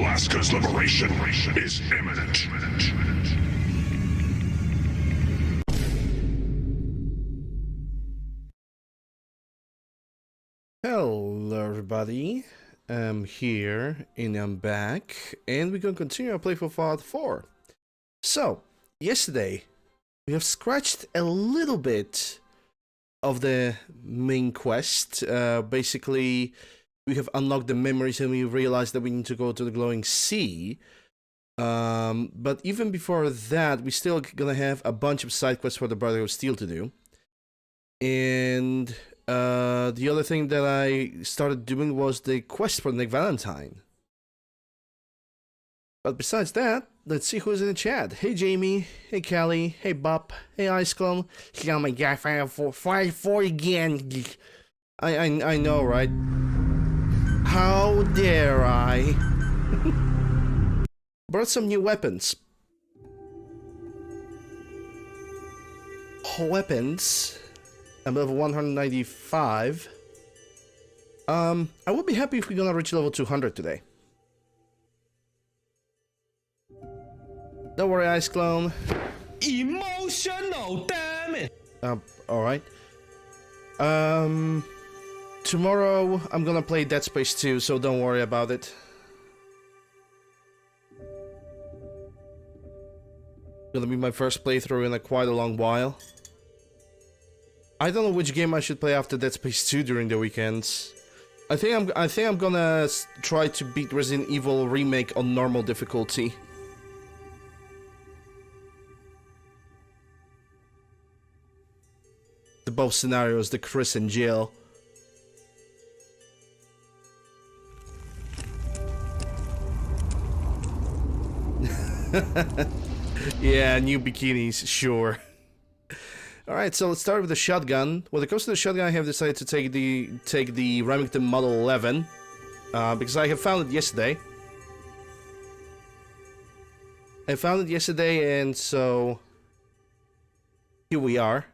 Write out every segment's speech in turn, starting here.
Alaska's liberation is imminent. Hello everybody, I'm here and I'm back, and we're gonna continue our play for Fallout 4. So, yesterday, we have scratched a little bit of the main quest. Basically, we have unlocked the memories and we realized that we need to go to the glowing sea. But even before that, we still gonna have a bunch of side quests for the Brotherhood of Steel to do. And the other thing that I started doing was the quest for Nick Valentine. But besides that, let's see who's in the chat. Hey Jamie, hey Callie, hey Bob, hey Ice Clone. Oh my god, 5-4 again. I know, right? How dare I? Brought some new weapons. I'm level 195. I would be happy if we're gonna reach level 200 today. Don't worry, Ice Clone. Emotional, damn it! Alright. Tomorrow I'm gonna play Dead Space 2, so don't worry about it. Gonna be my first playthrough in quite a long while. I don't know which game I should play after Dead Space 2 during the weekends. I think I'm gonna try to beat Resident Evil Remake on normal difficulty. The both scenarios, the Chris and Jill. Yeah, new bikinis, sure. Alright, so let's start with the shotgun. When it comes to the shotgun, I have decided to take the Remington Model 11 because I have found it yesterday. I found it yesterday, and so here we are.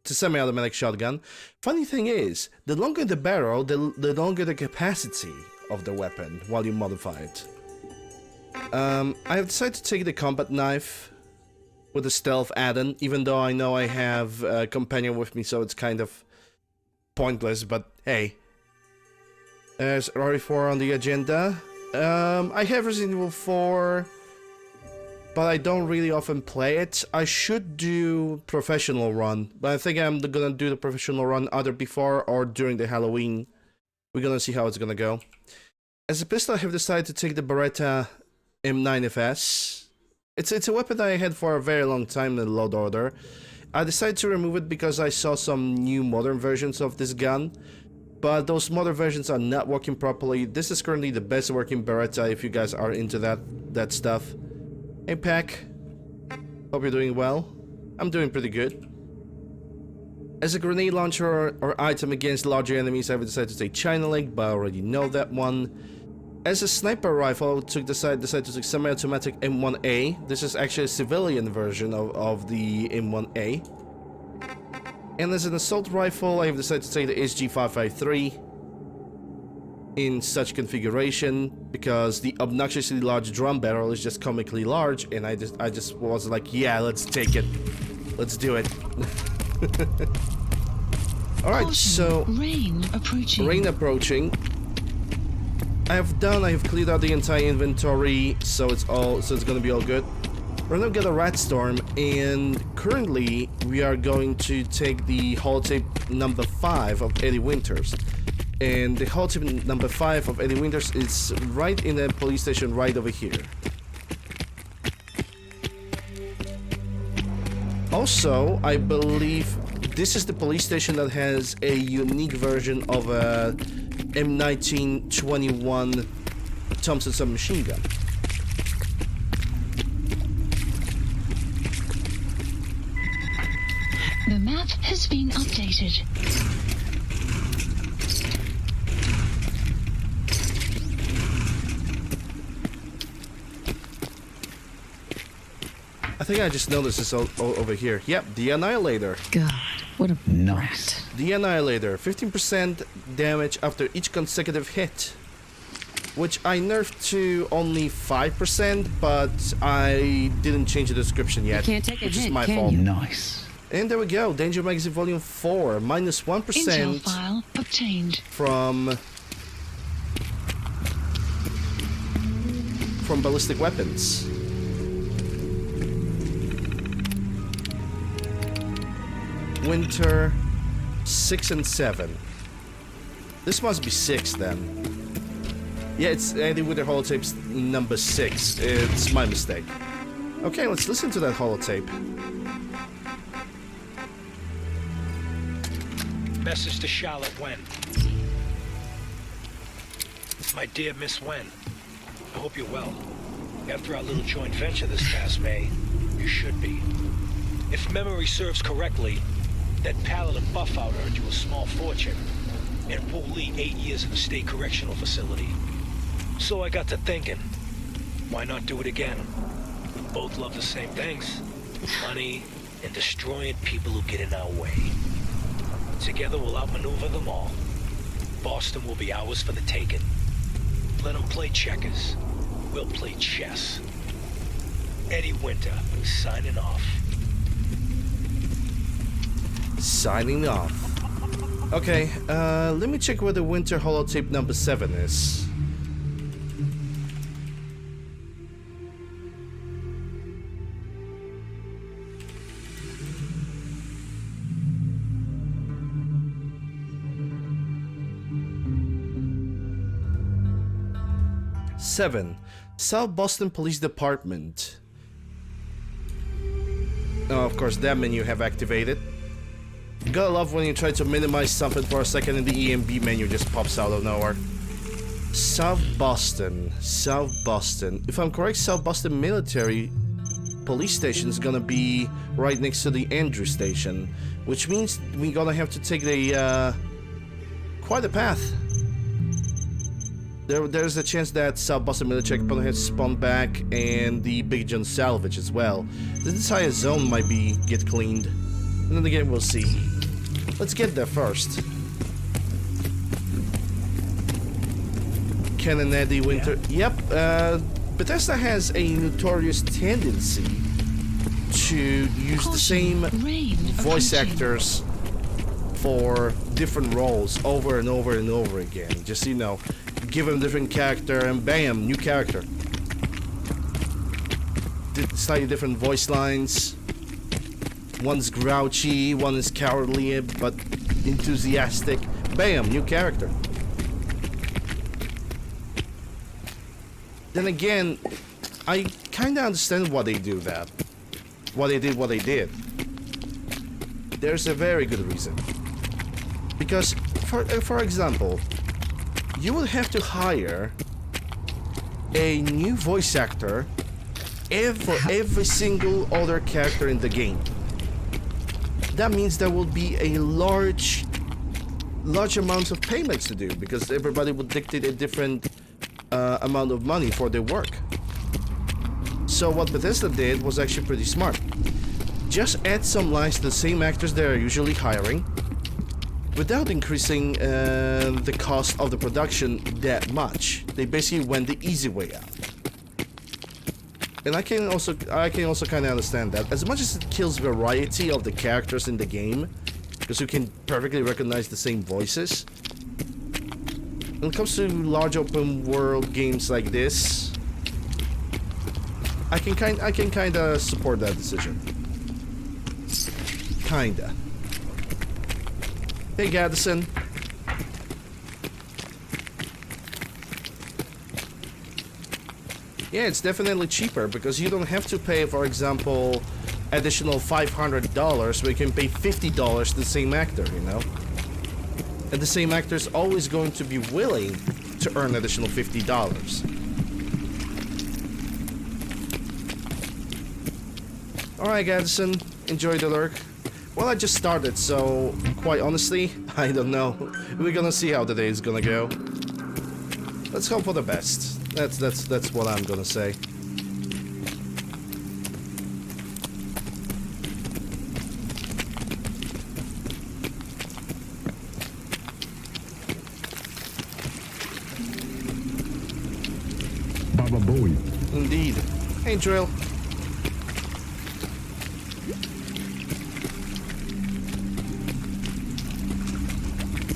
It's a semi-automatic shotgun. Funny thing is, the longer the barrel, the longer the capacity of the weapon while you modify it. I have decided to take the combat knife with a stealth add-on, even though I know I have a companion with me, so it's kind of pointless, but hey. There's RE4 on the agenda. I have Resident Evil 4, but I don't really often play it. I should do professional run, but I think I'm gonna do the professional run either before or during the Halloween. We're gonna see how it's gonna go. As a pistol, I have decided to take the Beretta M9FS. It's a weapon that I had for a very long time in load order. I decided to remove it because I saw some new modern versions of this gun, but those modern versions are not working properly. This is currently the best working Beretta if you guys are into that stuff. Hey Pack, hope you're doing well. I'm doing pretty good. As a grenade launcher or item against larger enemies, I've decided to take China Lake, but I already know that one. As a sniper rifle, I decided to take semi-automatic M1A. This is actually a civilian version of the M1A. And as an assault rifle, I have decided to take the SG-553 in such configuration because the obnoxiously large drum barrel is just comically large, and I just was like, yeah, let's take it, let's do it. All right, so rain approaching. Rain approaching. I have cleared out the entire inventory, so it's gonna be all good. We're gonna get a rat storm, and currently we are going to take the holotape number 5 of Eddie Winters. And the holotape number 5 of Eddie Winters is right in the police station right over here. Also, I believe this is the police station that has a unique version of a M1921 Thompson submachine gun. The map has been updated. I think I just noticed this over here. Yep, the Annihilator. God, what a rat. The Annihilator, 15% damage after each consecutive hit. which I nerfed to only 5%, but I didn't change the description yet, can't take a which is hint, my can fault. you? Nice. And there we go, Danger Magazine Volume 4, minus 1% Intel file obtained. from ballistic weapons. Winter 6 and 7. This must be 6 then. Yeah, it's Anti-Winter Holotapes number 6. It's my mistake. Okay, let's listen to that holotape. Message to Charlotte Wen. My dear Miss Wen, I hope you're well. After our little joint venture this past May, you should be. If memory serves correctly, that Paladin Buffout earned you a small fortune, and Wu Li 8 years in a state correctional facility. So I got to thinking, why not do it again? We both love the same things, money and destroying people who get in our way. Together we'll outmaneuver them all. Boston will be ours for the taking. Let them play checkers. We'll play chess. Eddie Winter, signing off. Signing off. Okay, let me check where the Winter Holotape number 7 is. Seven, South Boston Police Department. Oh, of course, that menu you have activated. You gotta love when you try to minimize something for a second and the EMB menu just pops out of nowhere. South Boston. South Boston. If I'm correct, South Boston Military Police Station is gonna be right next to the Andrew Station, which means we're gonna have to take the quite a path. There's a chance that South Boston Military Checkpoint has spawned back, and the Big John Salvage as well. The entire zone might get cleaned. And then again, we'll see. Let's get there first. Ken and Eddie Winter. Yep, Bethesda has a notorious tendency to use the same voice actors for different roles over and over and over again. Just, you know, give them a different character and bam, new character. Slightly different voice lines. One's grouchy, one is cowardly but enthusiastic. Bam, new character. Then again, I kinda understand why they do that. Why they did what they did. There's a very good reason. Because, for example, you will have to hire a new voice actor for every single other character in the game. That means there will be a large amounts of payments to do, because everybody will dictate a different amount of money for their work. So what Bethesda did was actually pretty smart. Just add some lines to the same actors they're usually hiring, without increasing the cost of the production that much. They basically went the easy way out. And I can also kind of understand that. As much as it kills variety of the characters in the game, because you can perfectly recognize the same voices. When it comes to large open world games like this, I can kind of support that decision. Kinda. Hey, Gaddison. Yeah, it's definitely cheaper because you don't have to pay, for example, additional $500 where you can pay $50 to the same actor, you know? And the same actor is always going to be willing to earn additional $50. Alright, Gaddison, enjoy the lurk. Well, I just started, so quite honestly, I don't know. We're gonna see how the day is gonna go. Let's hope for the best. That's what I'm gonna say. indeed. Hey, Drill.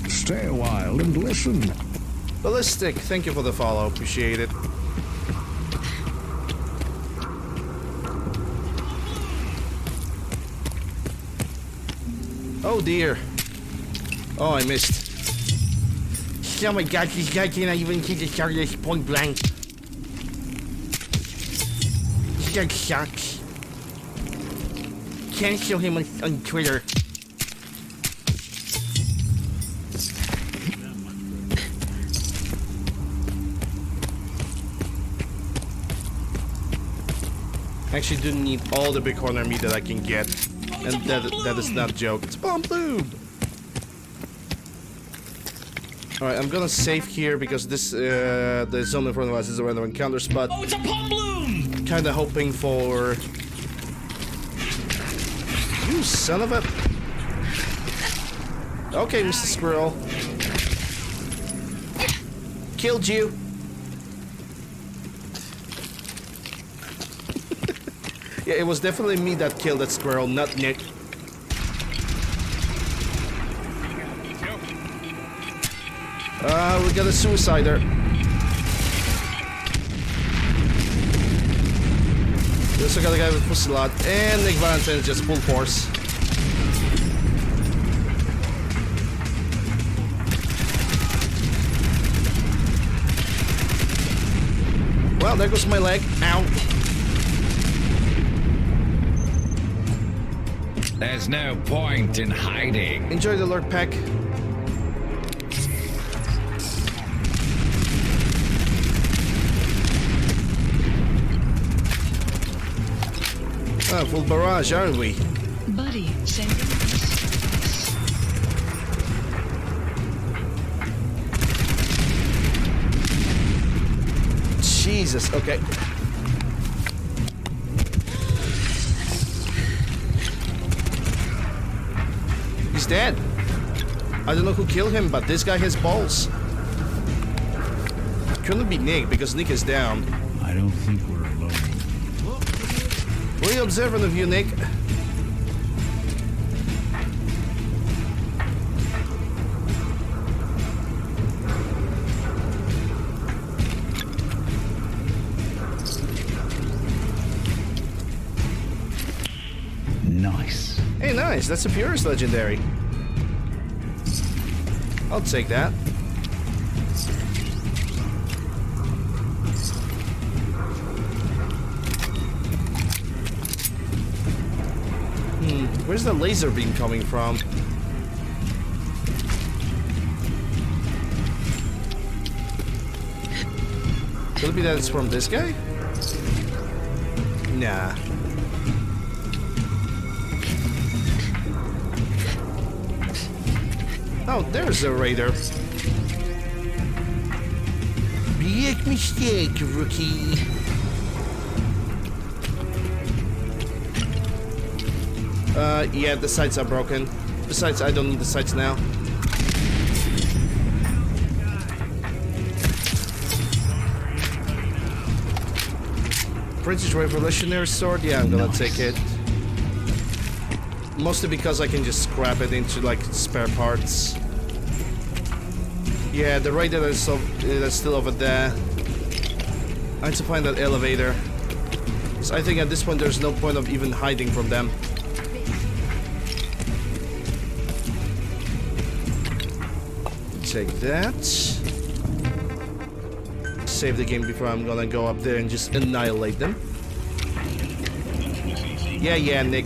Stay a while and listen. Ballistic, thank you for the follow. Appreciate it. Oh dear. Oh, I missed. Oh my god, this guy cannot even hit the target point blank. This guy sucks. Cancel him on Twitter. I actually do need all the bighorn meat that I can get. And that is not a joke. It's bomb lube! Alright, I'm gonna save here because this the zone in front of us is a random encounter spot. Oh, it's a palm bloom! Kinda hoping for... You son of a... Okay, Mr. Squirrel. Killed you. Yeah, it was definitely me that killed that squirrel, not Nick. We got a suicider. We also got a guy with pussy lot, and Nick Valentine is just full force. Well, there goes my leg. Ow. There's no point in hiding. Enjoy the lurk pack. Ah, full barrage, aren't we? Buddy, sending this. Jesus, okay. He's dead. I don't know who killed him, but this guy has balls. Couldn't be Nick because Nick is down. I don't think we're alone. Really observant of you, Nick. Nice. Hey, nice. That's a purest legendary. I'll take that. Where's the laser beam coming from? Could it be that it's from this guy? Nah. Oh, there's a raider. Big mistake, rookie. Yeah, the sights are broken. Besides, I don't need the sights now. British Revolutionary Sword? Yeah, I'm gonna take it. Mostly because I can just scrap it into, like, spare parts. Yeah, the raider that's still over there. I need to find that elevator. So I think at this point there's no point of even hiding from them. Take that. Save the game before I'm gonna go up there and just annihilate them. Yeah, Nick.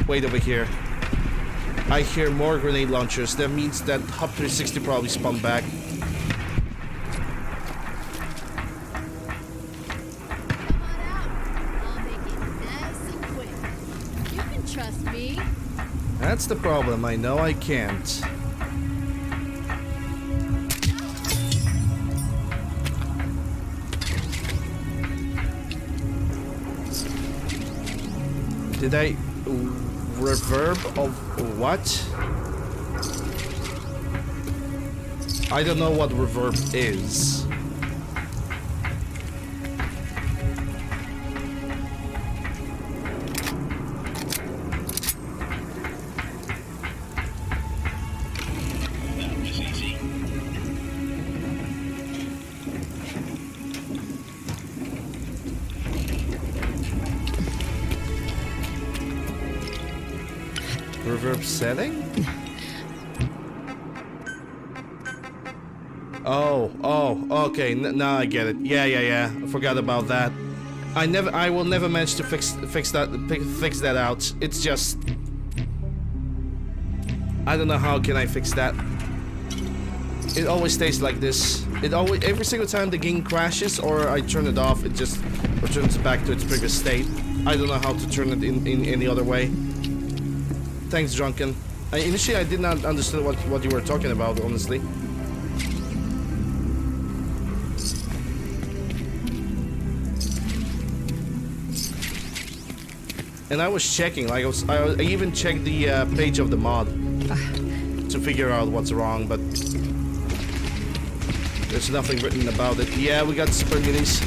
Wait over here. I hear more grenade launchers. That means that Hub 360 probably spawned back. Trust me. That's the problem. I know I can't. Did I reverb of what? I don't know what reverb is. Reverb setting? Oh, okay. Now I get it. Yeah. I forgot about that. I will never manage to fix that out. It's just, I don't know how can I fix that. It always stays like this. Every single time the game crashes or I turn it off, it just returns back to its previous state. I don't know how to turn it in any other way. Thanks, Drunken. Initially, I did not understand what you were talking about, honestly. And I was checking, like I even checked the page of the mod to figure out what's wrong, but there's nothing written about it. Yeah, we got Super Minis.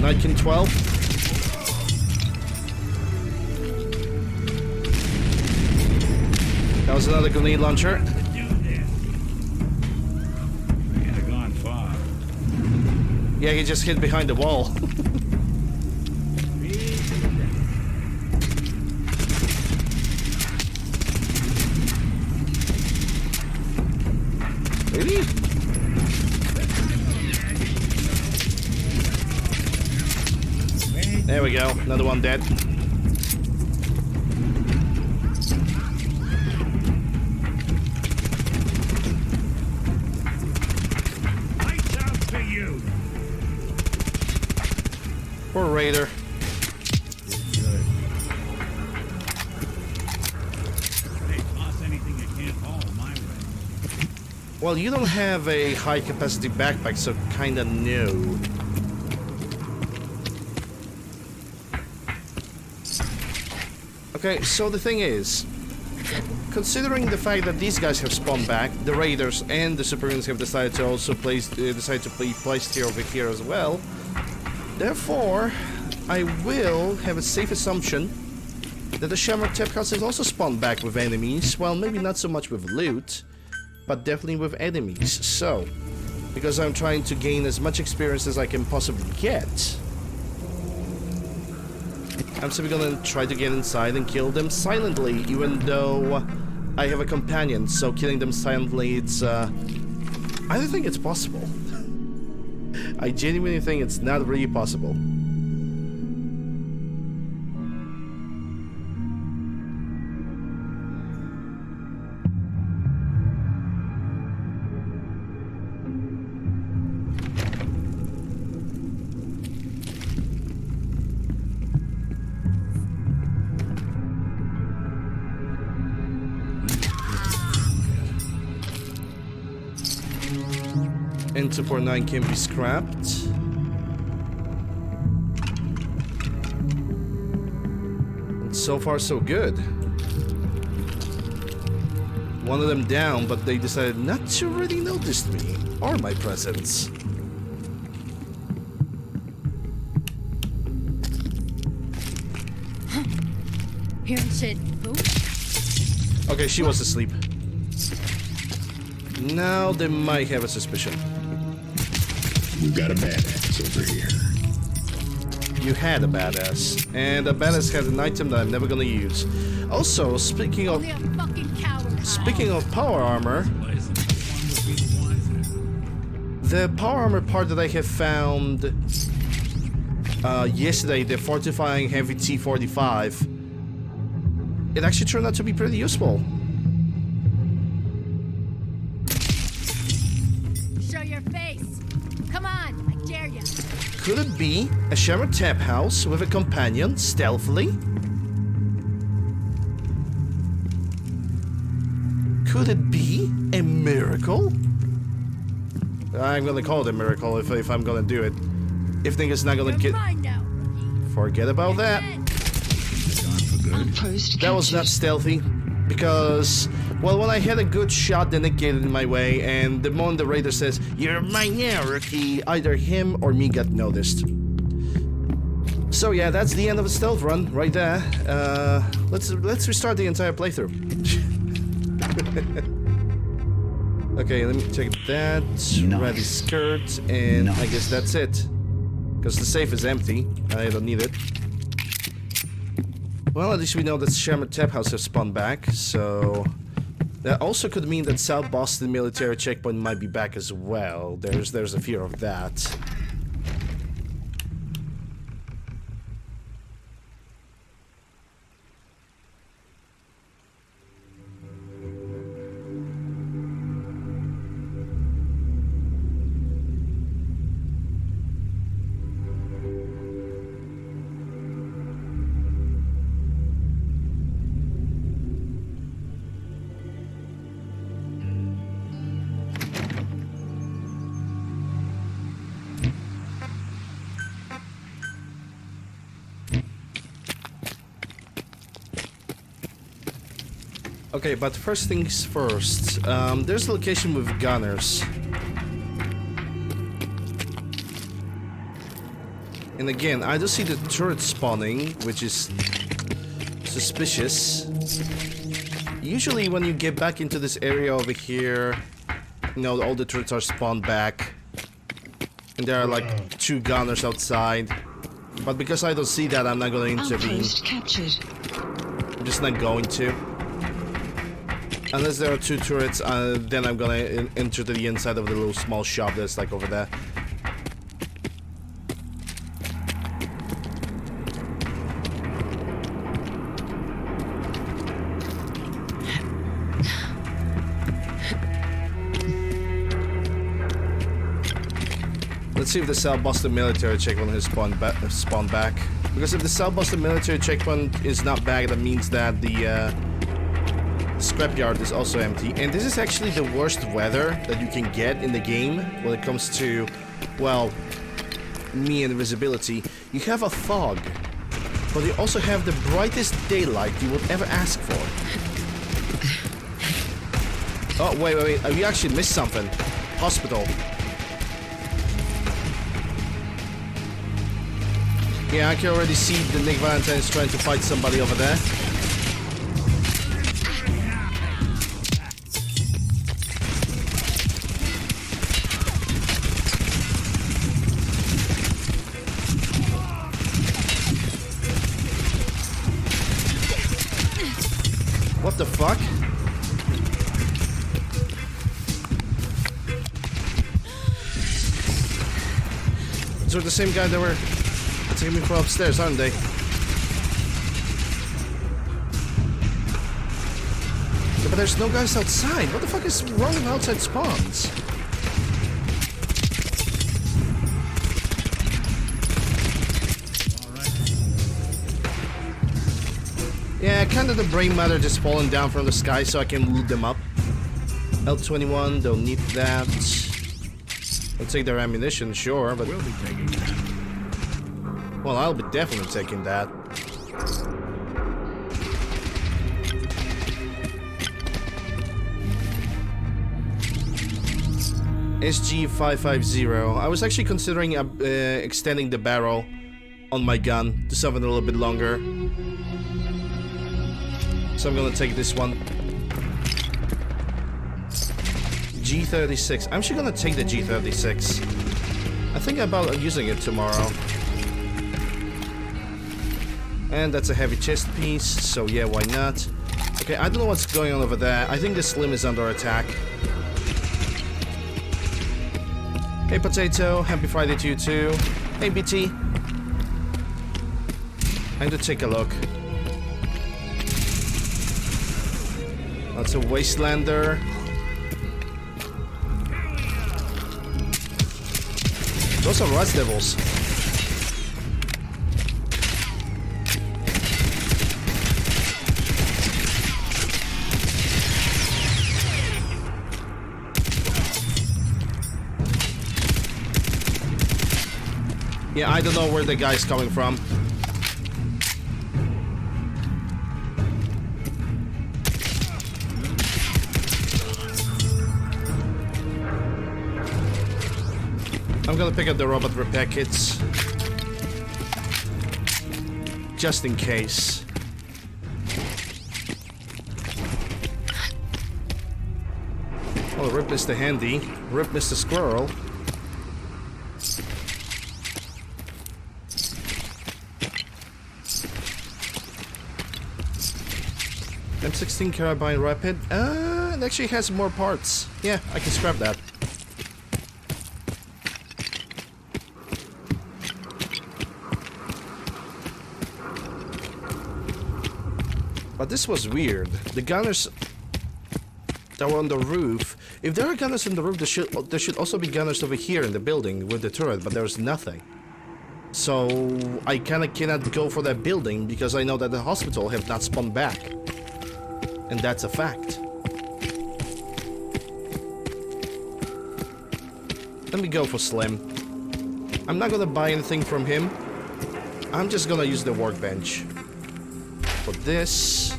Nightkin 12. That was another grenade launcher. Gone far. Yeah, he just hid behind the wall. Really? There we go. Another one dead. Poor Raider. Hey, toss anything you can't haul my way. Well, you don't have a high capacity backpack, so kinda no. Okay, so the thing is, considering the fact that these guys have spawned back, the Raiders and the Supervillains have decided to also be placed here over here as well. Therefore, I will have a safe assumption that the Shamrock Tap House has also spawned back with enemies. Well, maybe not so much with loot, but definitely with enemies. So, because I'm trying to gain as much experience as I can possibly get, I'm simply gonna try to get inside and kill them silently, even though I have a companion, so killing them silently, it's, I don't think it's possible. I genuinely think it's not really possible. And 249 can be scrapped. And so far, so good. One of them down, but they decided not to really notice me or my presence. Hearing shit. Ooh. Okay, she was asleep. Now they might have a suspicion. You got a badass over here. You had a badass, and a badass has an item that I'm never gonna use. Also, speaking of Only a fucking coward. speaking of power armor, the power armor part that I have found yesterday, the fortifying heavy T45, it actually turned out to be pretty useful. Show your face. Come on, I dare ya. Could it be a Shamrock Tap House with a companion stealthily? Could it be a miracle? I'm gonna call it a miracle if I'm gonna do it. If niggas not gonna You're get... mine now. Forget about that. Outpost That was not captured. stealthy, because, well, when I had a good shot, then it get in my way, and the moment the Raider says, "You're mine now, rookie," either him or me got noticed. So yeah, that's the end of a stealth run, right there. Let's restart the entire playthrough. Okay, let me take that. Ready skirt, and I guess that's it. Because the safe is empty. I don't need it. Well, at least we know that Sherman Tap House has spawned back, so... That also could mean that South Boston military checkpoint might be back as well. There's a fear of that. Okay, but first things first. There's a location with gunners. And again, I do see the turret spawning, which is suspicious. Usually when you get back into this area over here, you know, all the turrets are spawned back. And there are like 2 gunners outside. But because I don't see that, I'm not going to intervene. Outpost captured. I'm just not going to. Unless there are 2 turrets, then I'm gonna enter to the inside of the little small shop that's like over there. Let's see if the South Boston military checkpoint has spawned back. Because if the South Boston military checkpoint is not back, that means that the scrapyard is also empty. And this is actually the worst weather that you can get in the game when it comes to, well, me and visibility. You have a fog, but you also have the brightest daylight you would ever ask for. Oh, wait. We actually missed something. Hospital. Yeah, I can already see the Nick Valentine is trying to fight somebody over there. What the fuck? These are the same guy that were taking me from upstairs, aren't they? Yeah, but there's no guys outside. What the fuck is wrong with outside spawns? Yeah, kind of the brain matter just falling down from the sky so I can loot them up. L21, don't need that. I'll take their ammunition, sure, but... We'll be taking that. Well, I'll be definitely taking that. SG550. I was actually considering extending the barrel on my gun to something a little bit longer. So I'm gonna take this one. G36. I'm actually gonna take the G36. I think about using it tomorrow. And that's a heavy chest piece, so yeah, why not? Okay, I don't know what's going on over there. I think the Slim is under attack. Hey Potato, happy Friday to you too. Hey BT. I'm gonna take a look. That's a Wastelander. Those are Rust Devils. Yeah, I don't know where the guy's coming from. I'm gonna pick up the robot repair kits. Just in case. Oh, rip Mr. Handy. Rip Mr. Squirrel. M16 Carabine Rapid. It actually has more parts. Yeah, I can scrap that. But this was weird. The gunners that were on the roof. If there are gunners on the roof, there should also be gunners over here in the building with the turret, but there's nothing. So I kinda cannot go for that building because I know that the hospital have not spawned back. And that's a fact. Let me go for Slim. I'm not gonna buy anything from him. I'm just gonna use the workbench. For this,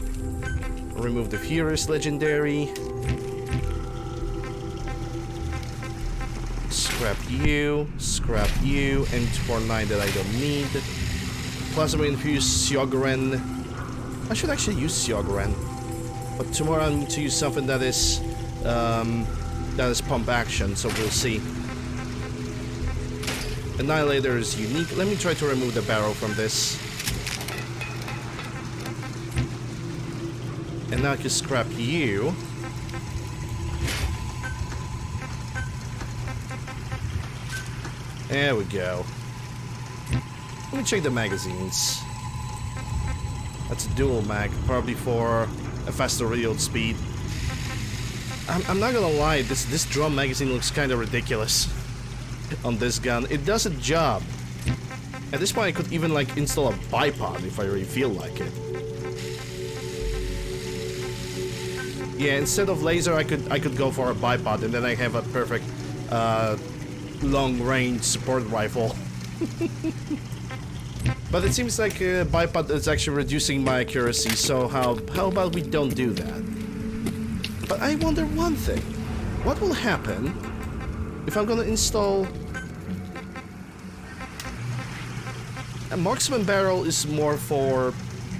remove the Furious Legendary. Scrap you, and 4-9 that I don't need. Plasma Infused Sjogren. I should actually use Sjogren. But tomorrow I need to use something that is pump action, so we'll see. Annihilator is unique. Let me try to remove the barrel from this. And now I can scrap you. There we go. Let me check the magazines. That's a dual mag, probably for a faster reload speed. I'm not gonna lie, this drum magazine looks kind of ridiculous on this gun. It does a job. At this point I could even like install a bipod if I really feel like it. Yeah, instead of laser I could go for a bipod and then I have a perfect long range support rifle. But it seems like a bipod is actually reducing my accuracy, so how about we don't do that? But I wonder one thing. What will happen if I'm gonna install... A marksman barrel is more for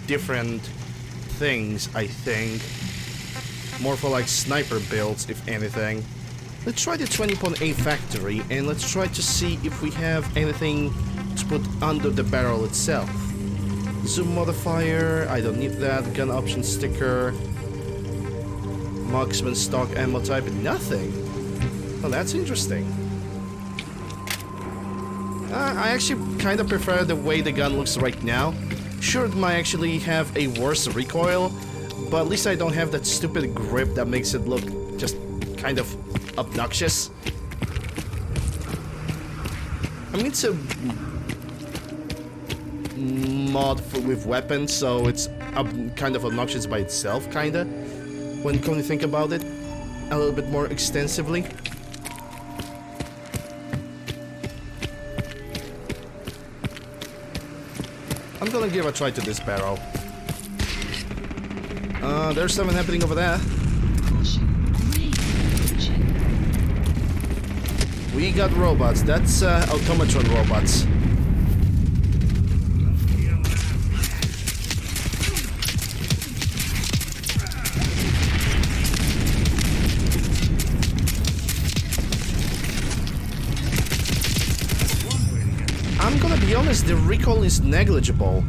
different things, I think. More for like sniper builds, if anything. Let's try the 20.8 factory and let's try to see if we have anything to put under the barrel itself. Zoom modifier, I don't need that. Gun option sticker. Marksman stock ammo type, nothing. Oh, that's interesting. I actually kind of prefer the way the gun looks right now. Sure, it might actually have a worse recoil, but at least I don't have that stupid grip that makes it look just kind of obnoxious. I mean, it's a mod with weapons, so it's kind of obnoxious by itself, kinda. When you come to think about it a little bit more extensively. I'm gonna give a try to this barrel. There's something happening over there. We got robots. That's automatron robots. I'm gonna be honest, the recoil is negligible.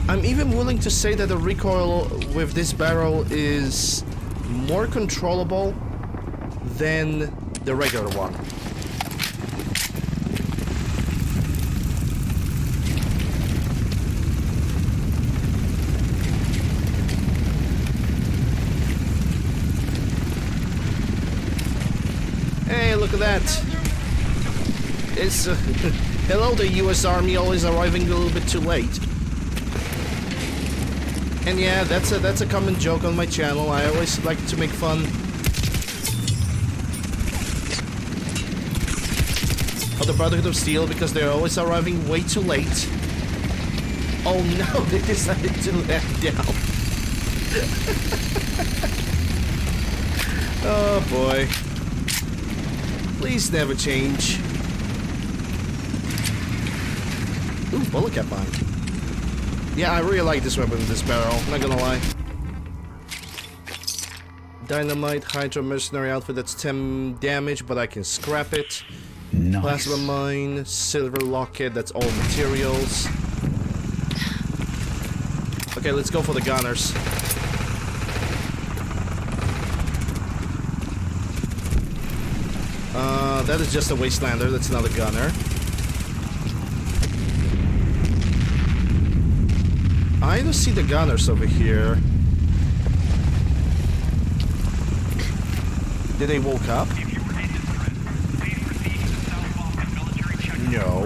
I'm even willing to say that the recoil with this barrel is more controllable than the regular one. Hey, look at that. It's hello, the US Army always arriving a little bit too late. And yeah, that's a common joke on my channel. I always like to make fun of the Brotherhood of Steel because they're always arriving way too late. Oh no, they decided to let down. Oh boy. Please never change. Ooh, bullet cap mine. Yeah, I really like this weapon, this barrel, not gonna lie. Dynamite, Hydra mercenary outfit, that's 10 damage, but I can scrap it. Nice. Plasma mine, silver locket, that's all materials. Okay, let's go for the gunners. That is just a Wastelander, that's not a gunner. I don't see the gunners over here. Did they woke up? No.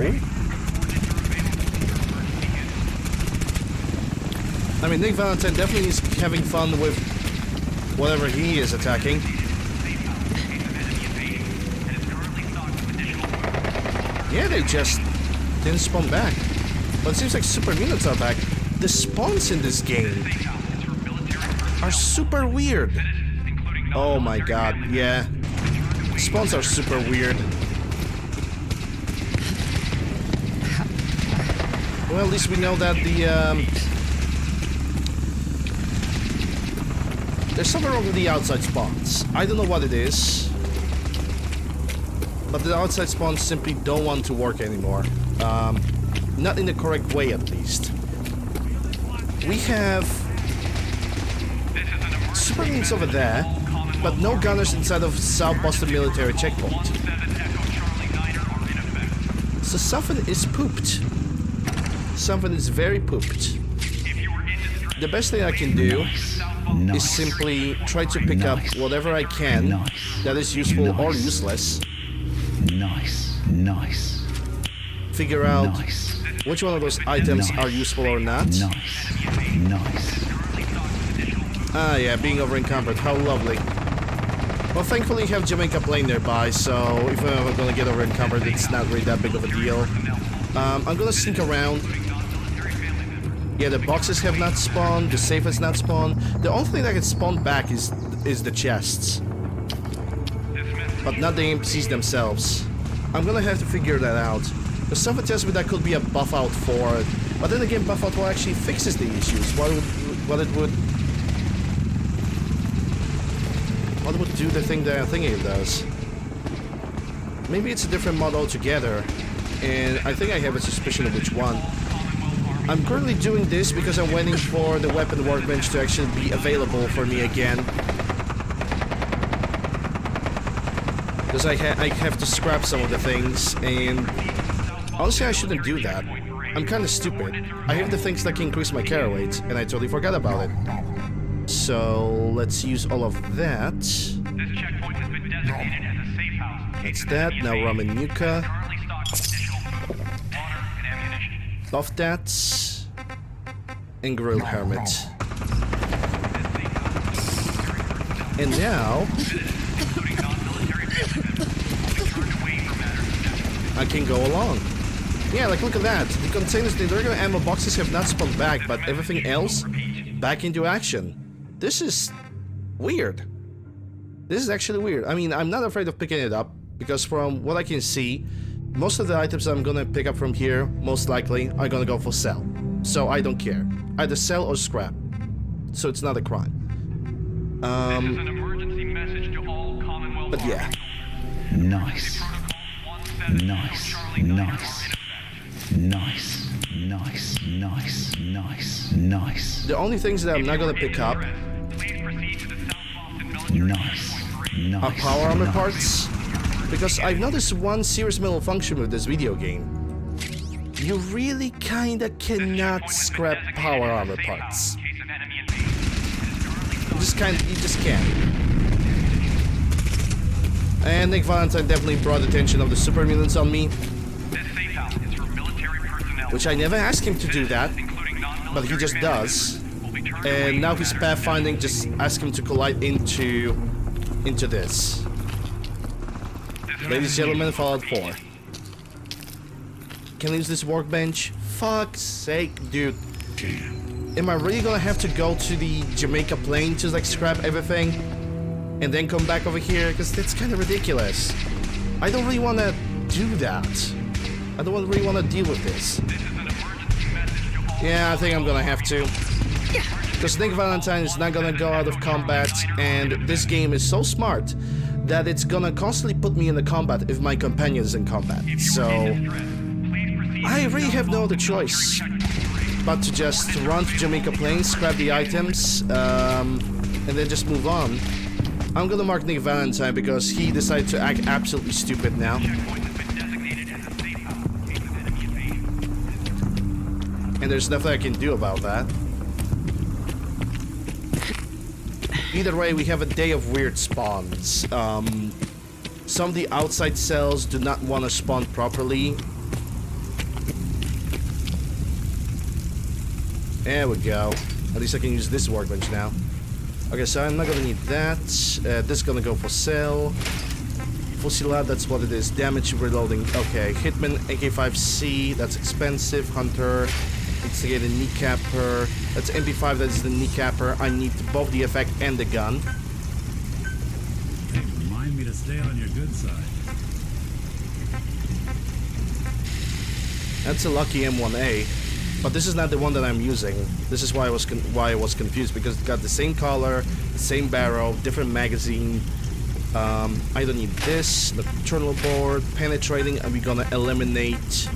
I mean, Nick Valentine definitely is having fun with whatever he is attacking. Yeah, they just didn't spawn back. But it seems like super mutants are back. The spawns in this game are super weird. Oh my god, yeah. Spawns are super weird. Well, at least we know that there's something wrong with the outside spawns. I don't know what it is. But the outside spawns simply don't want to work anymore. Not in the correct way, at least. We have super mutants over there, but no gunners inside of South Boston military checkpoint. So something is pooped. Something is very pooped. The best thing I can do is simply try to pick up whatever I can that is useful or useless. Nice. Figure out which one of those items are useful or not. Nice. Ah, yeah, being over encumbered. How lovely. Well, thankfully you have Jamaica Plain nearby, so if I'm ever gonna get over encumbered, it's not really that big of a deal. I'm gonna sneak around. Yeah, the boxes have not spawned, the safe has not spawned. The only thing that can spawn back is the chests. But not the NPCs themselves. I'm gonna have to figure that out. There's something tells me that could be a buff out for it. But then again, buff out will actually fixes the issues. What would do the thing that I think it does? Maybe it's a different mod altogether. And I think I have a suspicion of which one. I'm currently doing this because I'm waiting for the weapon workbench to actually be available for me again. Because I have to scrap some of the things, and honestly I shouldn't do that. I'm kind of stupid. I have the things that can increase my carry weight, and I totally forgot about it. So let's use all of that. That's that. Now ramen nuka. Buff that. And grilled hermit. And now I can go along. Yeah, like look at that. The containers, the regular ammo boxes have not spawned back, but everything else back into action. This is weird. This is actually weird. I mean, I'm not afraid of picking it up because from what I can see, most of the items I'm gonna pick up from here, most likely, are gonna go for sell. So I don't care. Either sell or scrap. So it's not a crime. But yeah. Nice. The only things that I'm not gonna pick up are power armor parts. Because I've noticed one serious malfunction with this video game. You really kinda cannot scrap power armor parts. You just can't. And Nick Valentine definitely brought attention of the super mutants on me. Which I never asked him to do that, but he just does. And now his pathfinding just asks him to collide into this. Ladies and gentlemen, Fallout 4. Can I use this workbench? Fuck's sake, dude. Am I really gonna have to go to the Jamaica Plain to like scrap everything? And then come back over here? Because that's kind of ridiculous. I don't really want to do that. I don't really want to deal with this. Yeah, I think I'm gonna have to. Because Nick Valentine is not gonna go out of combat, and this game is so smart that it's gonna constantly put me in the combat if my companion is in combat. So I really have no other choice but to just run to Jamaica Plains, grab the items, and then just move on. I'm gonna mark Nick Valentine because he decided to act absolutely stupid now. And there's nothing I can do about that. Either way, we have a day of weird spawns. Some of the outside cells do not want to spawn properly. There we go. At least I can use this workbench now. Okay, so I'm not gonna need that. This is gonna go for sale. Fusillade, that's what it is. Damage reloading. Okay, Hitman AK5C, that's expensive. Hunter, Instigator Kneecapper. That's MP5, that's the Kneecapper. I need both the effect and the gun. Hey, remind me to stay on your good side. That's a lucky M1A. But this is not the one that I'm using. This is why I was confused, because it got the same color, the same barrel, different magazine. I don't need this. Nocturnal board, penetrating, and we're gonna eliminate.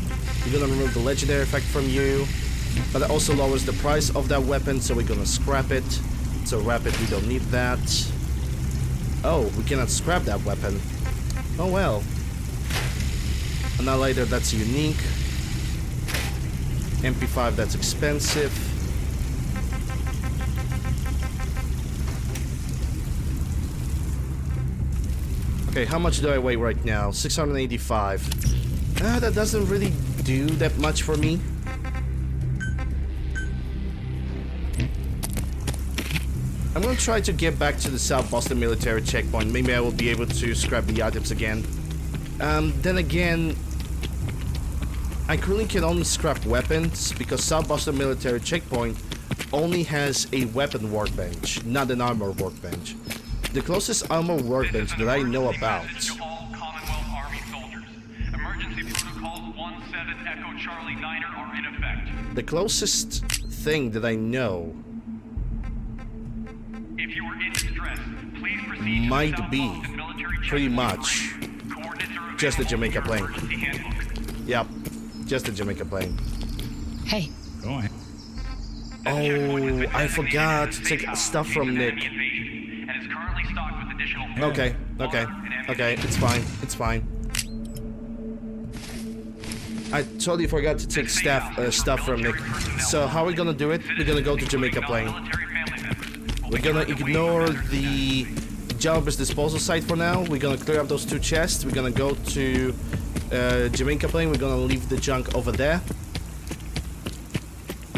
We're gonna remove the legendary effect from you, but it also lowers the price of that weapon, so we're gonna scrap it. So rapid, we don't need that. Oh, we cannot scrap that weapon. Oh well. Annihilator, that's unique. MP5, that's expensive. Okay, how much do I weigh right now? 685. That doesn't really do that much for me. I'm gonna try to get back to the South Boston military checkpoint. Maybe I will be able to scrap the items again. Then again, I currently can only scrap weapons because South Boston military checkpoint only has a weapon workbench, not an armor workbench. The closest armor workbench that I know about. All Commonwealth Army soldiers. Emergency protocols 17 Echo Charlie Niner are in effect. The closest thing that I know If you are in distress, please proceed might to the be South Boston military pretty checkpoint much range. Coordinates are just the available Jamaica in your plane. emergency handbook. Yep, just the Jamaica plane. Hey, Go ahead. Oh, I forgot to take stuff from Nick. And is currently stocked with additional Okay, okay, okay, it's fine, it's fine. I totally forgot to take stuff from Nick. So how are we gonna do it? We're gonna go to Jamaica Plain. military family members. We're gonna ignore the Jalbers disposal site for now. We're gonna clear up those two chests. We're gonna go to Jamaica Plain. We're gonna leave the junk over there.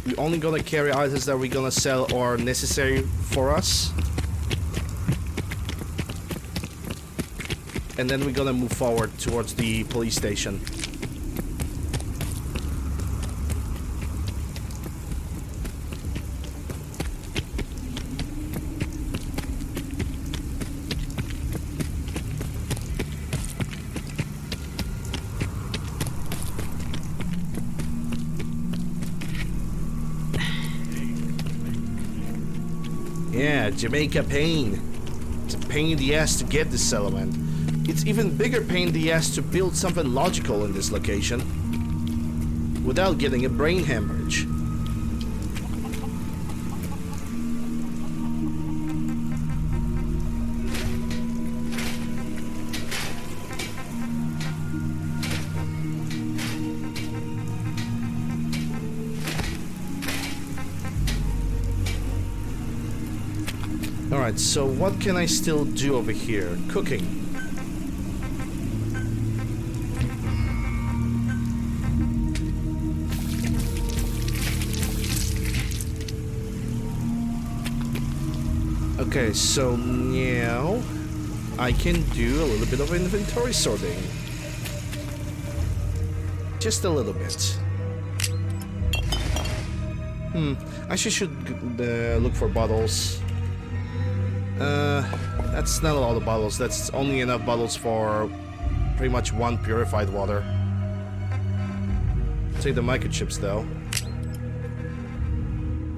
We're only gonna carry items that we're gonna sell or necessary for us. And then we're gonna move forward towards the police station. Yeah, Jamaica Pain. It's a pain in the ass to get this settlement. It's even bigger pain in the ass to build something logical in this location without getting a brain hemorrhage. Alright, so what can I still do over here? Cooking. Okay, so now I can do a little bit of inventory sorting. Just a little bit. I should look for bottles. That's not a lot of bottles. That's only enough bottles for pretty much one purified water. Take the microchips though.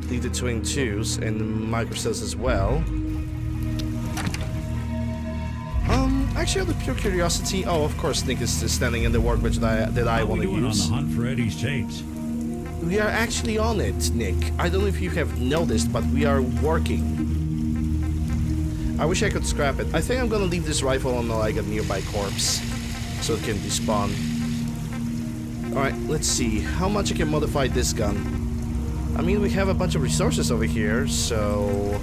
Leave the twin twos and microcells as well. Actually, out of pure curiosity, oh, of course, Nick is standing in the workbench that I want to use. On the hunt for Eddie's tapes. We are actually on it, Nick. I don't know if you have noticed, but we are working. I wish I could scrap it. I think I'm gonna leave this rifle on like a nearby corpse, so it can despawn. Alright, let's see. How much I can modify this gun? I mean, we have a bunch of resources over here, so...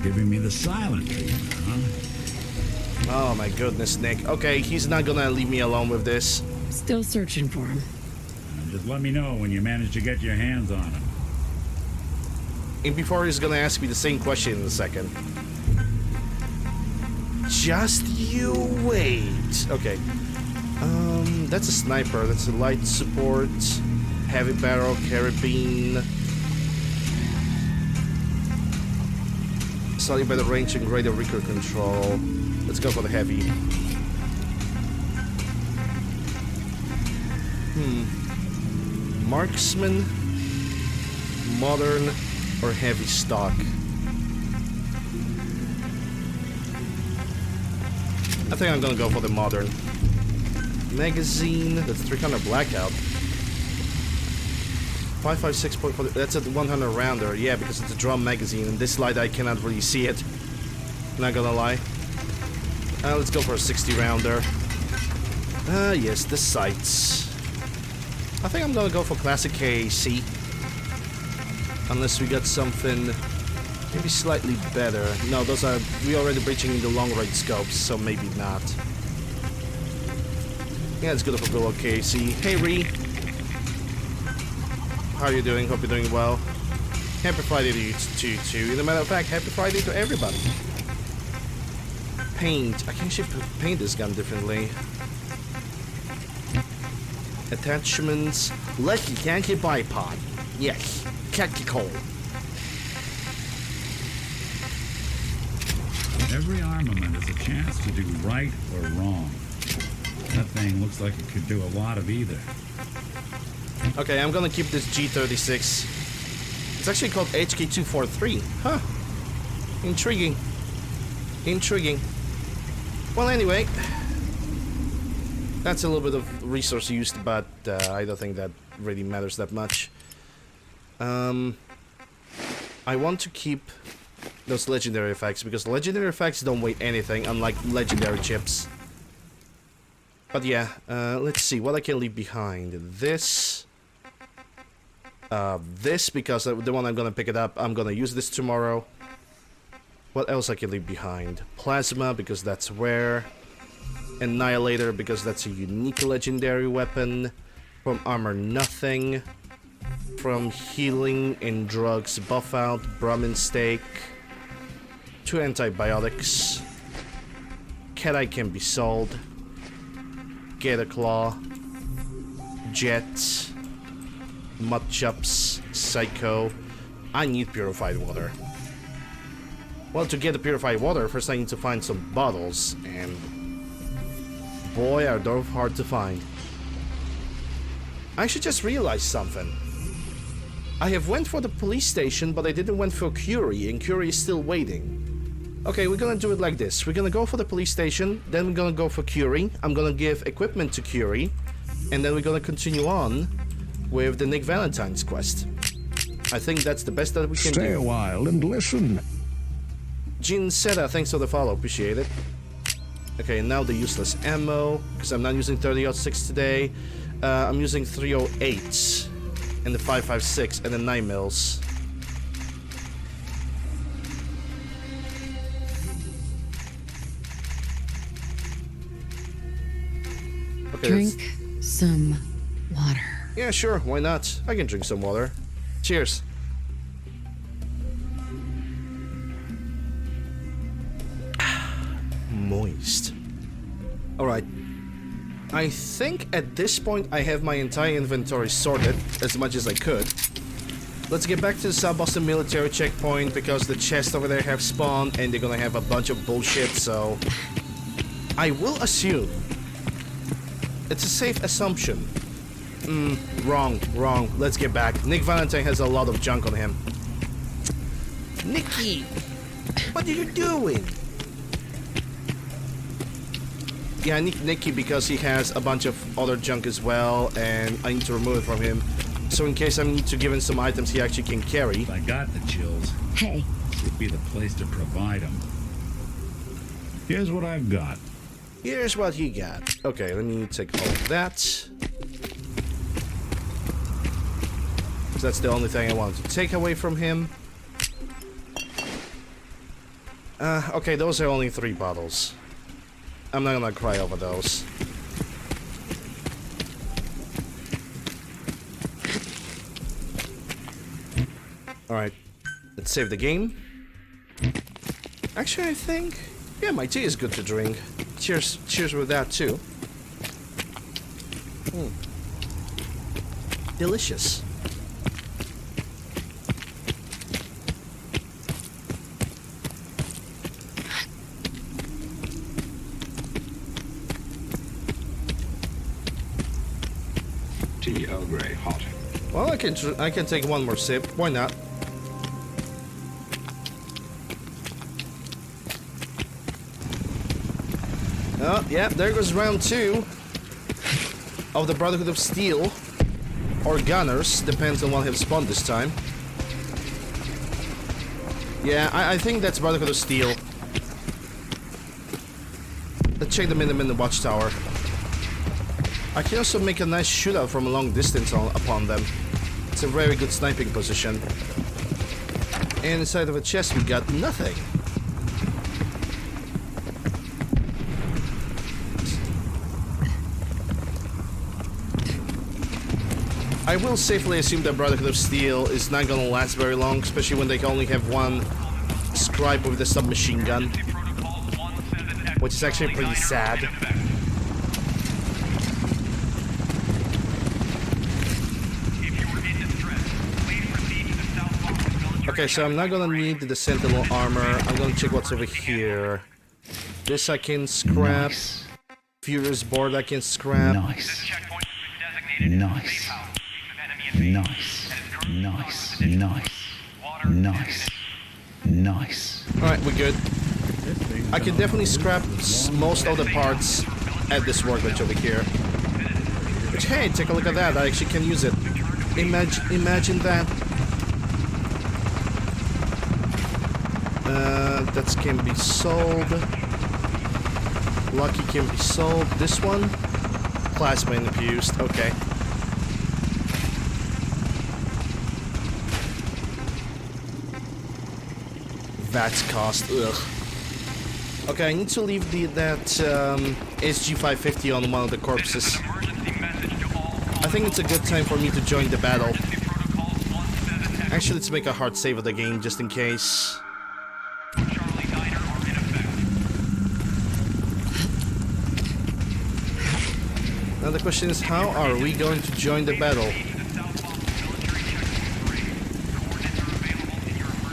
Giving me the silent treatment, huh? Oh my goodness, Nick. Okay, he's not gonna leave me alone with this. Still searching for him. Just let me know when you manage to get your hands on him. And before he's gonna ask me the same question in a second. Just you wait. Okay. That's a sniper. That's a light support. Heavy barrel, carabine. Slightly better range and greater recoil control. Let's go for the heavy. Marksman, modern, or heavy stock? I think I'm gonna go for the modern. Magazine, that's 300 blackout. 556.4, that's a 100 rounder, yeah, because it's a drum magazine. In this light I cannot really see it. Not gonna lie. Let's go for a 60 rounder. Yes, the sights. I think I'm gonna go for classic KAC. Unless we got something maybe slightly better. No, those are, we already breaching in the long range scopes, so maybe not. Yeah, it's good for good old KAC. Hey Ree. How are you doing? Hope you're doing well. Happy Friday to you too. As a matter of fact, happy Friday to everybody. Paint. I can actually paint this gun differently. Attachments. Lucky Yankee bipod. Yes. Tactical. Every armament is a chance to do right or wrong. That thing looks like it could do a lot of either. Okay, I'm gonna keep this G36. It's actually called HK243. Huh. Intriguing. Intriguing. Well, anyway. That's a little bit of resource used, but I don't think that really matters that much. I want to keep those legendary effects, because legendary effects don't weigh anything, unlike legendary chips. But yeah, let's see what I can leave behind. This, because the one I'm gonna pick it up, I'm gonna use this tomorrow. What else I can leave behind? Plasma, because that's rare. Annihilator, because that's a unique legendary weapon. From armor, nothing. From healing and drugs, buff out, Brahmin steak. 2 antibiotics. Cat eye can be sold. Gator claw. Jet. Mud chops. Psycho. I need purified water. Well, to get the purified water, first I need to find some bottles, and boy, are those hard to find. I actually just realized something. I have went for the police station, but I didn't went for Curie, and Curie is still waiting. Okay, we're gonna do it like this. We're gonna go for the police station, then we're gonna go for Curie. I'm gonna give equipment to Curie, and then we're gonna continue on with the Nick Valentine's quest. I think that's the best that we can do. Stay a while and listen. Jin Seta, thanks for the follow, appreciate it. Okay, now the useless ammo, because I'm not using 30-06 today. I'm using 308 and the 5.56 and the 9 mils. Okay, Drink some water. yeah, sure, why not? I can drink some water. Cheers. Moist. Alright. I think at this point I have my entire inventory sorted as much as I could. Let's get back to the South Boston military checkpoint, because the chests over there have spawned and they're gonna have a bunch of bullshit, so I will assume. It's a safe assumption. Wrong. Let's get back. Nick Valentine has a lot of junk on him. Nikki! What are you doing? Yeah, I need Nikki because he has a bunch of other junk as well, and I need to remove it from him. So in case I need to give him some items he actually can carry. If I got the chills, Hey, this would be the place to provide them. Here's what I've got. Here's what he got. Okay, let me take all of that. So that's the only thing I wanted to take away from him. Okay, those are only 3 bottles. I'm not gonna cry over those. Alright, let's save the game. Actually, I think... yeah, my tea is good to drink. Cheers with that too. Delicious. Tea Earl Grey hot. Well, I can take one more sip. Why not? Oh, yeah, there goes round 2 of the Brotherhood of Steel. Or Gunners, depends on what have spawned this time. Yeah, I think that's Brotherhood of Steel. Let's check them in the watchtower. I can also make a nice shootout from a long distance upon them. It's a very good sniping position. And inside of a chest we got nothing. I will safely assume that Brotherhood of Steel is not gonna last very long, especially when they only have one scribe with the submachine gun, which is actually pretty sad. Okay, so I'm not gonna need the Sentinel armor. I'm gonna check what's over here. This I can scrap. Nice. Furious board I can scrap. Nice. Nice. Nice. Nice. Nice. Nice. Nice. Alright, we're good. I can definitely scrap most of the parts at this workbench over here. Which, hey, take a look at that. I actually can use it. Imagine that. That can be sold. Lucky can be sold. This one? Plasma infused. Okay. That's cost. Ugh. Okay, I need to leave that SG-550 on one of the corpses. I think it's a good time for me to join the battle. Actually, let's make a hard save of the game just in case. Now the question is, how are we going to join the battle?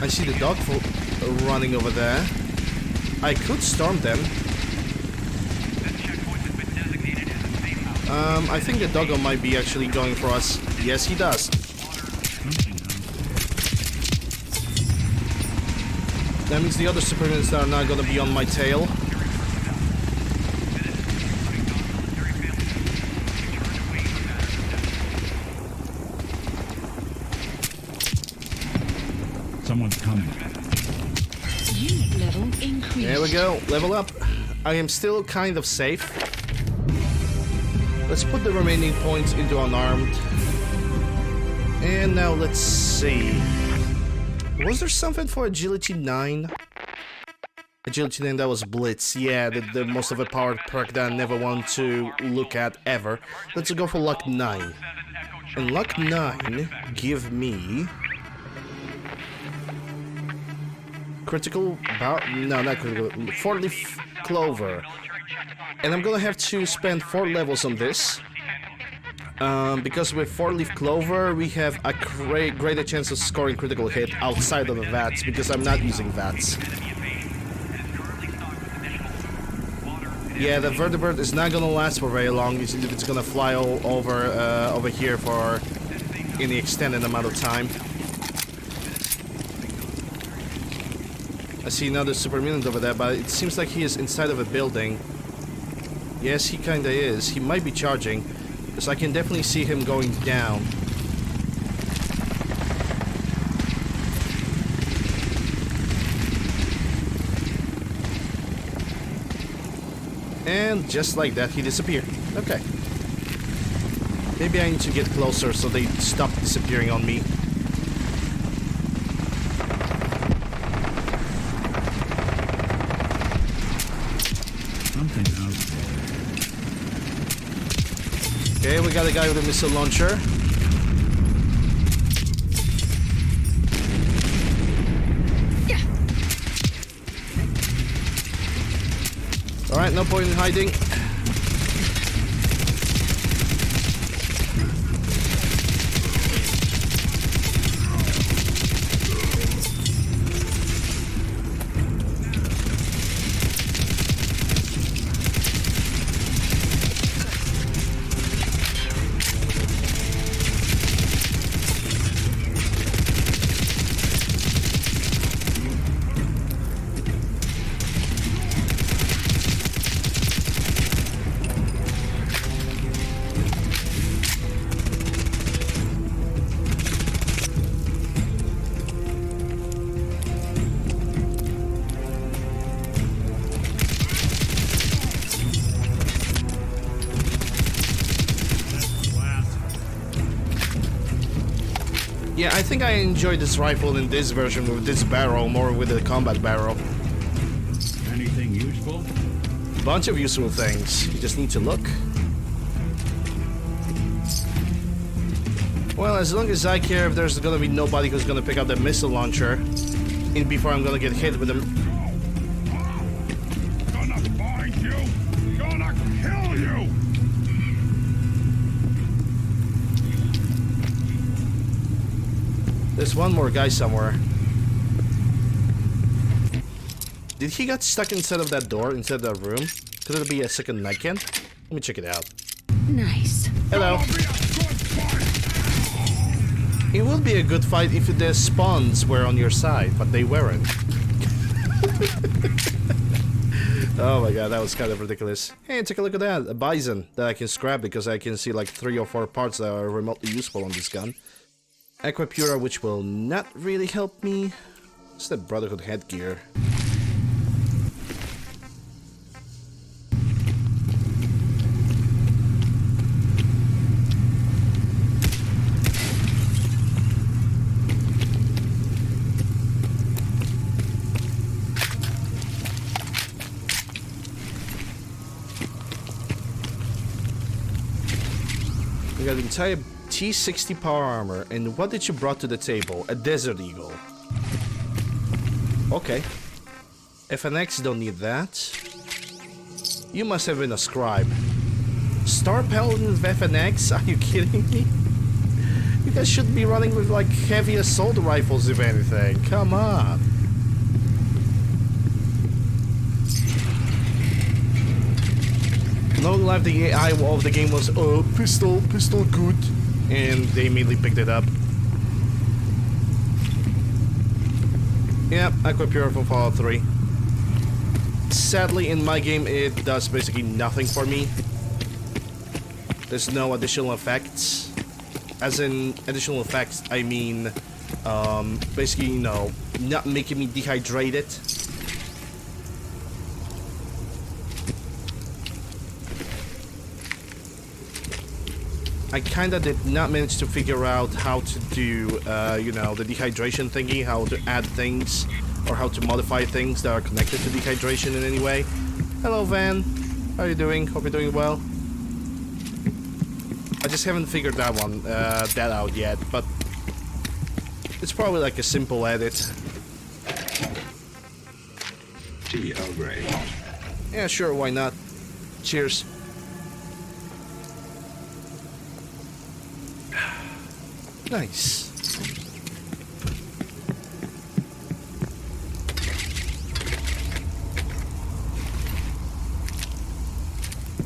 I see the dog running over there. I could storm them. I think the doggo might be actually going for us. Yes, he does. That means the other supervillains are not gonna be on my tail. Someone's coming. unit level increased. There we go. Level up. I am still kind of safe. Let's put the remaining points into unarmed. And now let's see. Was there something for agility 9? Agility 9, that was Blitz. Yeah, the most of a powered perk that I never want to look at ever. Let's go for Luck 9. And Luck 9 give me... critical... no, not critical. 4-leaf clover. And I'm gonna have to spend 4 levels on this. Because with 4-leaf clover, we have a greater chance of scoring critical hit outside of the VATS, because I'm not using VATS. Yeah, the vertebrate is not gonna last for very long. It's gonna fly over here for any extended amount of time. I see another super mutant over there, but it seems like he is inside of a building. Yes, he kinda is. He might be charging, because I can definitely see him going down. And just like that, he disappeared. Okay. Maybe I need to get closer so they stop disappearing on me. Something out there. Okay, we got a guy with a missile launcher. Alright, no point in hiding. Yeah, I think I enjoy this rifle in this version with this barrel more with the combat barrel. Anything useful? Bunch of useful things. You just need to look. Well, as long as I care if there's gonna be nobody who's gonna pick up the missile launcher in before I'm gonna get hit with them. Gonna find you! Gonna kill you! There's one more guy somewhere. Did he get stuck inside of that door, inside that room? Could it be a second nightcam? Let me check it out. Nice. Hello. It would be a good fight if the spawns were on your side, but they weren't. Oh my god, that was kind of ridiculous. Hey, take a look at that. A bison that I can scrap because I can see like 3 or 4 parts that are remotely useful on this gun. Aquapura, which will not really help me. It's the Brotherhood headgear. We got the entire T60 power armor, and what did you brought to the table? A Desert Eagle. Okay. FNX don't need that. You must have been a scribe. Star Paladin with FNX? Are you kidding me? You guys should be running with like heavy assault rifles if anything. Come on. No lie, the AI of the game was, pistol good. And they immediately picked it up. Yep, Aquapura from Fallout 3. Sadly, in my game, it does basically nothing for me. There's no additional effects. As in, additional effects, I mean, basically, you know, not making me dehydrated. I kinda did not manage to figure out how to do, you know, the dehydration thingy, how to add things, or how to modify things that are connected to dehydration in any way. Hello, Van. How are you doing? Hope you're doing well. I just haven't figured that out yet, but it's probably like a simple edit. Tea Earl Grey. Yeah, sure, why not? Cheers. Nice.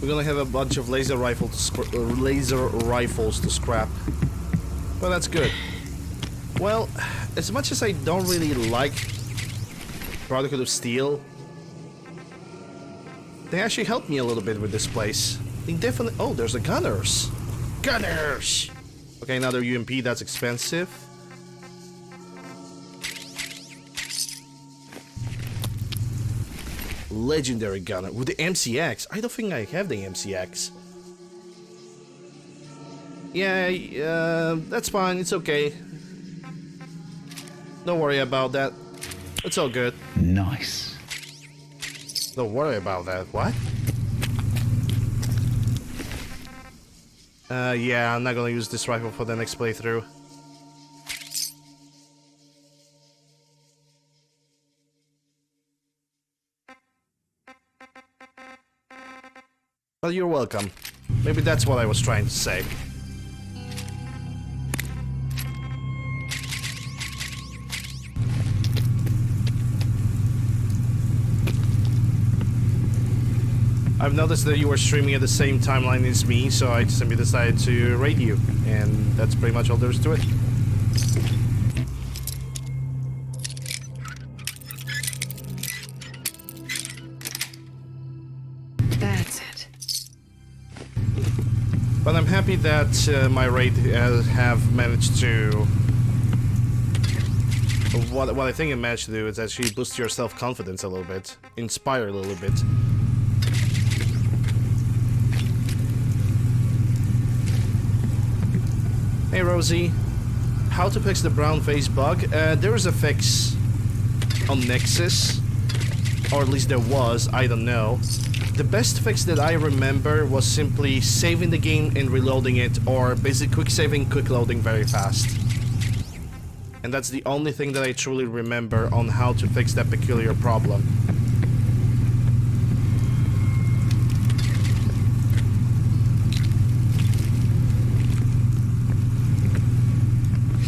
We're gonna have a bunch of laser rifles to scrap, but that's good. Well, as much as I don't really like Brotherhood of Steel. They actually helped me a little bit with this place. They definitely... Oh, there's the gunners. Gunners! Okay, another UMP, that's expensive. Legendary gunner with the MCX. I don't think I have the MCX. Yeah, that's fine. It's okay. Don't worry about that. It's all good. Nice. Don't worry about that. What? Yeah, I'm not gonna use this rifle for the next playthrough. Well, you're welcome. Maybe that's what I was trying to say. I've noticed that you were streaming at the same timeline as me, so I simply decided to raid you, and that's pretty much all there is to it. That's it. But I'm happy that my raid have managed to... What I think it managed to do is actually boost your self-confidence a little bit, inspire a little bit. Hey Rosie, how to fix the brown face bug? There is a fix on Nexus, or at least there was, I don't know. The best fix that I remember was simply saving the game and reloading it, or basically quick saving, quick loading very fast. And that's the only thing that I truly remember on how to fix that peculiar problem.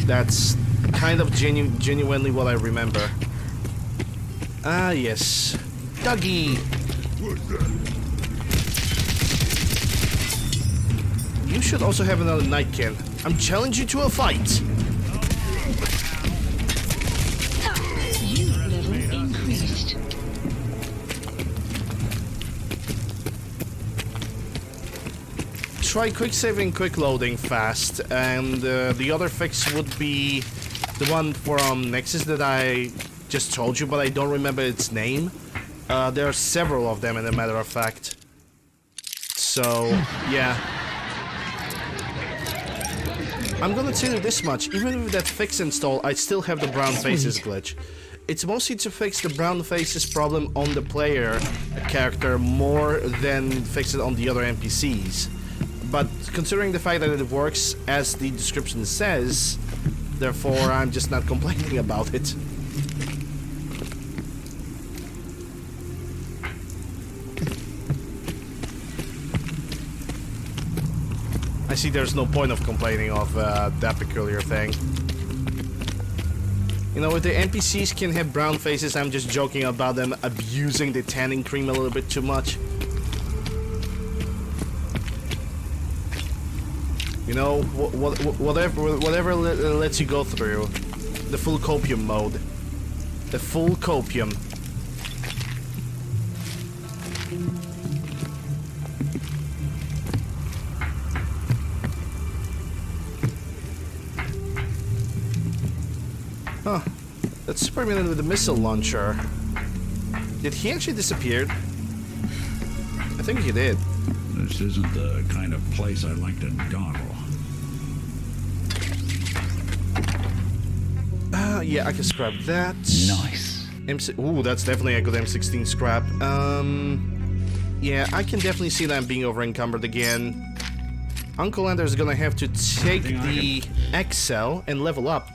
That's kind of genuinely what I remember. Ah, yes. Dougie! You should also have another Nightkin. I'm challenging you to a fight! Youth level increased. Try quick saving, quick loading fast, and the other fix would be the one from Nexus that I just told you, but I don't remember its name. There are several of them, as a matter of fact. So, yeah. I'm gonna tell you this much, even with that fix install, I still have the brown faces glitch. It's mostly to fix the brown faces problem on the player character more than fix it on the other NPCs. But considering the fact that it works as the description says, therefore I'm just not complaining about it. I see there's no point of complaining of that peculiar thing. You know, if the NPCs can have brown faces, I'm just joking about them abusing the tanning cream a little bit too much. You know, whatever lets you go through. The full copium mode. The full copium. Huh. That's Superman with the missile launcher. Did he actually disappear? I think he did. This isn't the kind of place I like to dawdle. Yeah, I can scrap that. Nice. Ooh, that's definitely a good M16 scrap. Yeah, I can definitely see that I'm being over encumbered again. UncleLander is gonna have to take the XL and level up.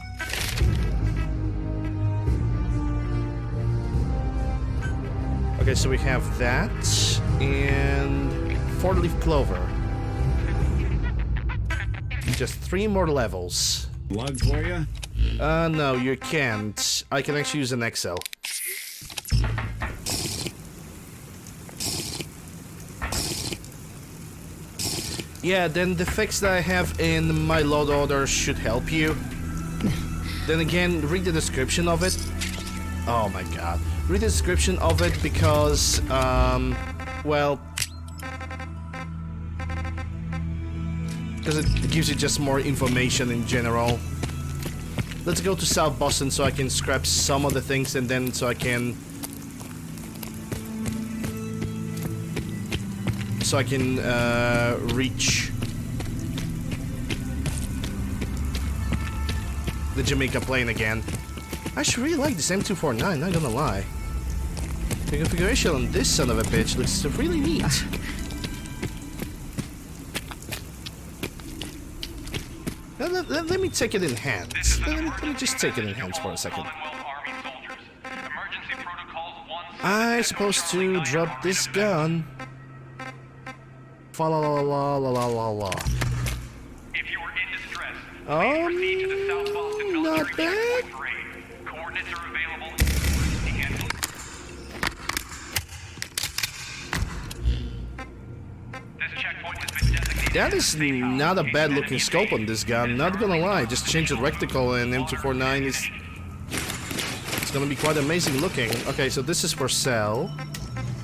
Okay, so we have that, and 4-leaf clover. Just 3 more levels. Plug for you? No, you can't. I can actually use an XL. Yeah, then the fix that I have in my load order should help you. Then again, read the description of it. Oh my god. Read the description of it because, well... because it gives you just more information in general. Let's go to South Boston so I can scrap some of the things and then so I can... reach the Jamaica plane again. I actually really like this M249, not gonna lie. The configuration on this son of a bitch looks really neat. Let me take it in hands. Let me just take it in hands for a second. I'm supposed to drop this gun. Fa la la la la la la la. If you are in distress, please proceed to the South Boston not military bad. checkpoint parade. Coordinates are available. This checkpoint has been designated. That is not a bad looking scope on this gun, not gonna lie. Just change the reticle and M249 is... it's gonna be quite amazing looking. Okay, so this is for sale.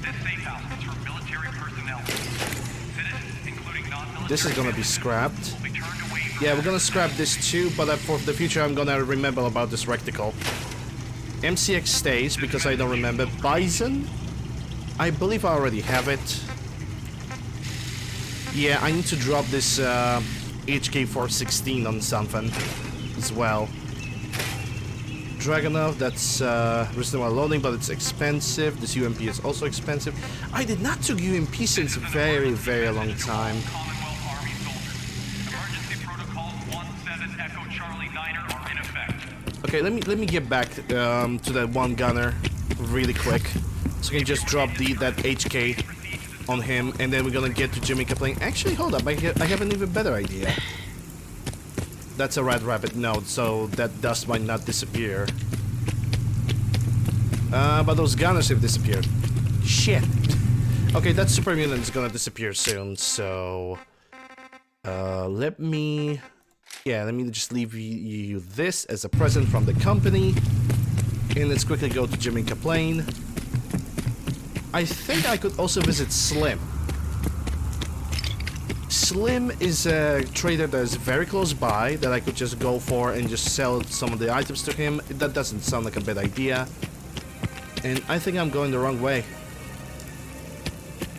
This safe house is for military personnel. Citizens, including non-military, This is gonna be scrapped. will be turned away from Yeah, we're gonna scrap this too, but for the future I'm gonna remember about this reticle. MCX stays because I don't remember. Bison? I believe I already have it. Yeah, I need to drop this HK416 on something as well. Dragunov, that's reasonable loading, but it's expensive. This UMP is also expensive. I did not took UMP since a very, very long time. Commonwealth Army soldiers. Emergency protocols 17 Echo Charlie 9er are in effect. Okay, let me get back to that one gunner really quick, so I can just drop that HK on him, and then we're gonna get to Jamaica plane. Actually, hold up, I have an even better idea. That's a Red Rabbit node, so that dust might not disappear. But those gunners have disappeared. Shit. Okay, that super mutant is gonna disappear soon, so... let me just leave you this as a present from the company. And let's quickly go to Jamaica plane. I think I could also visit Slim. Slim is a trader that is very close by that I could just go for and just sell some of the items to him. That doesn't sound like a bad idea. And I think I'm going the wrong way.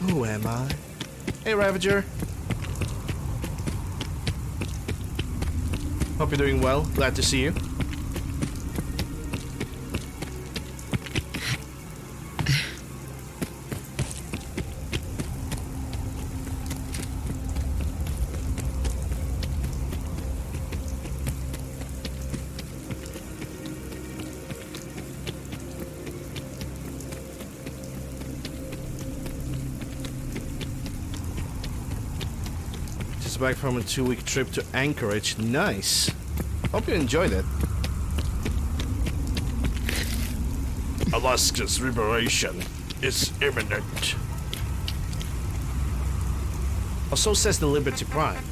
Who am I? Hey, Ravager. Hope you're doing well. Glad to see you. Back from a 2-week trip to Anchorage. Nice. Hope you enjoyed it. Alaska's liberation is imminent. Or so says the Liberty Prime.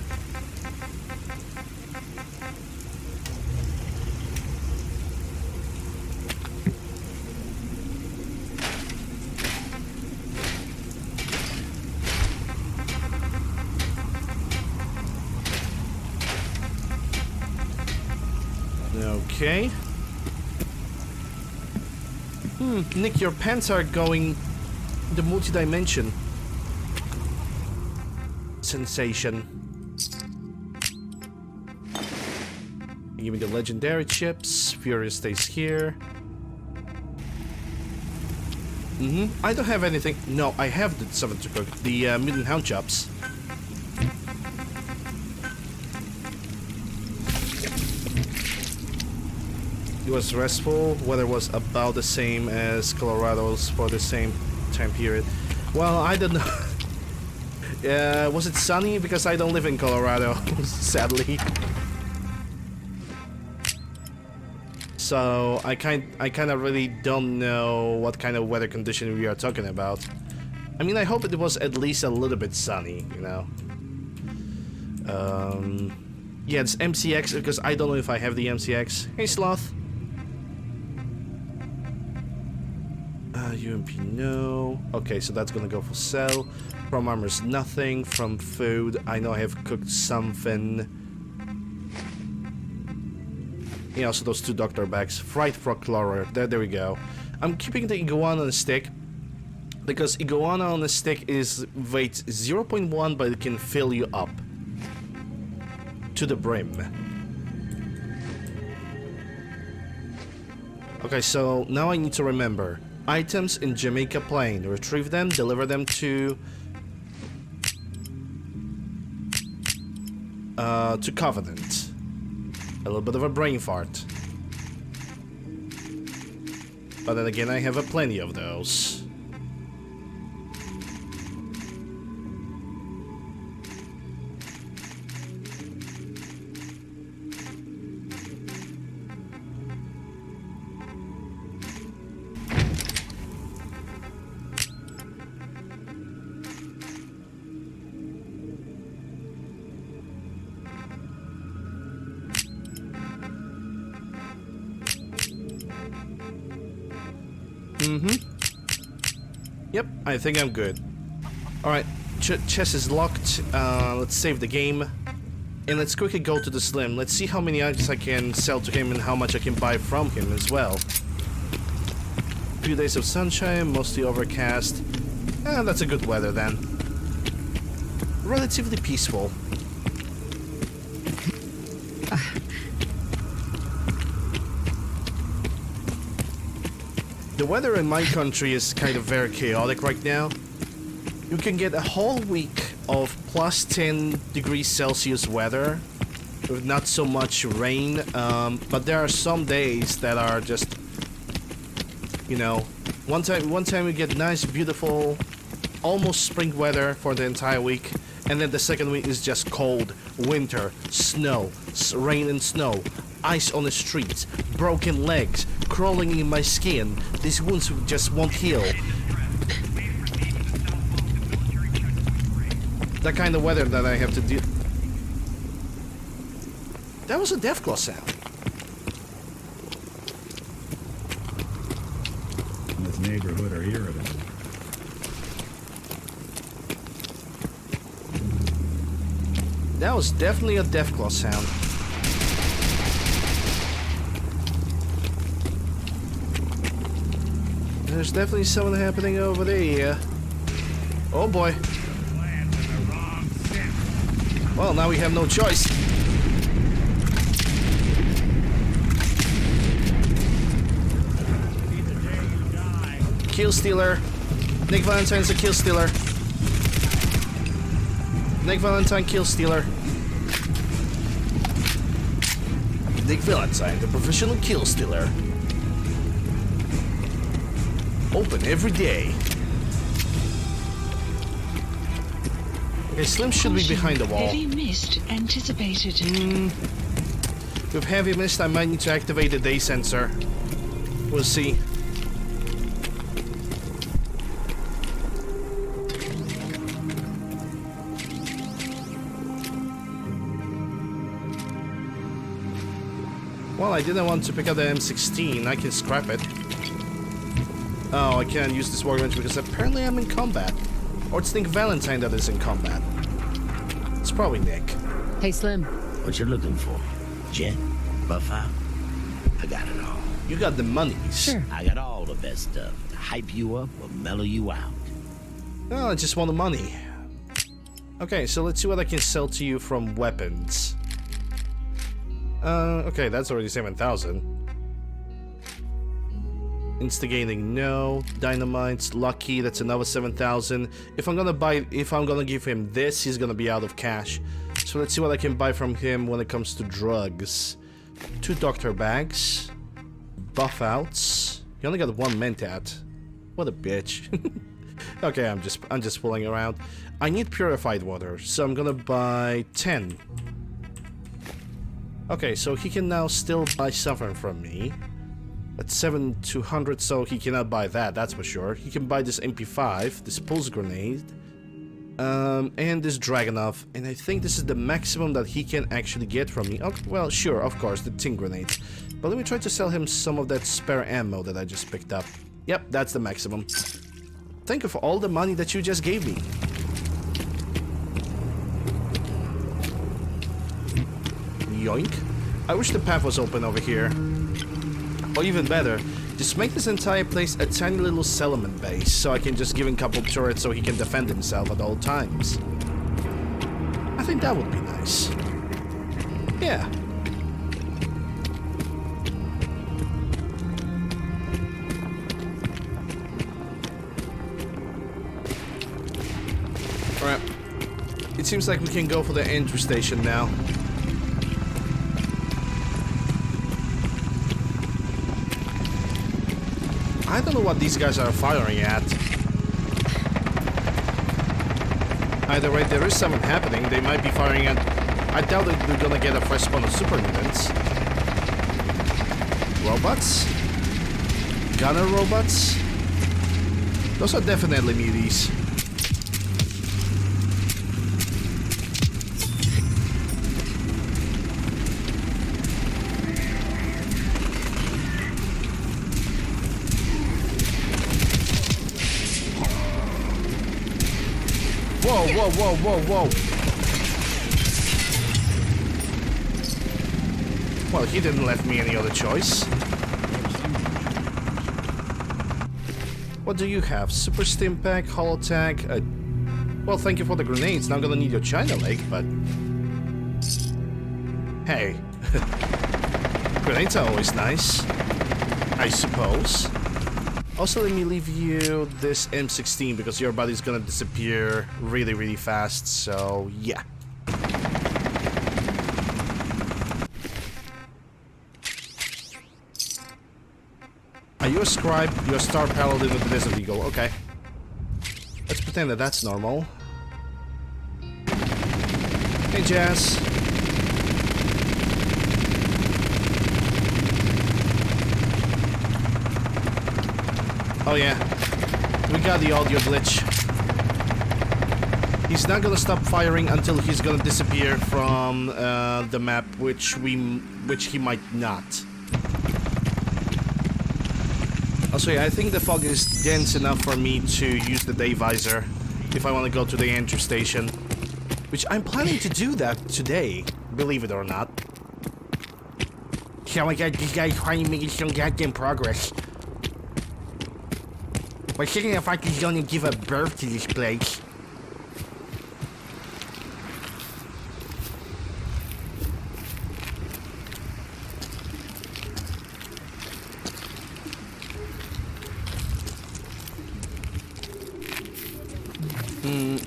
Okay. Nick, your pants are going the multi-dimension. Sensation. Give me the legendary chips. Furious stays here. I don't have anything. No, I have the 7 to cook. The Mutant Hound chops. It was restful. Weather was about the same as Colorado's for the same time period. Well, I don't know. Was it sunny? Because I don't live in Colorado, sadly. So I kind of really don't know what kind of weather condition we are talking about. I mean, I hope it was at least a little bit sunny, you know. Yeah, it's MCX because I don't know if I have the MCX. Hey, Sloth. UMP, no. Okay, so that's gonna go for sell. From armor's nothing. From food, I know I have cooked something. Yeah, also those 2 doctor bags. Fried frog chloride. There we go. I'm keeping the iguana on a stick. Because iguana on a stick is weight 0.1, but it can fill you up. To the brim. Okay, so now I need to remember. Items in Jamaica Plain. Retrieve them, deliver them to Covenant. A little bit of a brain fart. But then again, I have plenty of those. Yep, I think I'm good. Alright, chest is locked. Let's save the game. And let's quickly go to the Slim. Let's see how many items I can sell to him and how much I can buy from him as well. Few days of sunshine, mostly overcast. That's a good weather then. Relatively peaceful. The weather in my country is kind of very chaotic right now. You can get a whole week of plus 10 degrees Celsius weather with not so much rain, but there are some days that are just, you know, one time you get nice, beautiful, almost spring weather for the entire week, and then the second week is just cold, winter, snow, rain and snow, ice on the streets, broken legs, crawling in my skin. These wounds just won't heal. That kind of weather that I have to deal. That was a Deathclaw sound. In this neighborhood or here it is. That was definitely a Deathclaw sound. There's definitely something happening over there. Oh boy. Well, now we have no choice. Kill stealer. Nick Valentine's a kill stealer. Nick Valentine kill stealer. Nick Valentine, the professional kill stealer. Open every day. Okay, Slim should be behind the wall. Heavy mist anticipated. With heavy mist, I might need to activate the day sensor. We'll see. Well, I didn't want to pick up the M16. I can scrap it. Oh, I can't use this workbench because apparently I'm in combat. Or it's Nick Valentine that is in combat. It's probably Nick. Hey, Slim. What you looking for? Jet? Buff out? I got it all. You got the monies. Sure. I got all the best stuff to hype you up or mellow you out. Oh, I just want the money. Okay, so let's see what I can sell to you from weapons. Okay, that's already 7,000. Instigating, no. Dynamite's lucky, that's another 7,000. If I'm gonna give him this, he's gonna be out of cash. So let's see what I can buy from him when it comes to drugs. 2 doctor bags. Buff outs. He only got 1 mentat. What a bitch. Okay, I'm just fooling around. I need purified water, so I'm gonna buy 10. Okay, so he can now still buy something from me. At 7,200, so he cannot buy that, that's for sure. He can buy this MP5, this pulse grenade, and this Dragunov, and I think this is the maximum that he can actually get from me. Oh, well, sure, of course, the tin grenades. But let me try to sell him some of that spare ammo that I just picked up. Yep, that's the maximum. Thank you for all the money that you just gave me. Yoink. I wish the path was open over here. Or even better, just make this entire place a tiny little settlement base so I can just give him a couple turrets so he can defend himself at all times. I think that would be nice. Yeah. Alright. It seems like we can go for the entry station now. I don't know what these guys are firing at. Either way, there is something happening. They might be firing at... I doubt that we're gonna get a fresh spawn of super mutants. Robots? Gunner robots? Those are definitely muties. Whoa, whoa, whoa, whoa, whoa. Well, he didn't let me any other choice. What do you have? Super Stim Pack, Hollow Tag, well, thank you for the grenades. Now I'm gonna need your China Lake, but... Hey. Grenades are always nice. I suppose. Also, let me leave you this M16 because your body's gonna disappear really, really fast, so yeah. Are you a scribe? You're a star paladin with the Desert Eagle. Okay. Let's pretend that that's normal. Hey, Jazz. Oh yeah, we got the audio glitch. He's not gonna stop firing until he's gonna disappear from the map, which he might not. Also, yeah, I think the fog is dense enough for me to use the day visor if I want to go to the entry station, which I'm planning to do that today, believe it or not. Oh my god, these guys finally making some goddamn progress. We're thinking if I could gonna give a birth to this place.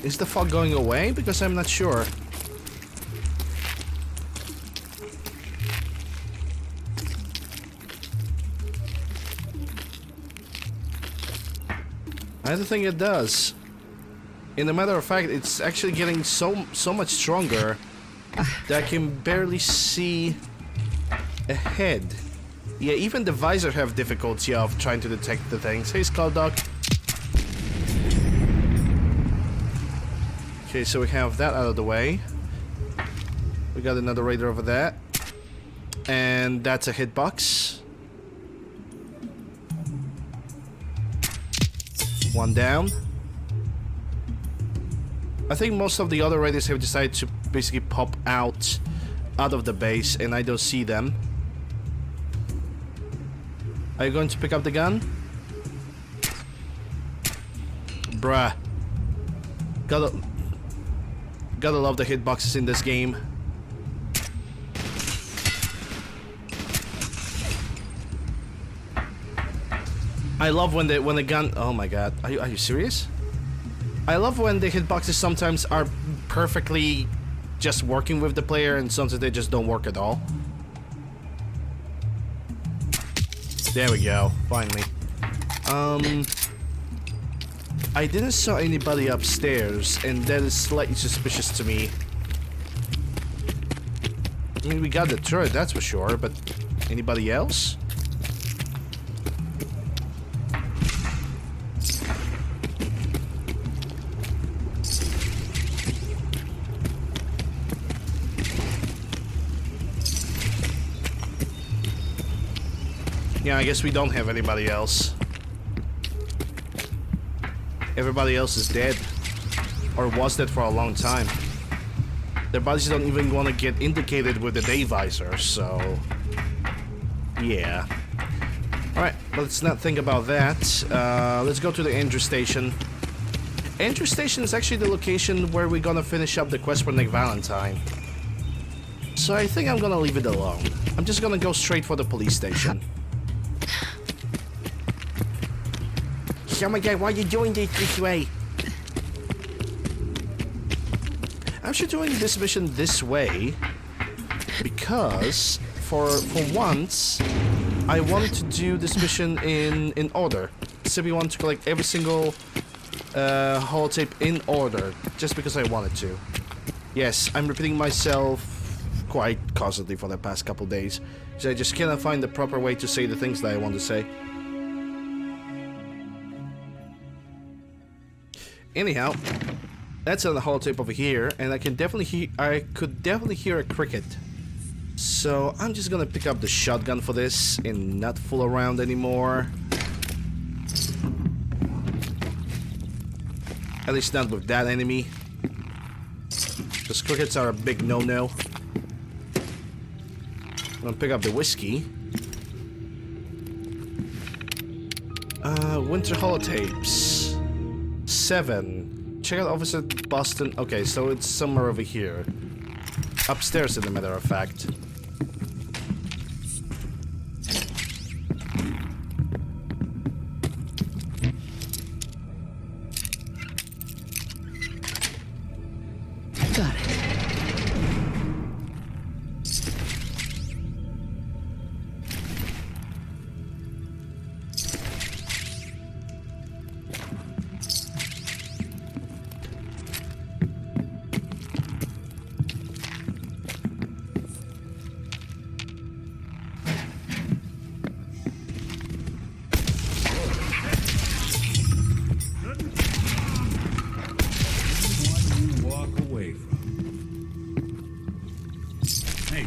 Is the fog going away? Because I'm not sure. I don't think it does. In a matter of fact, it's actually getting so much stronger that I can barely see ahead. Yeah, even the visor have difficulty of trying to detect the things. Hey, Skull Dog. Okay, so we have that out of the way. We got another raider over there. And that's a hitbox. One down. I think most of the other raiders have decided to basically pop out of the base, and I don't see them. Are you going to pick up the gun? Bruh. Gotta love the hitboxes in this game. I love when the gun... Oh my god. Are you serious? I love when the hitboxes sometimes are perfectly just working with the player and sometimes they just don't work at all. There we go. Finally. I didn't saw anybody upstairs, and that is slightly suspicious to me. I mean, we got the turret, that's for sure, but anybody else? Yeah, I guess we don't have anybody else. everybody else is dead. Or was dead for a long time. Their bodies don't even want to get indicated with the day visor, so... yeah. Alright, let's not think about that. Let's go to the Andrew Station. Andrew Station is actually the location where we're gonna finish up the quest for Nick Valentine. So I think I'm gonna leave it alone. I'm just gonna go straight for the police station. Oh my god, why are you doing this way? I'm actually doing this mission this way because for once I wanted to do this mission in order. So we want to collect every single holotape in order, just because I wanted to. Yes, I'm repeating myself quite constantly for the past couple days, so I just cannot find the proper way to say the things that I want to say. Anyhow, that's on the holotape over here, and I could definitely hear a cricket. So I'm just gonna pick up the shotgun for this and not fool around anymore. At least not with that enemy. Because crickets are a big no-no. I'm gonna pick up the whiskey. Winter holotapes. 7. Check out Officer Boston. Okay, so it's somewhere over here. Upstairs, as a matter of fact. Got it.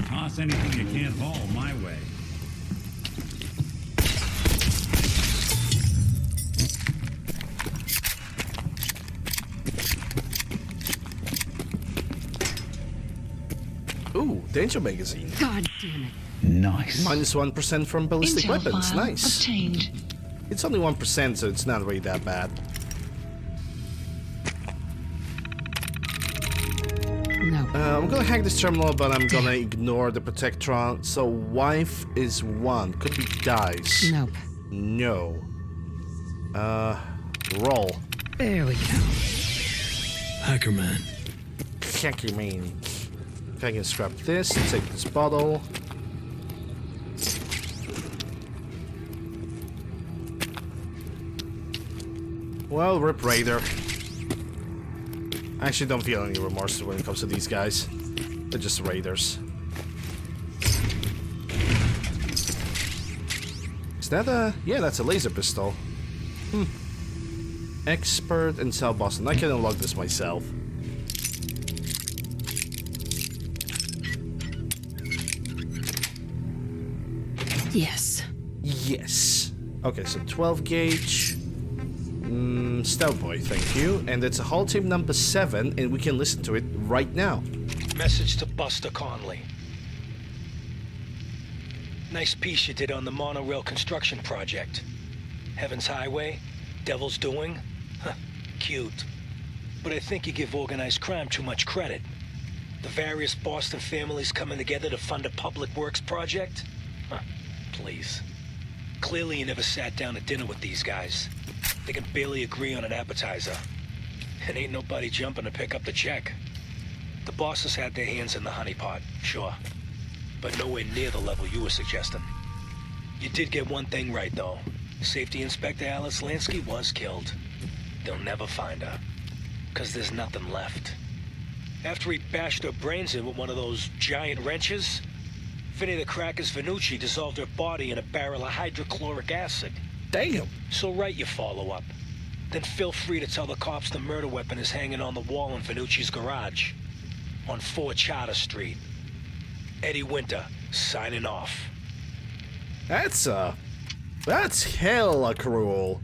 Toss anything you can't haul my way. Ooh, danger magazine. God damn it. Nice. Minus 1% from ballistic Intel weapons. file Nice. obtained. It's only 1%, so it's not really that bad. No. I'm gonna hack this terminal, but I'm gonna ignore the protectron. So wife is 1. Could be dice. Nope. No. Roll. There we go. Hackerman. Hacker mean. If I can scrap this, take this bottle. Well, Rip Raider. I actually don't feel any remorse when it comes to these guys. They're just raiders. Is that a... yeah, that's a laser pistol. Expert in Cell Boston. I can unlock this myself. Yes. Yes. Okay, so 12 gauge. Stout Boy, thank you. And it's a holotape number 7, and we can listen to it right now. Message to Buster Conley. Nice piece you did on the monorail construction project. Heaven's Highway, Devil's Doing. Huh, cute. But I think you give organized crime too much credit. The various Boston families coming together to fund a public works project? Huh, please. Clearly you never sat down to dinner with these guys. They can barely agree on an appetizer. And ain't nobody jumping to pick up the check. The bosses had their hands in the honeypot, sure. But nowhere near the level you were suggesting. You did get one thing right, though. Safety Inspector Alice Lansky was killed. They'll never find her. 'Cause there's nothing left. After he bashed her brains in with one of those giant wrenches, Vinny the Cracker's Venucci dissolved her body in a barrel of hydrochloric acid. Damn. So write your follow-up. Then feel free to tell the cops the murder weapon is hanging on the wall in Venucci's garage. On 4 Charter Street. Eddie Winter, signing off. That's hella cruel.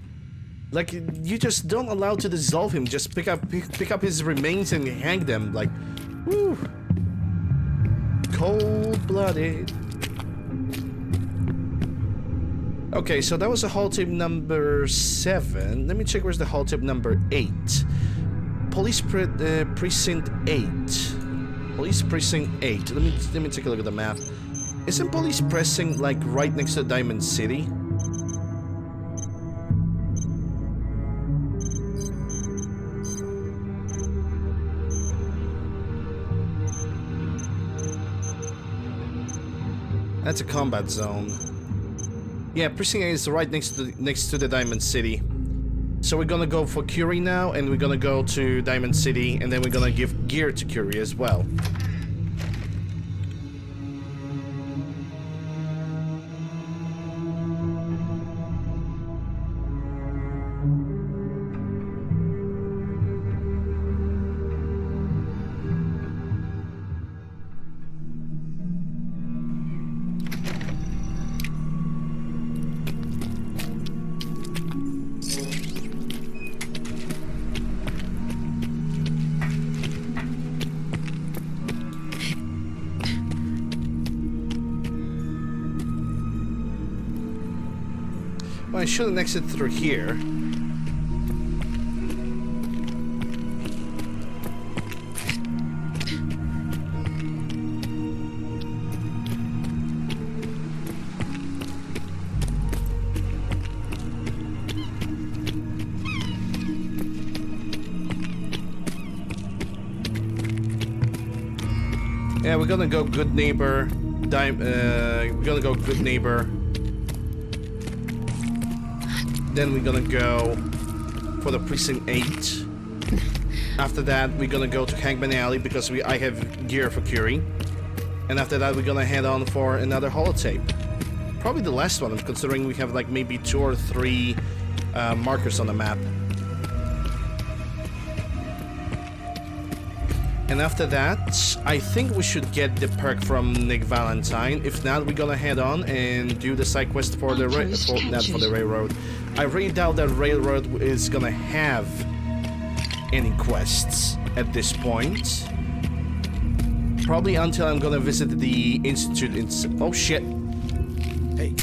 Like, you just don't allow to dissolve him. Just pick up his remains and hang them. Like, woo. Cold-blooded. Okay, so that was a holotape number 7. Let me check where's the holotape number 8. Police precinct 8. Police precinct 8. Let me take a look at the map. Isn't police precinct like right next to Diamond City? That's a combat zone. Yeah, precinct 8 is right next to the Diamond City. So we're gonna go for Curie now, and we're gonna go to Diamond City, and then we're gonna give gear to Curie as well. Well, I shouldn't exit through here. Yeah, we're gonna go good neighbor. We're gonna go good neighbor. Then we're gonna go for the precinct 8. After that, we're gonna go to Hangman Alley because I have gear for Curie. And after that, we're gonna head on for another holotape. Probably the last one, considering we have like maybe 2 or 3 markers on the map. And after that, I think we should get the perk from Nick Valentine. If not, we're gonna head on and do the side quest for the not for the railroad. I really doubt that railroad is gonna have any quests at this point. Probably until I'm gonna visit the institute. Oh shit! Hey.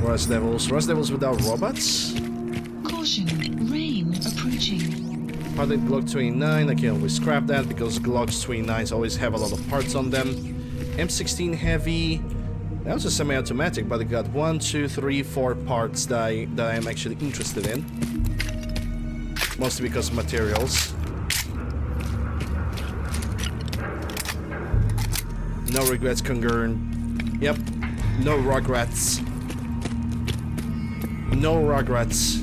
Rust Devils. Rust Devils without robots? Caution, rain approaching. Part of Glock 29, I can always scrap that because Glocks 29s always have a lot of parts on them. M16 heavy. That was a semi-automatic, but it got 1, 2, 3, 4 parts that I am actually interested in. Mostly because of materials. No regrets, Kungurn. Yep, no regrets. No regrets.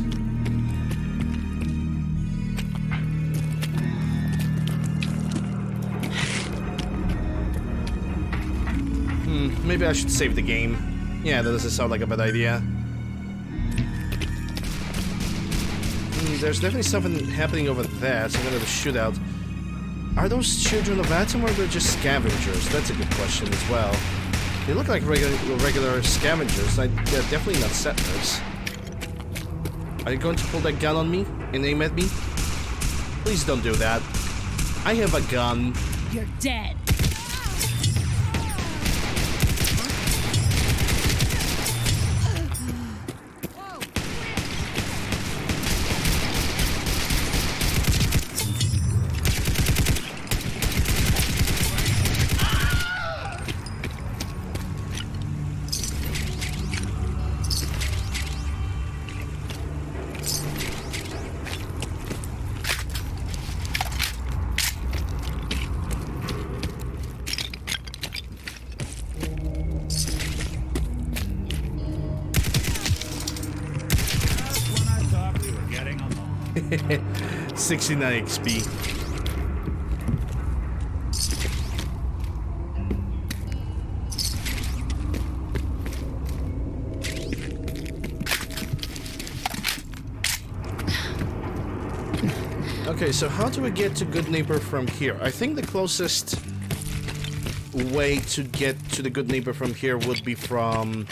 Maybe I should save the game. Yeah, that doesn't sound like a bad idea. There's definitely something happening over there, so I'm gonna have a shootout. Are those children of Atom or they're just scavengers? That's a good question as well. They look like regular scavengers. They're definitely not settlers. Are you going to pull that gun on me and aim at me? Please don't do that. I have a gun. You're dead. When I thought we were getting along. 69 XP. Okay, so how do we get to Good Neighbor from here? I think the closest way to get to the Good Neighbor from here would be from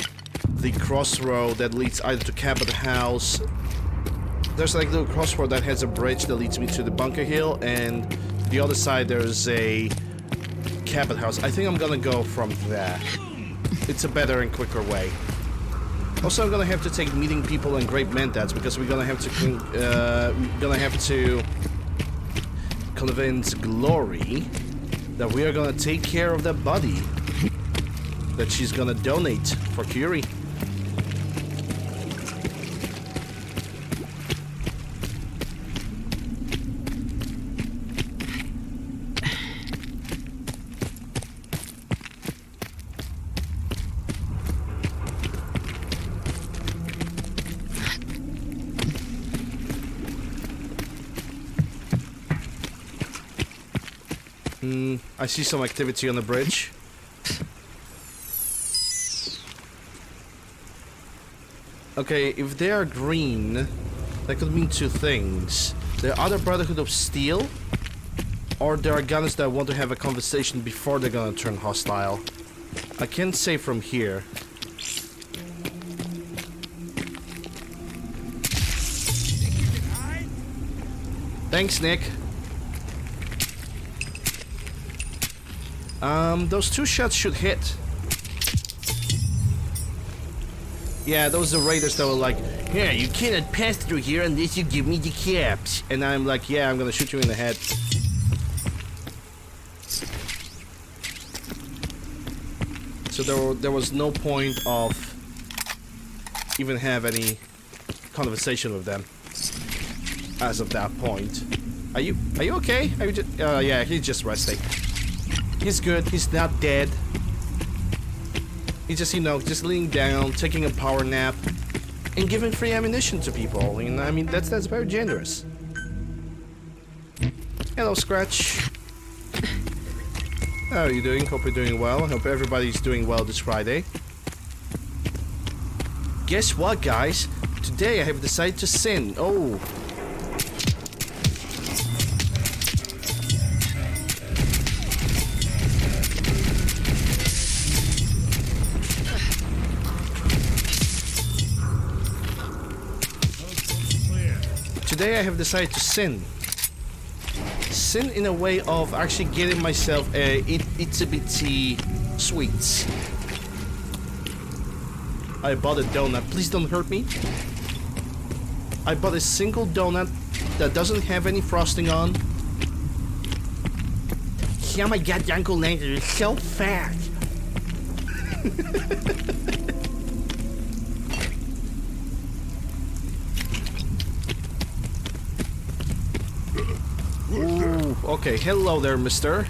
the crossroad that leads either to Cabot House. There's like a little crossroad that has a bridge that leads me to the Bunker Hill, and the other side there's a Cabot House. I think I'm gonna go from that. It's a better and quicker way. Also, I'm gonna have to take meeting people and Great Mentats because we're gonna have to convince Glory that we are gonna take care of that body that she's gonna donate for Curie. I see some activity on the bridge. Okay, if they are green, that could mean two things. They're either Brotherhood of Steel, or there are gunners that want to have a conversation before they're gonna turn hostile. I can't say from here. Thanks, Nick. Those two shots should hit. Yeah, those are raiders that were like, yeah, you cannot pass through here unless you give me the caps. And I'm like, yeah, I'm gonna shoot you in the head. So there was no point of even have any conversation with them as of that point. Are you okay? Are you just, yeah, he's just resting. He's good. He's not dead. He's just, you know, just laying down, taking a power nap, and giving free ammunition to people. You know, I mean, that's very generous. Hello, Scratch. How are you doing? Hope you're doing well. Hope everybody's doing well this Friday. Guess what, guys? Today I have decided to sin. Oh. Today I have decided to sin. Sin in a way of actually getting myself a itsy-bitsy sweets. I bought a donut. Please don't hurt me. I bought a single donut that doesn't have any frosting on. Oh my god, UncleLander is so fat. Ooh, okay, hello there, mister.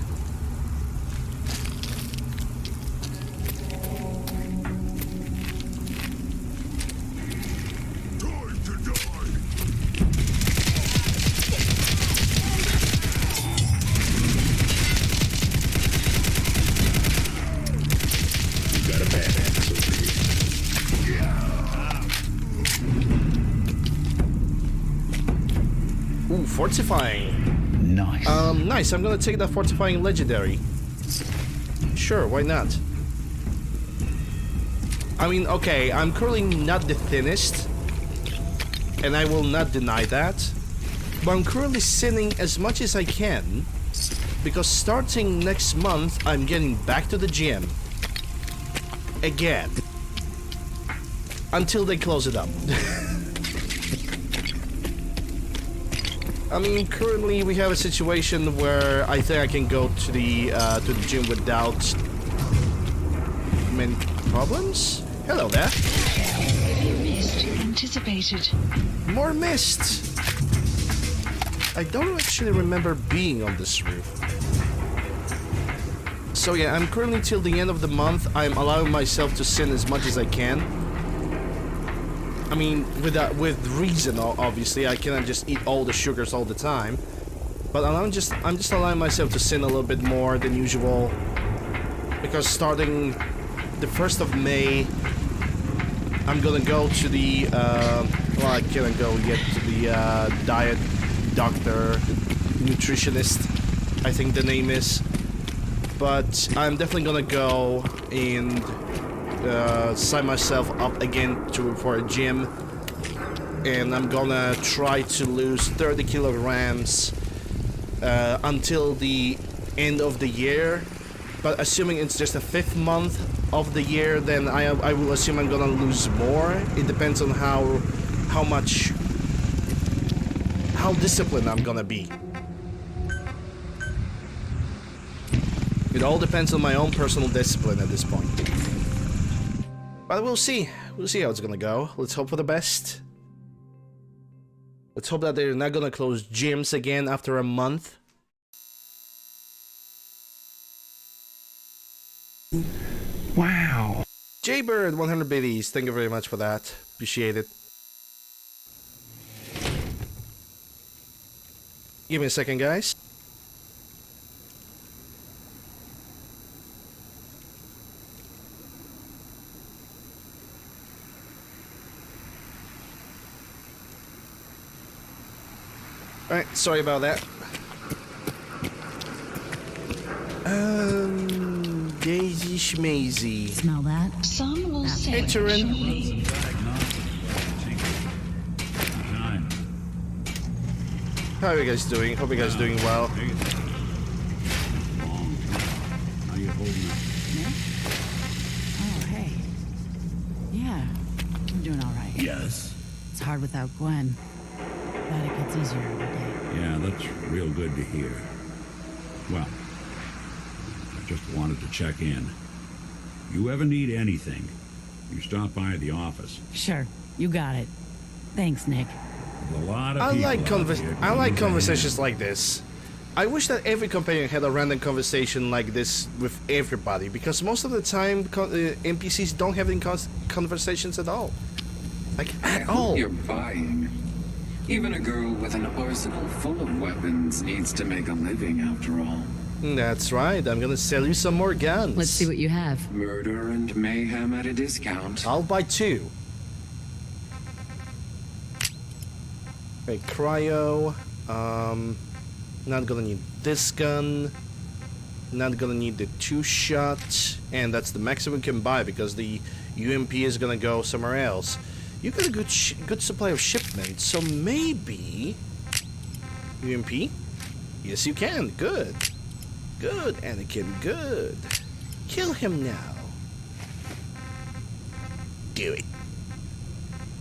Ooh, fortifying. Nice. Nice. I'm gonna take that fortifying legendary. Sure, why not? I mean, okay, I'm currently not the thinnest, and I will not deny that, but I'm currently sinning as much as I can, because starting next month, I'm getting back to the gym. Again. Until they close it up. I mean, currently we have a situation where I think I can go to the gym without many problems. Hello there. Missed anticipated. More mist. I don't actually remember being on this roof. So yeah, I'm currently till the end of the month. I'm allowing myself to sin as much as I can. I mean, with reason, obviously. I cannot just eat all the sugars all the time. But I'm just allowing myself to sin a little bit more than usual. Because starting the 1st of May, I'm gonna go to the, well, I cannot go yet to the diet doctor, nutritionist, I think the name is. but I'm definitely gonna go and sign myself up again for a gym, and I'm gonna try to lose 30 kilograms until the end of the year. But assuming it's just the 5th month of the year, then I will assume I'm gonna lose more. It depends on how disciplined I'm gonna be. It all depends on my own personal discipline at this point. But we'll see. We'll see how it's gonna go. Let's hope for the best. Let's hope that they're not gonna close gyms again after a month. Wow. Jaybird, 100 biddies. Thank you very much for that. Appreciate it. Give me a second, guys. Alright, sorry about that. Daisy Schmazy. Smell that? Some will say Entering. actually. How are you guys doing? Hope you guys are doing well. How you holding up? Me? Oh, hey. Yeah, I'm doing all right. Yes. It's hard without Gwen. But it gets easier every day. Yeah, that's real good to hear. Well, I just wanted to check in. You ever need anything, you stop by the office. Sure, you got it. Thanks, Nick. There's a lot of I people like out here doing conversations like this. I wish that every companion had a random conversation like this with everybody, because most of the time NPCs don't have any conversations at all. Like, at all. You're buying. Even a girl with an arsenal full of weapons needs to make a living after all. That's right, I'm gonna sell you some more guns. Let's see what you have. Murder and mayhem at a discount. I'll buy 2. Okay, cryo. Not gonna need this gun. Not gonna need the 2-shot, and that's the maximum we can buy because the UMP is gonna go somewhere else. You got a good supply of shipments, so maybe UMP. Yes, you can. Good, good, Anakin. Good. Kill him now. Do it.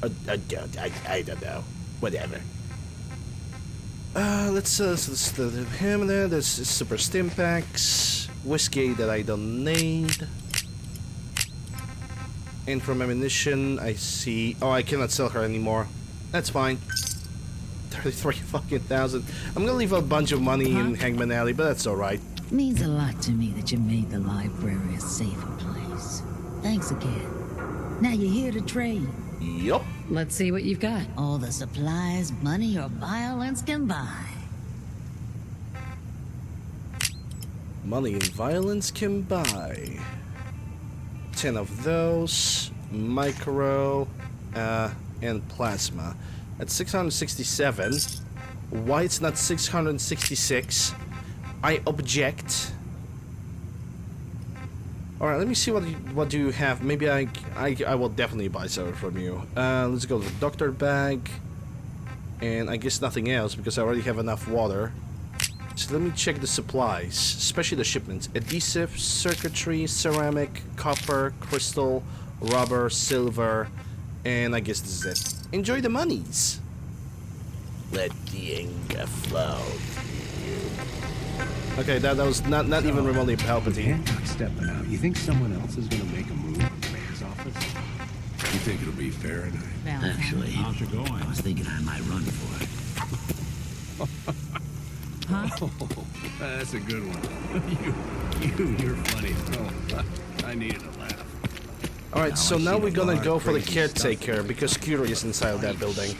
I don't know. Whatever. Let's him there. There's super stim packs, whiskey that I don't need, and from ammunition I see. Oh, I cannot sell her anymore. That's fine. 33 fucking thousand. I'm gonna leave a bunch of money in Hangman Alley, but that's all right. Means a lot to me that you made the library a safer place. Thanks again. Now you're here to trade. Yup. Let's see what you've got. All the supplies, money, or violence can buy. Money and violence can buy. 10 of those. Micro. And plasma. At 667. Why it's not 666? I object. Alright, let me see what do you have. Maybe I will definitely buy something from you. Let's go to the doctor bag. And I guess nothing else because I already have enough water. So let me check the supplies, especially the shipments. Adhesive, circuitry, ceramic, copper, crystal, rubber, silver, and I guess this is it. Enjoy the monies. Let the anger flow. Okay, that was not even remotely Palpatine. Stepping out. You think someone else is going to make a move in the mayor's office? You think it'll be Fahrenheit? Actually, How's it going? I was thinking I might run for it. Huh? Oh, that's a good one. You're funny. Oh, I needed a laugh. Alright, so now we're gonna go for the caretaker because Curie is inside of that building.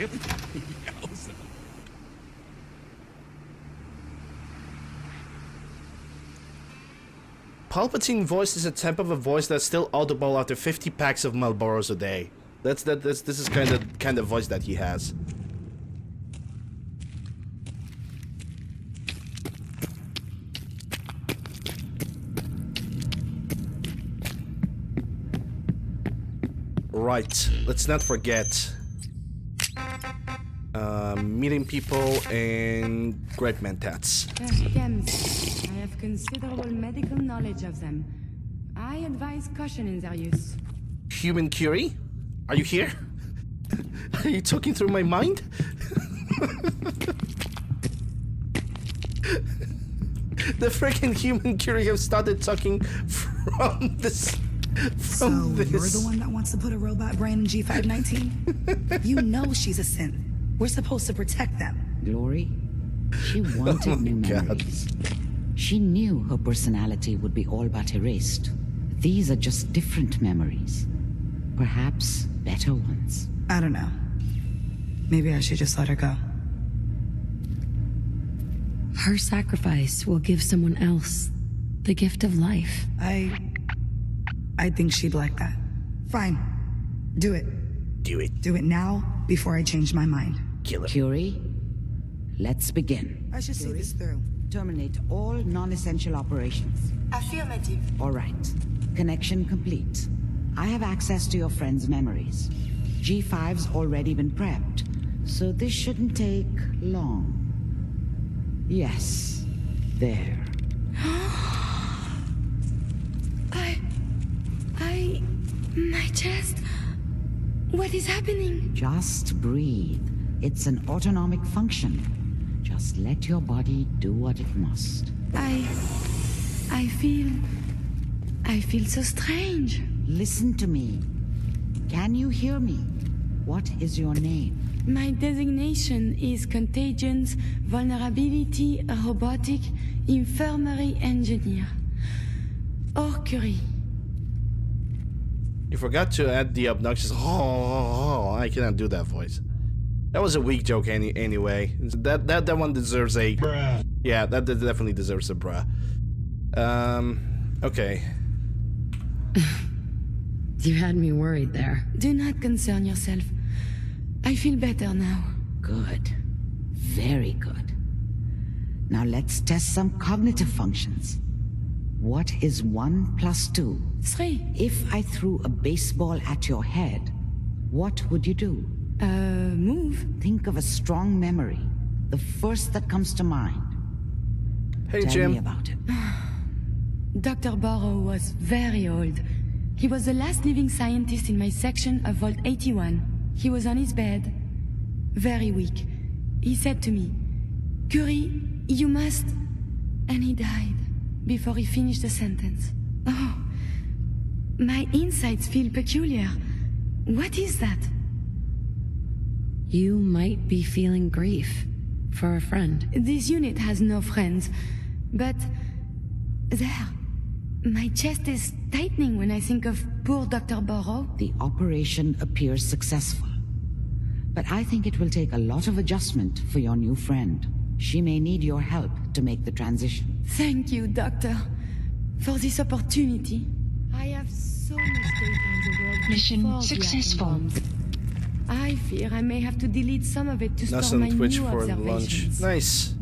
Palpatine voice is a type of a voice that's still audible after 50 packs of Marlboros a day. This is kind of voice that he has. Right, let's not forget. Meeting people and great mentats. Chems. I have considerable medical knowledge of them. I advise caution in their use. Human Curie? Are you here? Are you talking through my mind? The freaking Human Curie have started talking from this. So you're the one that wants to put a robot brain in G519? You know she's a synth. We're supposed to protect them. Glory, she wanted new memories. She knew her personality would be all but erased. These are just different memories. Perhaps better ones. I don't know. Maybe I should just let her go. Her sacrifice will give someone else the gift of life. I think she'd like that. Fine. Do it. Do it. Do it now, before I change my mind. Kill her. Curie, let's begin. I should see this through. Terminate all non-essential operations. Affirmative. All right. Connection complete. I have access to your friend's memories. G5's already been prepped, so this shouldn't take long. Yes. There. My chest. What is happening? Just breathe. It's an autonomic function. Just let your body do what it must. I feel so strange. Listen to me. Can you hear me? What is your name? My designation is Contagions Vulnerability Robotic Infirmary Engineer. Or Curie. You forgot to add the obnoxious I cannot do that voice. That was a weak joke anyway. That one deserves a bruh. Yeah, that definitely deserves a bruh. Okay. You had me worried there. Do not concern yourself. I feel better now. Good. Very good. Now let's test some cognitive functions. What is 1 + 2? 3. If I threw a baseball at your head, what would you do? Move. Think of a strong memory. The first that comes to mind. Hey, Tell Jim. me about it. Dr. Burrow was very old. He was the last living scientist in my section of Vault 81. He was on his bed, very weak. He said to me, "Curie, you must..." And he died before he finished the sentence. Oh, my insides feel peculiar. What is that? You might be feeling grief for a friend. This unit has no friends, but there, my chest is tightening when I think of poor Dr. Burrow. The operation appears successful, but I think it will take a lot of adjustment for your new friend. She may need your help to make the transition. Thank you, Doctor, for this opportunity. I have so much data in the world. Mission before the successful. atom bombs. I fear I may have to delete some of it to That's store my on Twitch new for lunch. observations. Nice.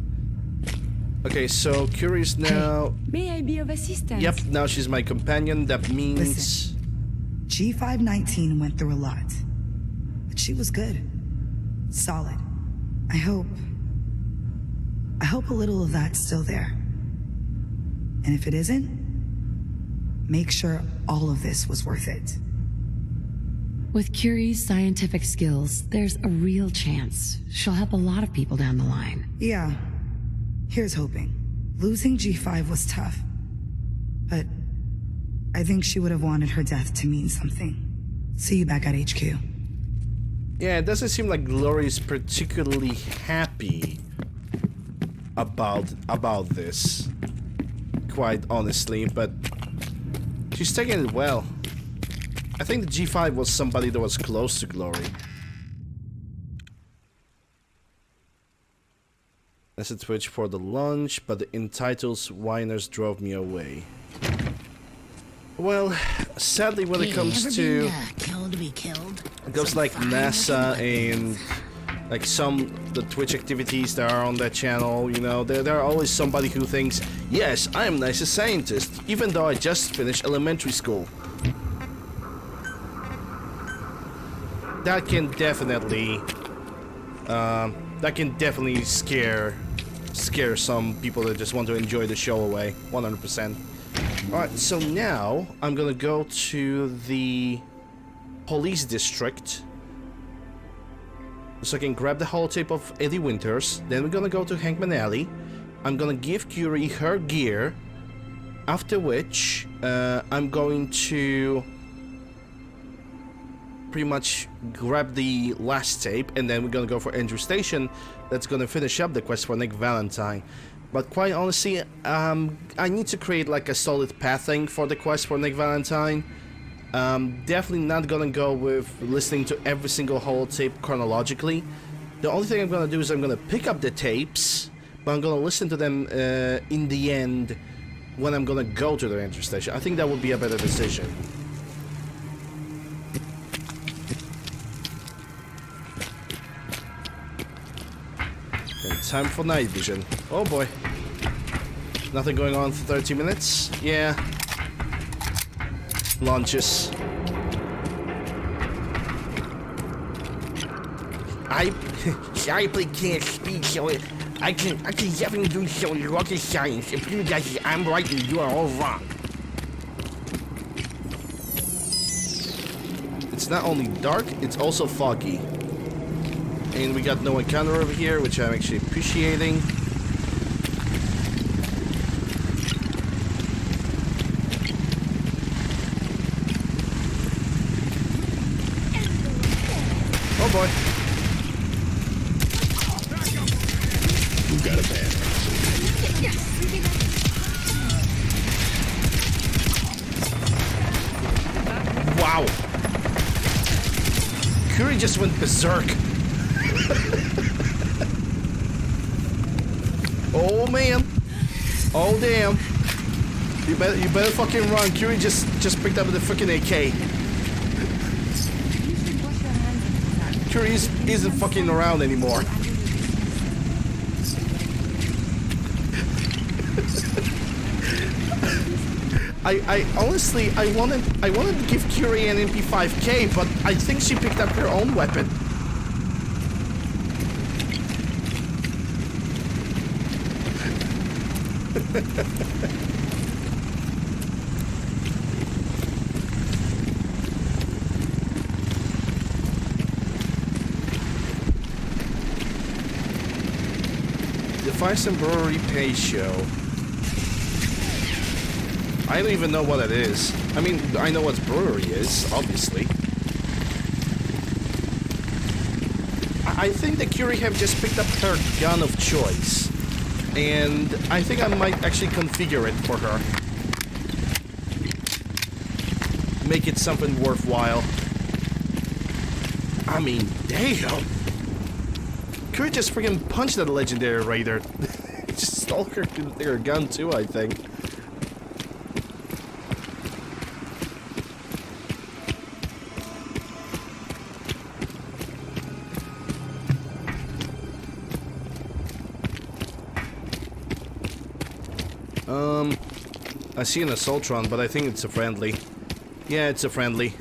Okay, so Curie's now. May I be of assistance? Yep, now she's my companion. That means. Listen. G519 went through a lot, but she was good. Solid. I hope a little of that's still there. And if it isn't, make sure all of this was worth it. With Curie's scientific skills, there's a real chance she'll help a lot of people down the line. Yeah. Here's hoping. Losing G5 was tough, but I think she would have wanted her death to mean something. See you back at HQ. Yeah, it doesn't seem like Glory is particularly happy about this, quite honestly, but she's taking it well. I think the G5 was somebody that was close to Glory. That's a Twitch for the lunch, but the entitles whiners drove me away. Well, sadly when it comes to those like NASA and like the Twitch activities that are on that channel, you know, there are always somebody who thinks, yes, I'm nice a scientist, even though I just finished elementary school. that can definitely scare some people that just want to enjoy the show away. 100%. Alright, so now I'm gonna go to the police district so I can grab the holotape of Eddie Winters. Then we're gonna go to Hankman Alley. I'm gonna give Curie her gear, after which I'm going to pretty much grab the last tape, and then we're gonna go for Andrew Station. That's gonna finish up the quest for Nick Valentine. But quite honestly, I need to create like a solid pathing for the quest for Nick Valentine. Definitely not gonna go with listening to every single holotape chronologically. The only thing I'm gonna do is I'm gonna pick up the tapes, but I'm gonna listen to them in the end when I'm gonna go to the Andrew Station. I think that would be a better decision. Okay, time for night vision. Oh boy. Nothing going on for 30 minutes? Yeah. Launches. I can't speak, so I can definitely do some rocket science. If you guys, I'm right and you are all wrong. It's not only dark, it's also foggy. And we got no encounter over here, which I'm actually appreciating. Oh boy. Who got a bad? Wow. Curie just went berserk. Oh man. Oh damn. You better fucking run. Curie just picked up the freaking AK. Curie isn't fucking around anymore. I honestly I wanted to give Curie an MP5K, but I think she picked up her own weapon. The Feiston Brewery Pay Show. I don't even know what it is. I mean, I know what brewery is, obviously. I think that Curie have just picked up her gun of choice. And I think I might actually configure it for her. Make it something worthwhile. I mean, damn. Curie just freaking punched that legendary raider. Just stole her gun too, I think. I see an Assaultron, but I think it's a friendly. Yeah, it's a friendly.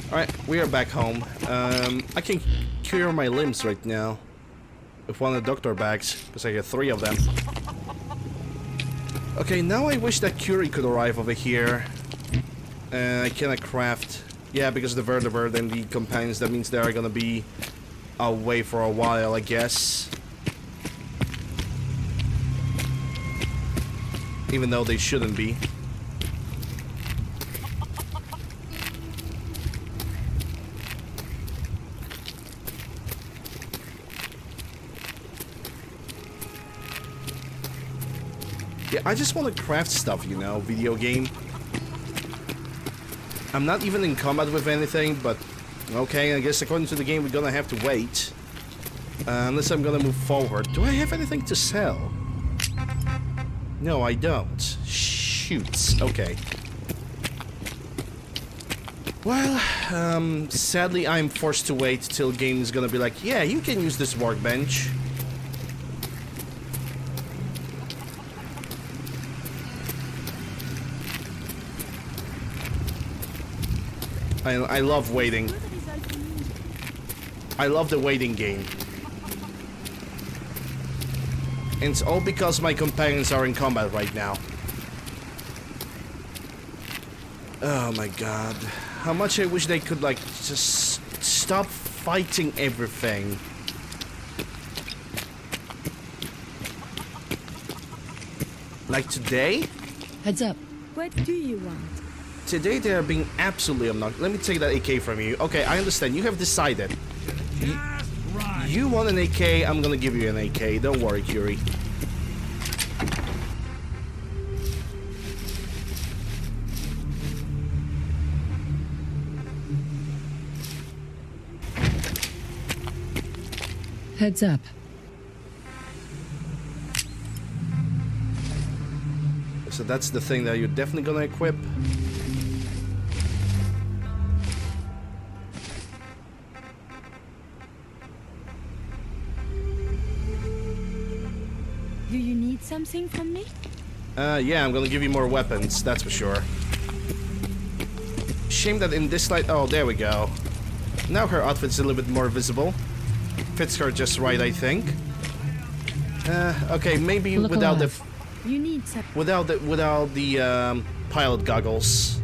Alright, we are back home. I can cure my limbs right now with one of the doctor bags, because I get 3 of them. Okay, now I wish that Curie could arrive over here. I cannot craft. Yeah, because of the vertebird and the companions, that means they are gonna be away for a while, I guess. Even though they shouldn't be. Yeah, I just want to craft stuff, you know, video game. I'm not even in combat with anything, but okay, I guess according to the game we're gonna have to wait. Unless I'm gonna move forward. Do I have anything to sell? No, I don't. Shoots. Okay. Well, sadly I'm forced to wait till game is gonna be like, yeah, you can use this workbench. I love waiting. I love the waiting game. And it's all because my companions are in combat right now. Oh my god. How much I wish they could, like, just stop fighting everything. Like today? Heads up. What do you want? Today they are being absolutely obnoxious. Let me take that AK from you. Okay, I understand. You have decided. You want an AK, I'm gonna give you an AK. Don't worry, Curie. Heads up. So that's the thing that you're definitely gonna equip. Do you need something from me? Yeah, I'm gonna give you more weapons, that's for sure. Shame that in this light... Oh, there we go. Now her outfit's a little bit more visible. Fits her just right, I think. Okay, maybe Look without alive. You need some. without the pilot goggles,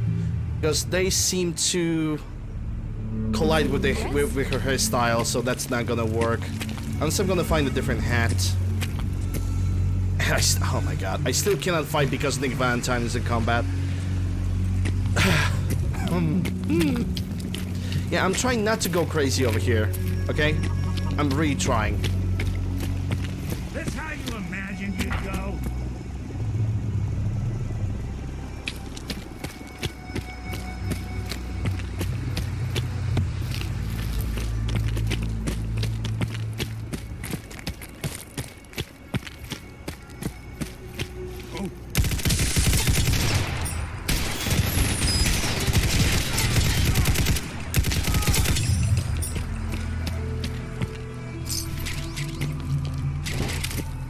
because they seem to collide with the with her hairstyle, so that's not gonna work. Unless I'm gonna find a different hat. Oh my god, I still cannot fight because Nick Valentine is in combat. Yeah, I'm trying not to go crazy over here, okay? I'm really trying. That's how you imagined you'd go?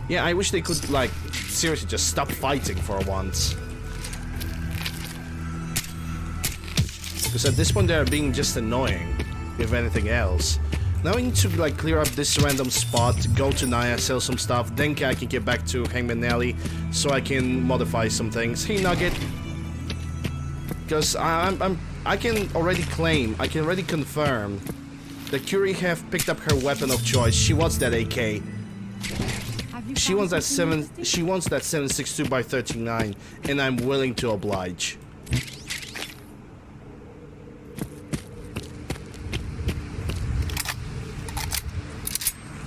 Yeah, I wish they could, like, seriously just stop fighting for once. Because at this point they're being just annoying, if anything else. Now I need to, like, clear up this random spot, go to Naya, sell some stuff, then I can get back to Hangman Alley, so I can modify some things. Hey, Nugget. Because I can already claim, I can already confirm that Curie have picked up her weapon of choice. She wants that AK. She wants that 7.62 by 39, and I'm willing to oblige.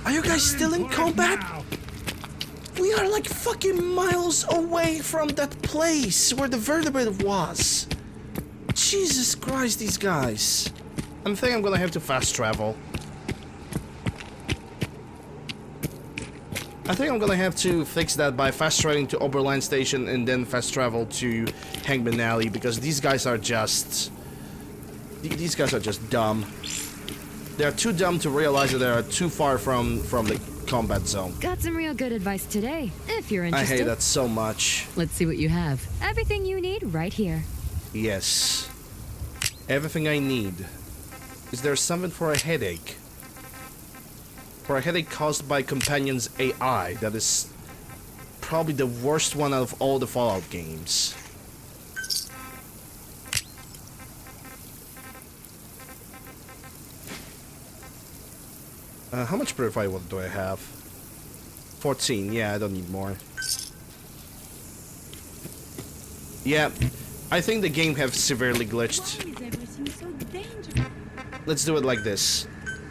Are you guys still in combat? We are like fucking miles away from that place where the vertebrate was. Jesus Christ, these guys. I think I'm gonna have to fast travel. I think I'm gonna have to fix that by fast traveling to Oberline Station and then fast travel to Hangman Alley, because these guys are just... These guys are just dumb. They are too dumb to realize that they are too far from the combat zone. Got some real good advice today, if you're interested. I hate that so much. Let's see what you have. Everything you need right here. Yes. Everything I need. Is there something for a headache? For a headache caused by Companion's AI, that is probably the worst one out of all the Fallout games. How much purified water do I have? 14, yeah, I don't need more. Yeah, I think the game has severely glitched. Let's do it like this.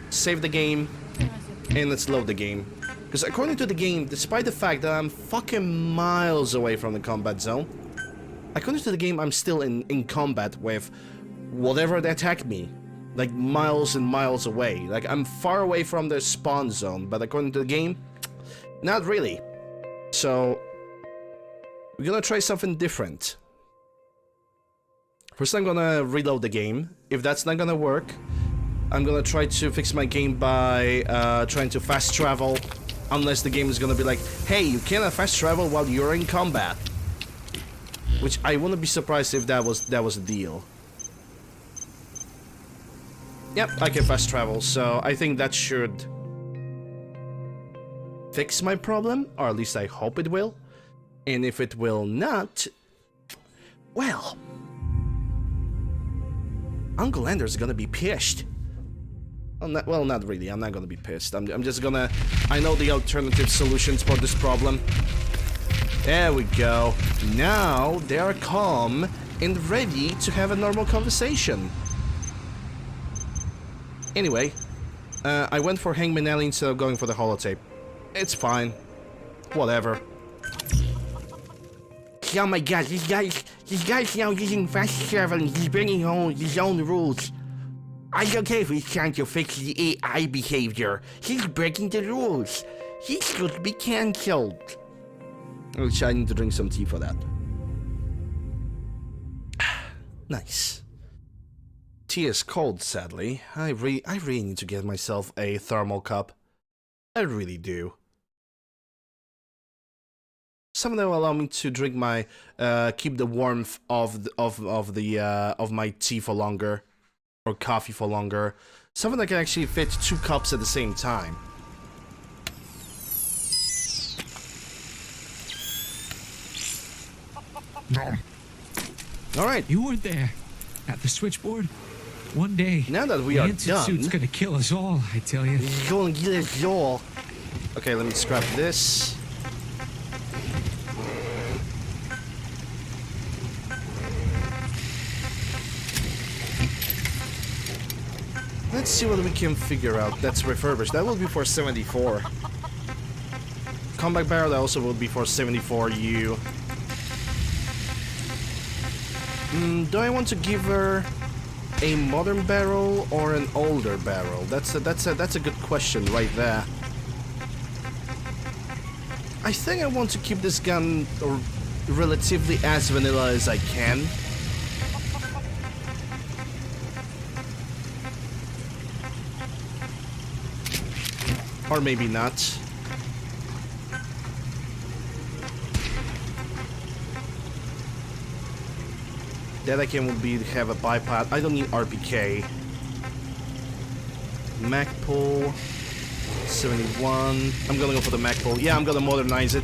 Save the game, and let's load the game. Because according to the game, despite the fact that I'm fucking miles away from the combat zone, according to the game, I'm still in combat with whatever that attacked me. Like miles and miles away. Like I'm far away from the spawn zone, but according to the game, not really. So, we're gonna try something different. First I'm gonna reload the game. If that's not gonna work, I'm gonna try to fix my game by trying to fast travel, unless the game is gonna be like, hey, you cannot fast travel while you're in combat. Which I wouldn't be surprised if that was a deal. Yep, I can fast travel, so I think that should fix my problem, or at least I hope it will. And if it will not, well, UncleLander's gonna be pissed. Well, not really. I'm not gonna be pissed. I'm just gonna... I know the alternative solutions for this problem. There we go. Now they are calm and ready to have a normal conversation. Anyway, I went for Hangman Alley instead of going for the holotape. It's fine. Whatever. Oh my god, this guy's now using fast travel and he's bringing home his own rules. I don't care if he's trying to fix the AI behavior. He's breaking the rules. He should be cancelled. Which I need to drink some tea for that. Nice. Tea is cold, sadly. I really need to get myself a thermal cup. I really do. Something that will allow me to drink my, keep the warmth of my tea for longer, or coffee for longer. Something that can actually fit 2 cups at the same time. All right. You weren't there at the switchboard. One day. Now that we are done, suit's gonna kill us all. I tell you. He's gonna kill us all. Okay, let me scrap this. Let's see what we can figure out. That's refurbished. That will be for 74. Comeback barrel, that also will be for 74U. Do I want to give her a modern barrel or an older barrel? That's a good question right there. I think I want to keep this gun relatively as vanilla as I can. Or maybe not. That I can be have a bipod. I don't need RPK. Mac pull 71. I'm gonna go for the Mac pull. Yeah, I'm gonna modernize it.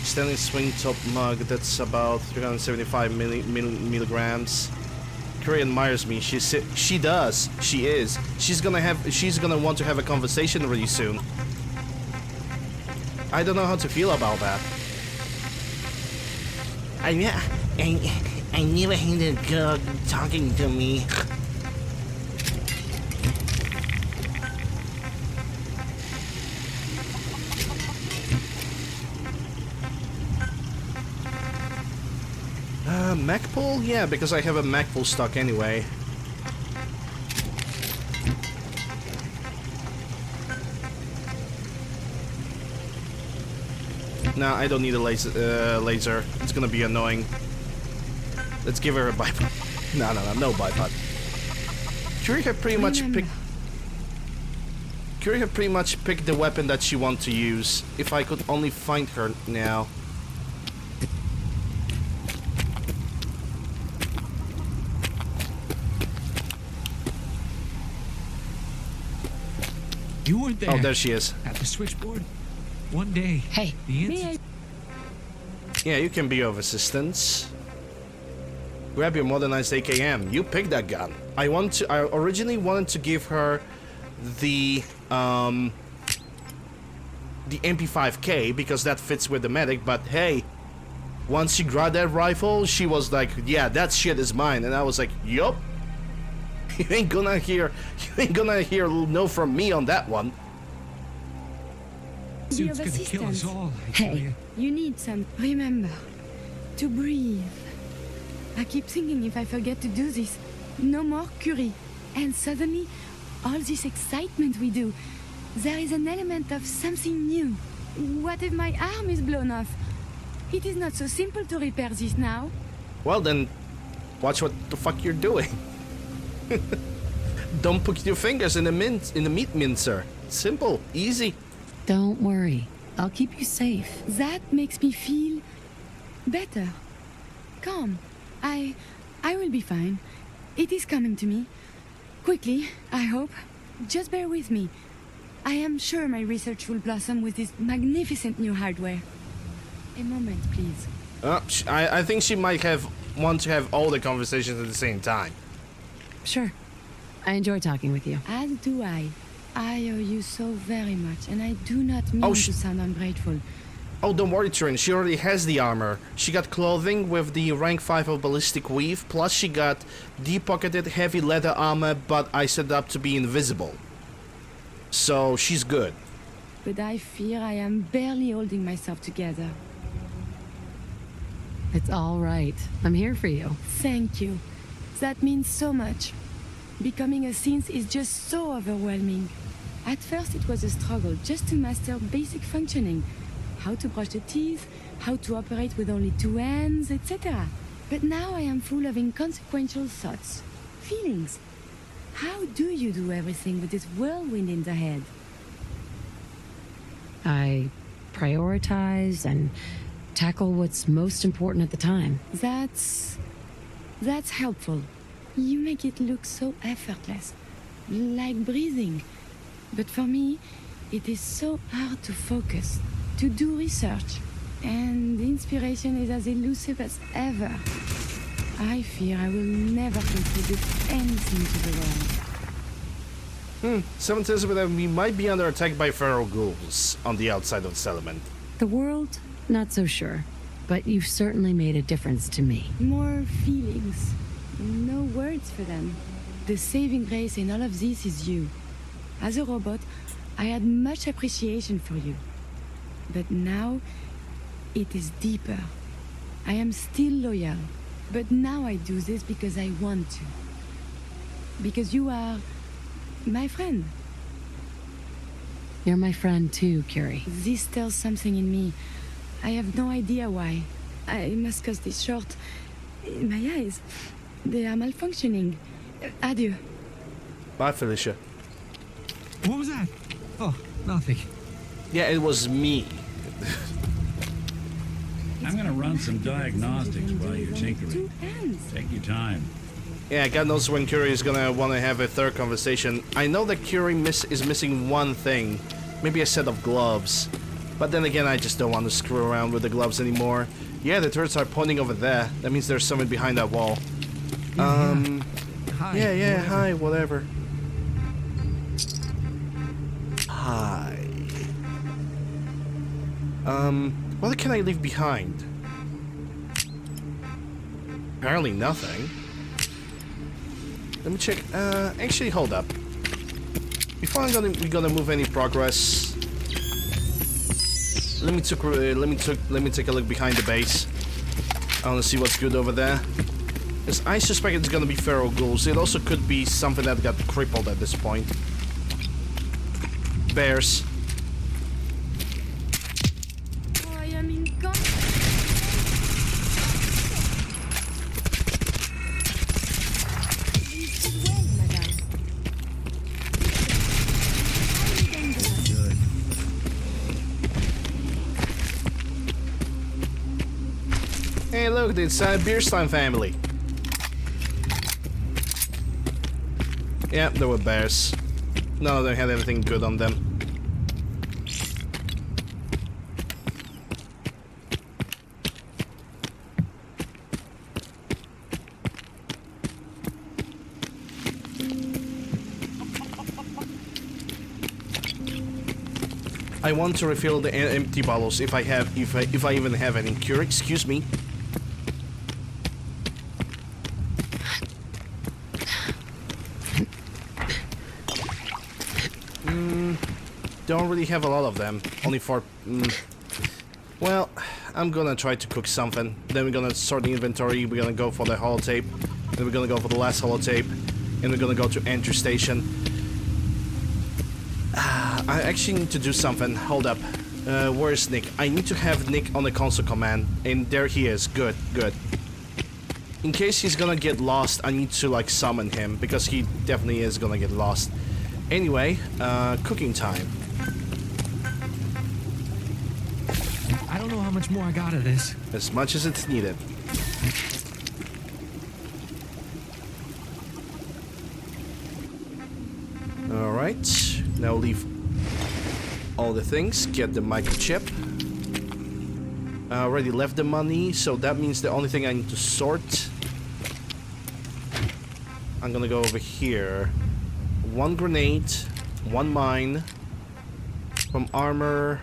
Stainless swing top mug. That's about 375 milligrams. Curry admires me. She does. She is. She's gonna want to have a conversation really soon. I don't know how to feel about that. I never hated a girl talking to me. Mac pull? Yeah, because I have a Mac pull stock anyway. Nah, I don't need a laser. It's gonna be annoying. Let's give her a bipod. No bipod. Curie have pretty much picked the weapon that she wants to use. If I could only find her now. You weren't there. Oh, there she is. At the switchboard. One day. Hey, yeah, you can be of assistance. Grab your modernized AKM. You pick that gun. I originally wanted to give her the MP5K because that fits with the medic, but hey, once she grabbed that rifle, she was like, yeah, that shit is mine. And I was like, yup. You ain't gonna hear no from me on that one. Suit's gonna kill us all, I tell Hey, you need some. Remember to breathe. I keep thinking if I forget to do this, no more Curie. And suddenly, all this excitement we do, there is an element of something new. What if my arm is blown off? It is not so simple to repair this now. Well then, watch what the fuck you're doing. Don't put your fingers in the meat mincer. Simple, easy. Don't worry. I'll keep you safe. That makes me feel better. Calm. I will be fine. It is coming to me. Quickly, I hope. Just bear with me. I am sure my research will blossom with this magnificent new hardware. A moment, please. I think she might want to have all the conversations at the same time. Sure. I enjoy talking with you. As do I. I owe you so very much, and I do not mean to sound ungrateful. Oh, don't worry, Trin. She already has the armor. She got clothing with the rank 5 of ballistic weave, plus she got deep-pocketed heavy leather armor, but I set it up to be invisible. So she's good. But I fear I am barely holding myself together. It's all right. I'm here for you. Thank you. That means so much. Becoming a synth is just so overwhelming. At first it was a struggle just to master basic functioning. How to brush the teeth, how to operate with only 2 hands, etc. But now I am full of inconsequential thoughts, feelings. How do you do everything with this whirlwind in the head? I prioritize and tackle what's most important at the time. That's helpful. You make it look so effortless, like breathing. But for me, it is so hard to focus, to do research, and inspiration is as elusive as ever. I fear I will never contribute anything to the world. Someone tells me that we might be under attack by feral ghouls on the outside of the settlement. The world? Not so sure. But you've certainly made a difference to me. More feelings. No words for them. The saving grace in all of this is you. As a robot, I had much appreciation for you. But now, it is deeper. I am still loyal. But now I do this because I want to. Because you are my friend. You're my friend too, Curie. This stirs something in me. I have no idea why. I must cut this short. My eyes, they are malfunctioning. Adieu. Bye, Felicia. What was that? Oh, nothing. Yeah, it was me. I'm gonna run some diagnostics while you're tinkering. Take your time. Yeah, God knows when Curie is gonna want to have a third conversation. I know that Curie is missing one thing. Maybe a set of gloves. But then again, I just don't want to screw around with the gloves anymore. Yeah, the turrets are pointing over there. That means there's someone behind that wall. Hi, hi, whatever. Hi. What can I leave behind? Apparently nothing. Let me check. Actually, hold up. Before we're gonna move any progress, let me take a look behind the base. I want to see what's good over there. Because I suspect it's gonna be feral ghouls. It also could be something that got crippled at this point. Bears. I am in contact. Hey, look, it's Beerstein family. Yeah, there were bears. None of them had anything good on them. I want to refill the empty bottles if I even have any. Cure, excuse me. Don't really have a lot of them. Only for... Well, I'm gonna try to cook something. Then we're gonna sort the inventory. We're gonna go for the holotape. Then we're gonna go for the last holotape. And we're gonna go to entry station. I actually need to do something. Hold up. Where's Nick? I need to have Nick on the console command. And there he is. Good, good. In case he's gonna get lost, I need to, like, summon him. Because he definitely is gonna get lost. Anyway, cooking time. much more I got of this. As much as it's needed. Alright. Now leave all the things. Get the microchip. I already left the money, so that means the only thing I need to sort. I'm gonna go over here. 1 grenade, 1 mine. From armor,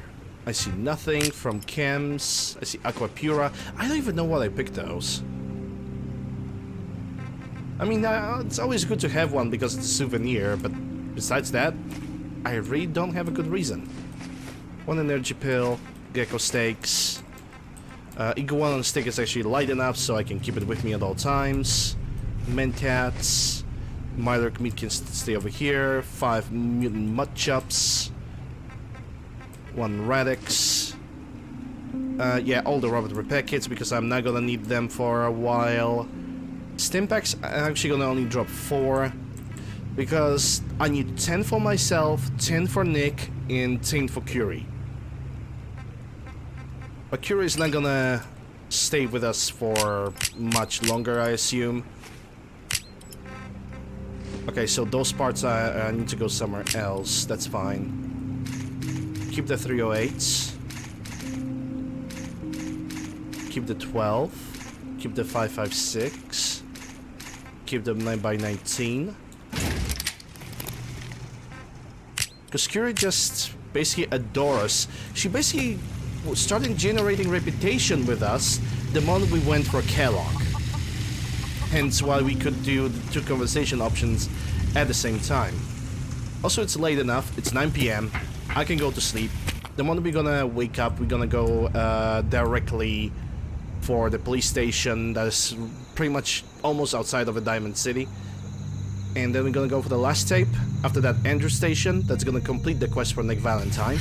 I see nothing. From chems, I see aquapura. I don't even know what I picked those. I mean, it's always good to have one because it's a souvenir, but besides that, I really don't have a good reason. 1 energy pill, gecko steaks. Iguana stick is actually light enough so I can keep it with me at all times. Mentats. Mylark meat can stay over here. 5 mutant mud chops. 1 radix. Yeah, all the robot repair kits because I'm not gonna need them for a while. Stimpaks, I'm actually gonna only drop 4 because I need 10 for myself, 10 for Nick, and 10 for Curie. But Curie is not gonna stay with us for much longer, I assume. Okay, so those parts I need to go somewhere else. That's fine. Keep the 308s. Keep the 12. Keep the 5.56. Keep the 9x19. Because Curie just basically adores us. She basically started generating reputation with us the moment we went for Kellogg. Hence why we could do the 2 conversation options at the same time. Also, it's late enough. It's 9 PM. I can go to sleep. The moment we're gonna wake up, we're gonna go directly for the police station that is pretty much almost outside of a Diamond City. And then we're gonna go for the last tape. After that, Andrew Station. That's gonna complete the quest for Nick Valentine.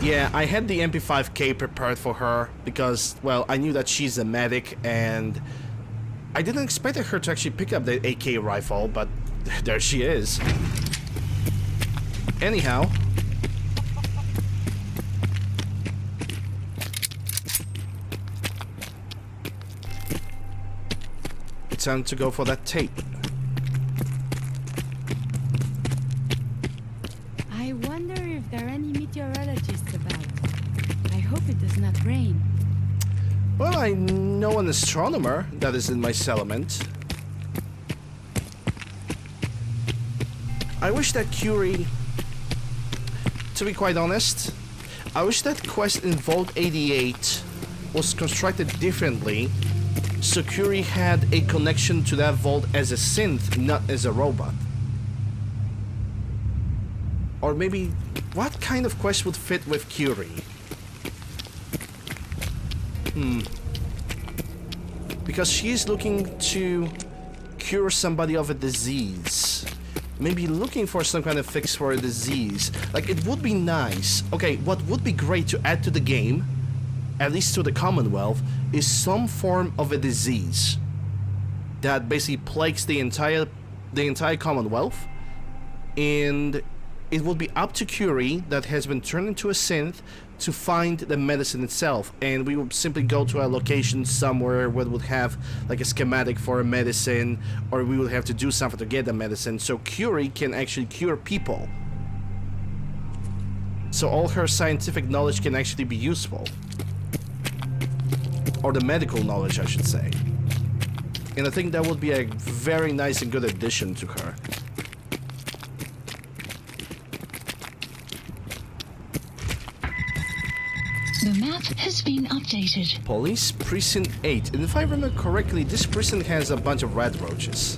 Yeah, I had the MP5K prepared for her because, well, I knew that she's a medic and I didn't expect her to actually pick up the AK rifle, but there she is. Anyhow. It's time to go for that tape. I wonder if there are any meteorologists about. I hope it does not rain. Well, I know an astronomer that is in my settlement. I wish that Curie, to be quite honest, I wish that quest in Vault 88 was constructed differently so Curie had a connection to that vault as a synth, not as a robot. Or maybe, what kind of quest would fit with Curie? Because she's looking to cure somebody of a disease. Maybe looking for some kind of fix for a disease. Like, it would be nice. Okay, what would be great to add to the game, at least to the Commonwealth, is some form of a disease that basically plagues the entire Commonwealth, and it would be up to Curie, that has been turned into a synth, to find the medicine itself, and we would simply go to a location somewhere where it would have like a schematic for a medicine, or we would have to do something to get the medicine, so Curie can actually cure people. So all her scientific knowledge can actually be useful. Or the medical knowledge, I should say. And I think that would be a very nice and good addition to her. The map has been updated. Police Precinct 8. And if I remember correctly, this precinct has a bunch of rat roaches.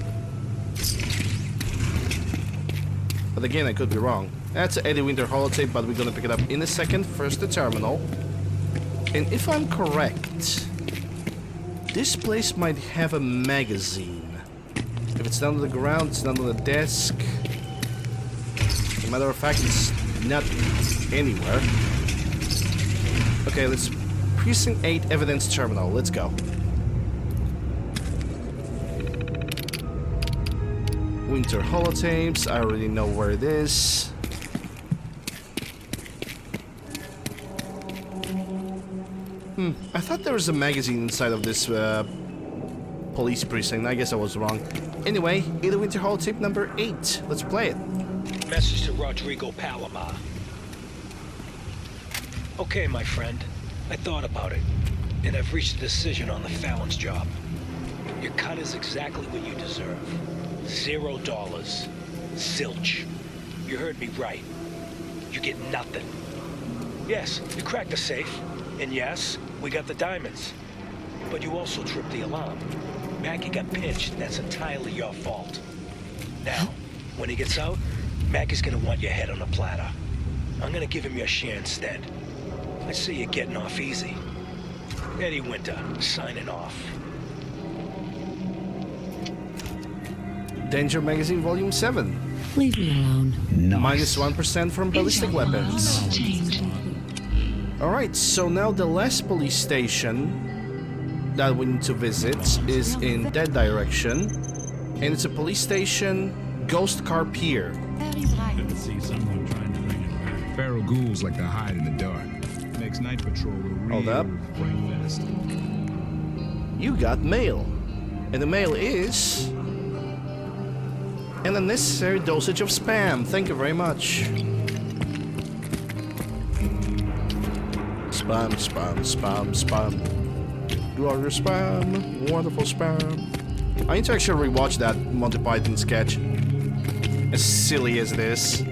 But again, I could be wrong. That's an Eddie Winter holotape, but we're gonna pick it up in a second. First, the terminal. And if I'm correct, this place might have a magazine. If it's down on the ground, it's down on the desk. As a matter of fact, it's not anywhere. Okay, let's... Precinct 8 Evidence Terminal. Let's go. Winter holotapes. I already know where it is. I thought there was a magazine inside of this police precinct. I guess I was wrong. Anyway, Ada Winter Hall tape number 8. Let's play it. Message to Rodrigo Palomar. Okay, my friend. I thought about it, and I've reached a decision on the Fallon's job. Your cut is exactly what you deserve. $0. Zilch. You heard me right. You get nothing. Yes, you cracked the safe, and yes, we got the diamonds. But you also tripped the alarm. Mackie got pinched, and that's entirely your fault. Now, when he gets out, Mackie's gonna want your head on a platter. I'm gonna give him your share instead. I see you're getting off easy. Eddie Winter, signing off. Danger Magazine Volume 7. Leave me alone. Minus 1% from ballistic weapons. Alright, so now the last police station that we need to visit is in that direction. And it's a police station, Ghost Car Pier. Didn't see someone trying to bring it back. Feral ghouls like to hide in the dark. Makes night patrol a real Hold up. fright fest. You got mail. And the mail is an unnecessary dosage of spam. Thank you very much. Spam, spam, spam, spam. You are your spam. Wonderful spam. I need to actually rewatch that Monty Python sketch. As silly as it is.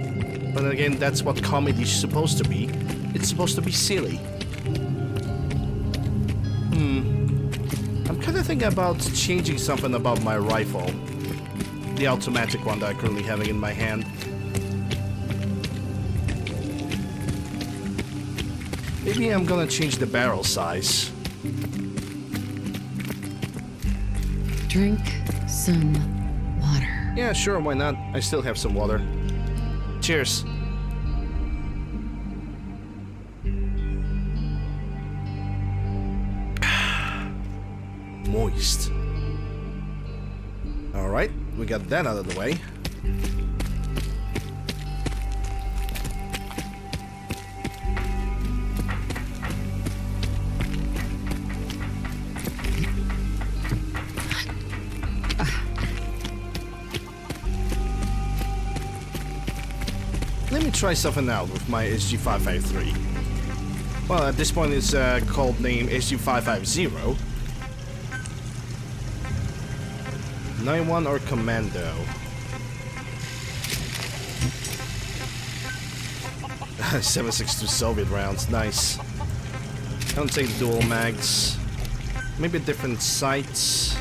But then again, that's what comedy is supposed to be. It's supposed to be silly. I'm kind of thinking about changing something about my rifle. The automatic one that I'm currently having in my hand. Maybe I'm gonna change the barrel size. Drink some water. Yeah, sure, why not? I still have some water. Cheers. Moist. Alright, we got that out of the way. Let me try something out with my SG-553. Well, at this point it's called name SG-550. 9-1 or Commando. 7.62 Soviet rounds, nice. I don't take dual mags. Maybe different sights.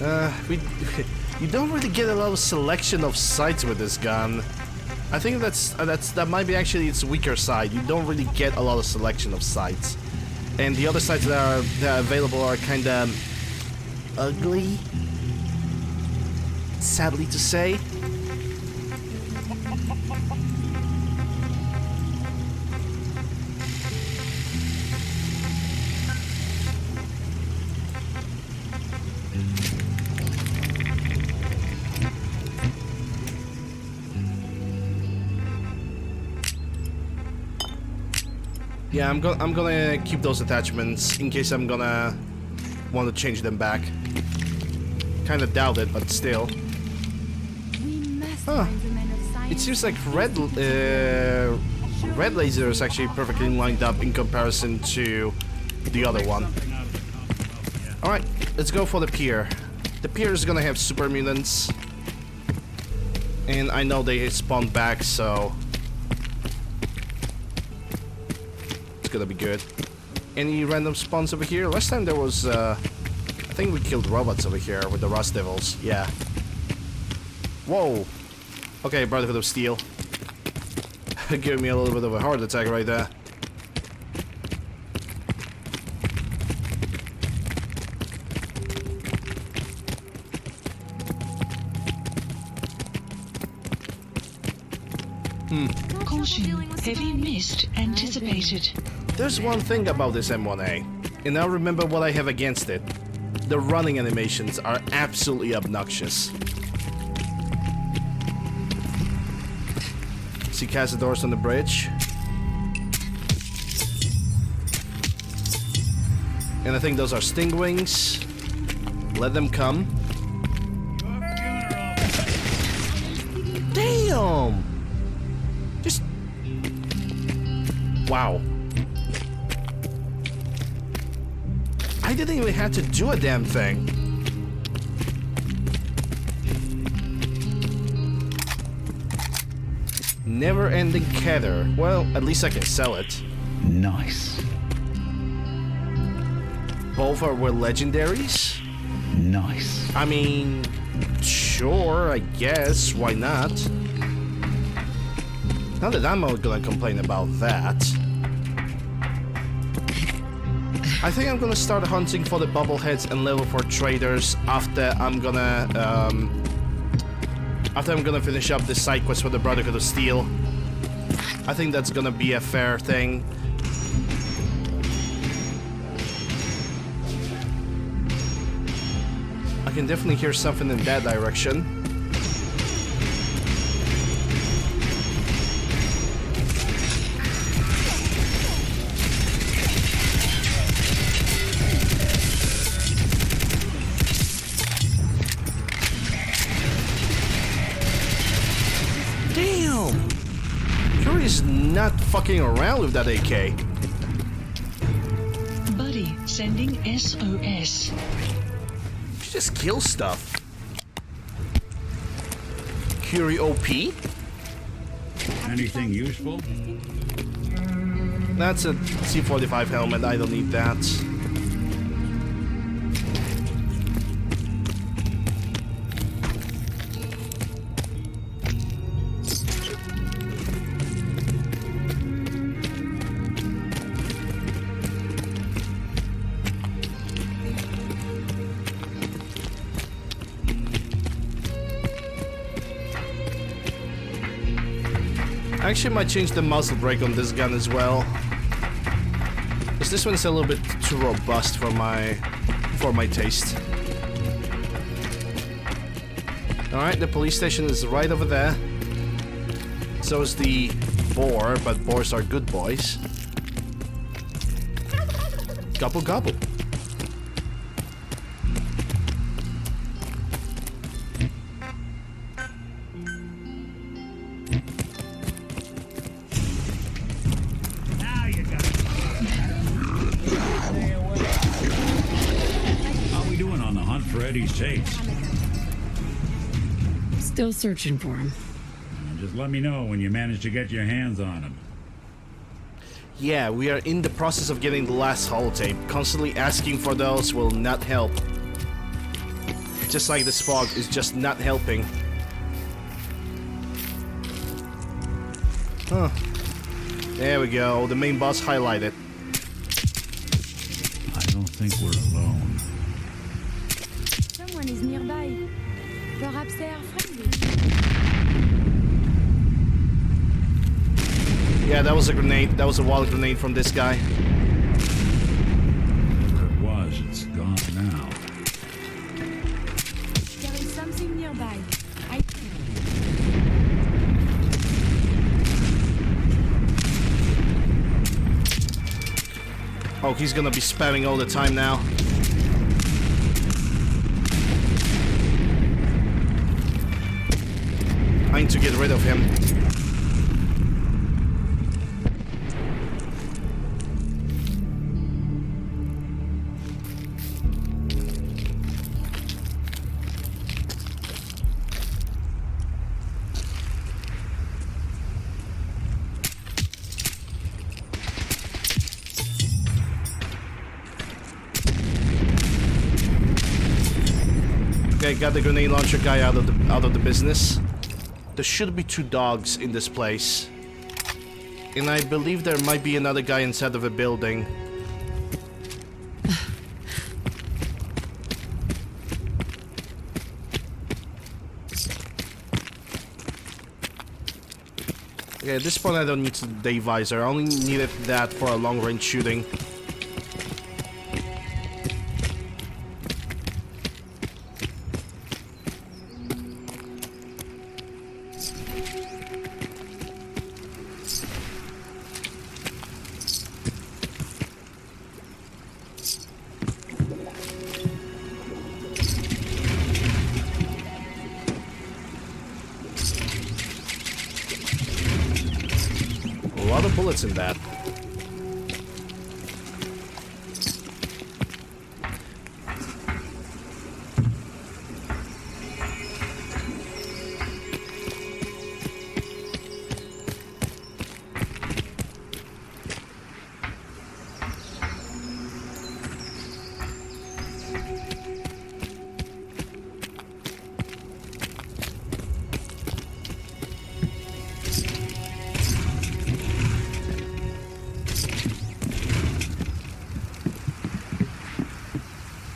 You don't really get a lot of selection of sights with this gun. I think that might be actually its weaker side. You don't really get a lot of selection of sights, and the other sights that are available are kind of ugly. Sadly to say. Yeah, I'm gonna keep those attachments in case I'm gonna want to change them back. Kind of doubt it, but still. Huh. It seems like red laser is actually perfectly lined up in comparison to the other one. Alright, let's go for the pier. The pier is gonna have super mutants. And I know they spawn back, so it's gonna be good. Any random spawns over here? Last time there was, I think we killed robots over here with the Rust Devils. Yeah. Whoa. Okay, Brotherhood of Steel. Giving me a little bit of a heart attack right there. Caution, heavy mist anticipated. There's one thing about this M1A, and I remember what I have against it. The running animations are absolutely obnoxious. See cazadors on the bridge? And I think those are stingwings. Let them come. Damn! Just... Wow. I didn't even have to do a damn thing. Never-ending Kether. Well, at least I can sell it. Nice. Both were legendaries? Nice. I mean, sure, I guess. Why not? Not that I'm gonna complain about that. I think I'm gonna start hunting for the bubbleheads and level 4 traders after I'm gonna finish up this side quest for the Brotherhood of Steel. I think that's gonna be a fair thing. I can definitely hear something in that direction. Damn! Fury's not fucking around with that AK. Buddy, sending SOS. She just kills stuff. Curie OP? Anything useful? That's a C-45 helmet, I don't need that. I actually might change the muzzle brake on this gun as well, because this one's a little bit too robust for my taste. Alright, the police station is right over there. So is the boar, but boars are good boys. Gobble gobble. Eddie's tapes. Still searching for him. Just let me know when you manage to get your hands on him. Yeah, we are in the process of getting the last holotape. Constantly asking for those will not help. Just like this fog is just not helping. Huh. There we go, the main boss highlighted. I don't think we're alone. Someone is nearby. Perhaps they are friendly. Yeah, that was a grenade. That was a wall grenade from this guy. Whatever it was, it's gone now. There is something nearby. Oh, he's gonna be spamming all the time now. I need to get rid of him. Okay, got the grenade launcher guy out of the business. There should be 2 dogs in this place. And I believe there might be another guy inside of a building. Okay, at this point I don't need the day visor. I only needed that for a long-range shooting. no bullets in that.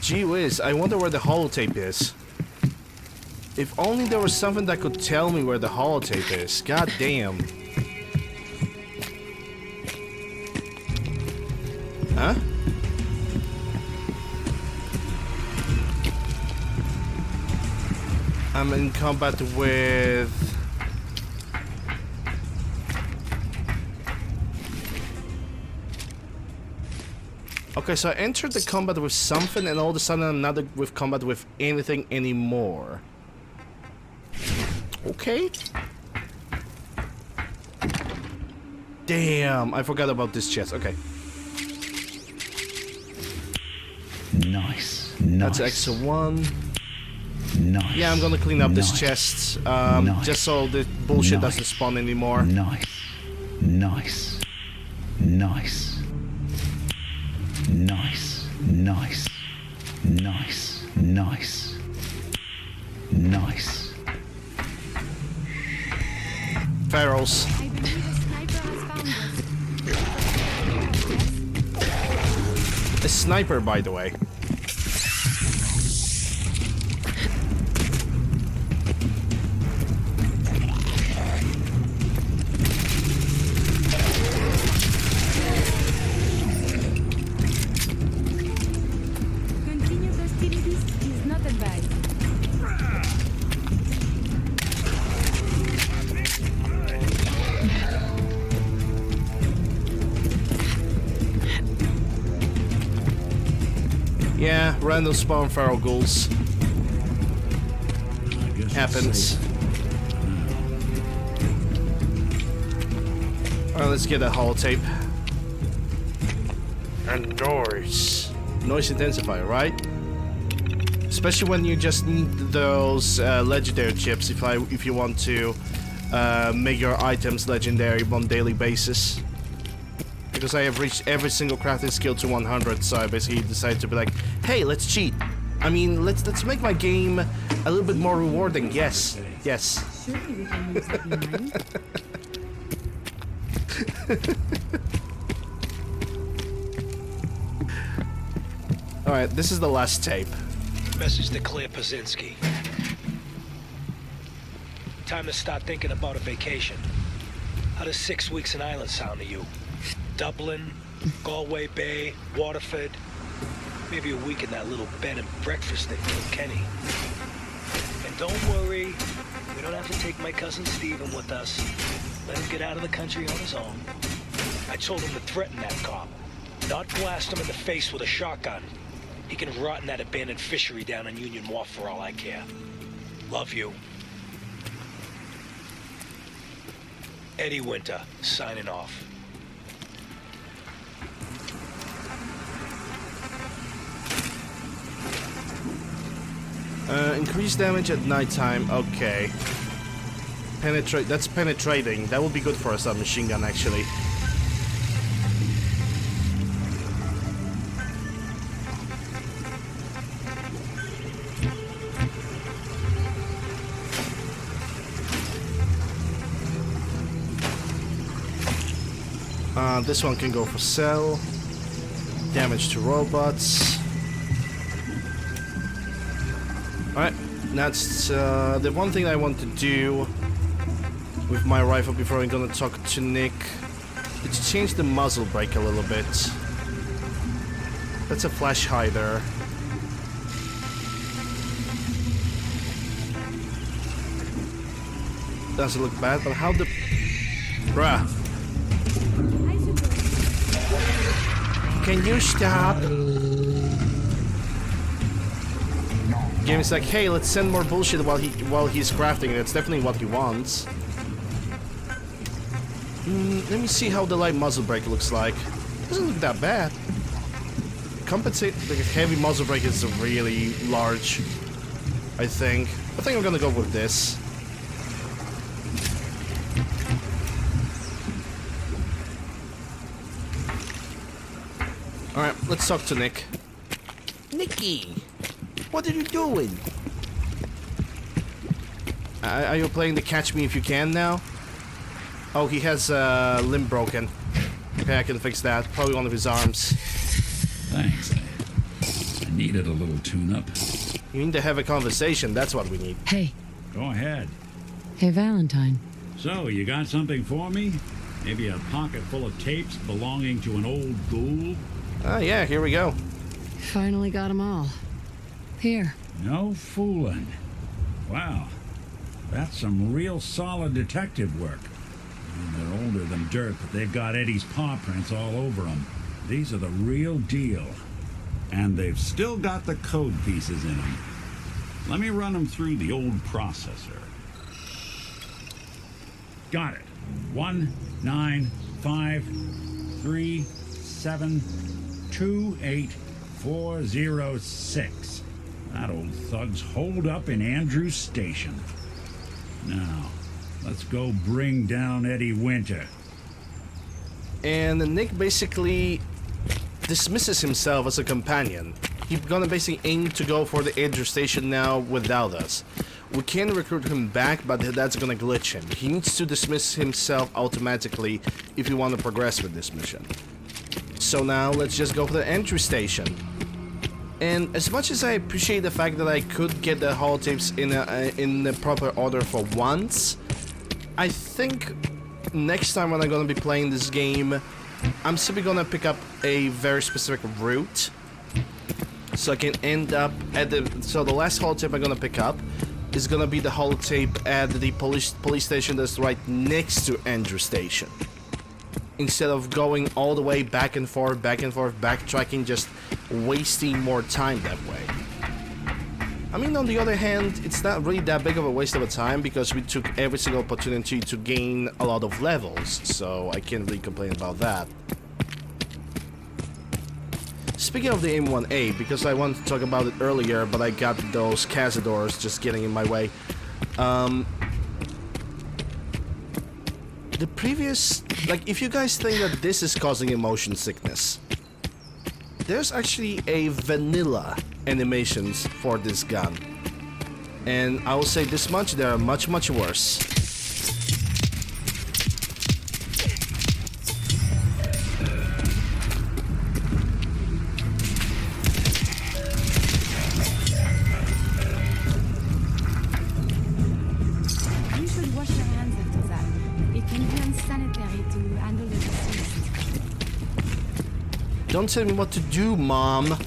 Gee whiz, I wonder where the holotape is. If only there was something that could tell me where the holotape is. God damn. Huh? I'm in combat with... Okay, so I entered the combat with something and all of a sudden I'm not with combat with anything anymore. Okay. Damn, I forgot about this chest. Okay. Nice. That's extra one. Nice. Yeah, I'm gonna clean up this chest, just so the bullshit doesn't spawn anymore. Nice. Nice. Nice. Nice. Nice. Nice. Nice. Nice. Pharaohs. I believe a sniper has found us. A sniper, by the way. Continued hostilities is not advised. Yeah, random spawn feral ghouls. Happens. Alright, let's get that holotape. And noise. Noise intensifier, right? Especially when you just need those legendary chips if you want to make your items legendary on a daily basis. Because I have reached every single crafting skill to 100, so I basically decided to be like, hey, let's cheat. I mean, let's make my game a little bit more rewarding. Yes, yes. Surely we can use it in Alright, this is the last tape. Message to Claire Pazinski. Time to start thinking about a vacation. How does 6 weeks in Ireland sound to you? Dublin, Galway Bay, Waterford, maybe a week in that little bed and breakfast in Kilkenny. And don't worry, we don't have to take my cousin Stephen with us. Let him get out of the country on his own. I told him to threaten that cop, not blast him in the face with a shotgun. He can rot in that abandoned fishery down on Union Wharf for all I care. Love you. Eddie Winter, signing off. Increased damage at nighttime. Okay. Penetrate. That's penetrating. That would be good for a submachine gun, actually. This one can go for cell. Damage to robots. Alright, that's the one thing I want to do with my rifle before I'm gonna talk to Nick. Is change the muzzle brake a little bit. That's a flash hider. Doesn't look bad, but how the... Bruh. Can you stop? Game is like, hey, let's send more bullshit while he's crafting it. That's definitely what he wants. Let me see how the light muzzle brake looks like. Doesn't look that bad. Compensate the heavy muzzle brake is really large. I think I'm gonna go with this. Alright, let's talk to Nick. Nicky, what are you doing? Are you playing the Catch Me If You Can now? Oh, he has a limb broken. Okay, I can fix that. Probably one of his arms. Thanks. I needed a little tune-up. You need to have a conversation. That's what we need. Hey. Go ahead. Hey, Valentine. So, you got something for me? Maybe a pocket full of tapes belonging to an old ghoul? Ah, yeah, here we go. Finally got them all. Here. No fooling. Wow. That's some real solid detective work. They're older than dirt, but they've got Eddie's paw prints all over them. These are the real deal. And they've still got the code pieces in them. Let me run them through the old processor. Got it. 19553728406. That old thug's holed up in Andrews Station. Now, let's go bring down Eddie Winter. And Nick basically dismisses himself as a companion. He's gonna basically aim to go for the Andrews Station now without us. We can recruit him back, but that's gonna glitch him. He needs to dismiss himself automatically if you want to progress with this mission. So now let's just go for the entry station. And as much as I appreciate the fact that I could get the holotapes in the proper order for once, I think next time when I'm gonna be playing this game, I'm simply gonna pick up a very specific route, so I can end up at the. So the last holotape I'm gonna pick up is gonna be the holotape at the police station that's right next to Andrews Station. Instead of going all the way back and forth, backtracking, just wasting more time that way. I mean, on the other hand, it's not really that big of a waste of a time because we took every single opportunity to gain a lot of levels, so I can't really complain about that. Speaking of the M1A, because I wanted to talk about it earlier, but I got those cazadors just getting in my way. The previous, like, if you guys think that this is causing motion sickness, there's actually a vanilla animations for this gun. And I will say this much, they are much, much worse. You should wash your hands after that. It can be unsanitary to handle the disease. Don't tell me what to do, Mom.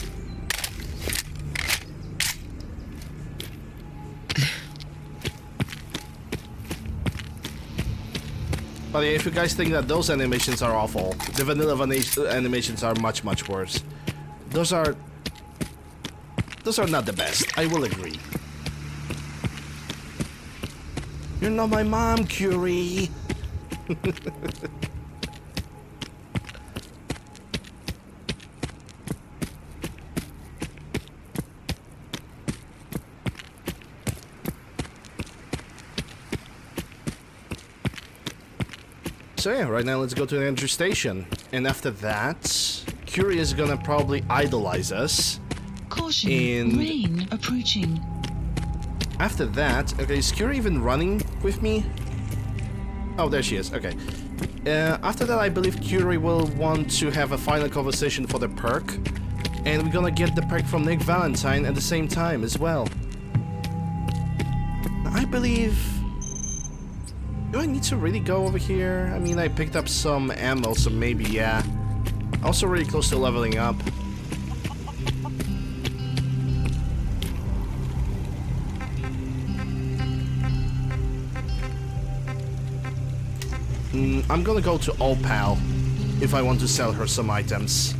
But yeah, if you guys think that those animations are awful, the vanilla animations are much, much worse. Those are not the best, I will agree. You're not my mom, Curie. So yeah, right now let's go to the entry station. And after that, Curie is gonna probably idolize us. Caution, in... rain approaching. After that, okay, is Curie even running with me? Oh, there she is, okay. After that, I believe Curie will want to have a final conversation for the perk. And we're gonna get the perk from Nick Valentine at the same time as well. I believe... Do I need to really go over here? I mean, I picked up some ammo, so maybe, yeah. Also really close to leveling up. I'm gonna go to Opal if I want to sell her some items.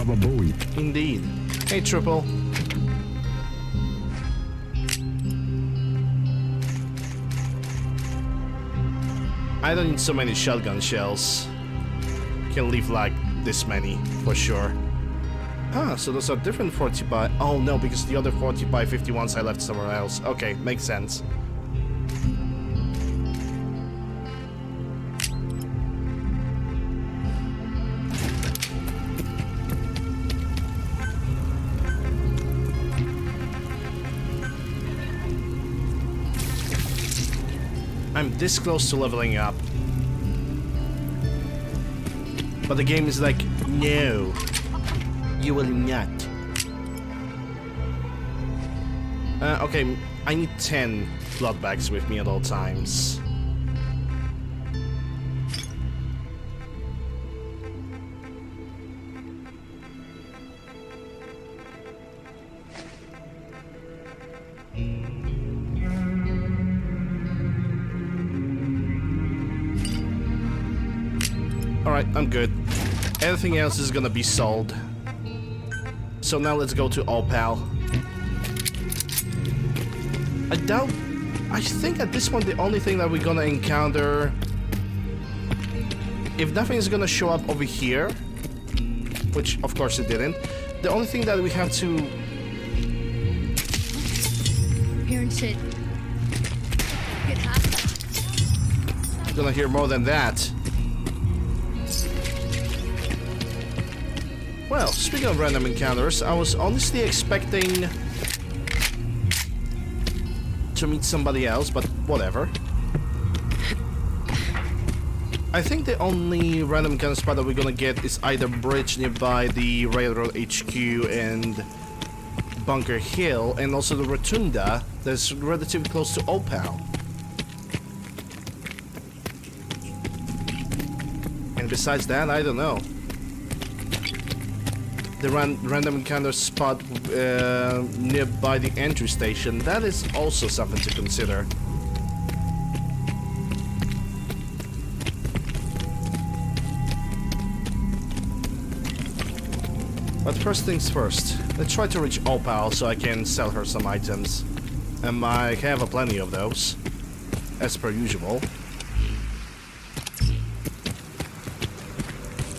Baba Booey. Indeed. Hey, Triple. I don't need so many shotgun shells. Can leave like this many, for sure. Ah, so those are different 40 by... Oh no, because the other 40 by 51s I left somewhere else. Okay, makes sense. I'm this close to leveling up. But the game is like, no, you will not. Okay, I need 10 blood bags with me at all times. Alright, I'm good. Everything else is gonna be sold. So now let's go to Opal. I think at this point the only thing that we're gonna encounter, if nothing is gonna show up over here, which of course it didn't, the only thing that we have to... Hearing shit. Get hot. Gonna hear more than that. Well, speaking of random encounters, I was honestly expecting to meet somebody else, but whatever. I think the only random encounter spot that we're gonna get is either bridge nearby the Railroad HQ and Bunker Hill, and also the Rotunda that's relatively close to Opal. And besides that, I don't know. The random encounter spot nearby the entry station, that is also something to consider. But first things first, let's try to reach Opal so I can sell her some items. And I have a plenty of those, as per usual.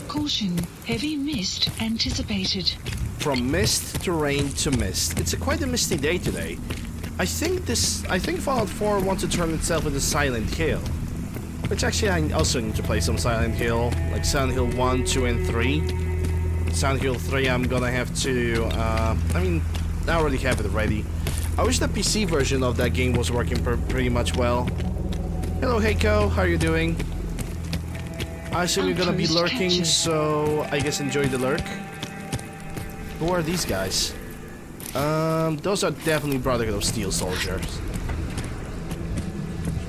Caution, heavy mist anticipated. From mist to rain to mist. It's quite a misty day today. I think Fallout 4 wants to turn itself into Silent Hill. Which actually I also need to play some Silent Hill, like Silent Hill 1, 2, and 3. Silent Hill 3 I'm gonna have to, I already have it ready. I wish the PC version of that game was working pretty much well. Hello Heiko, how are you doing? I assume you're gonna be lurking, so I guess enjoy the lurk. Who are these guys? Those are definitely Brotherhood of Steel soldiers.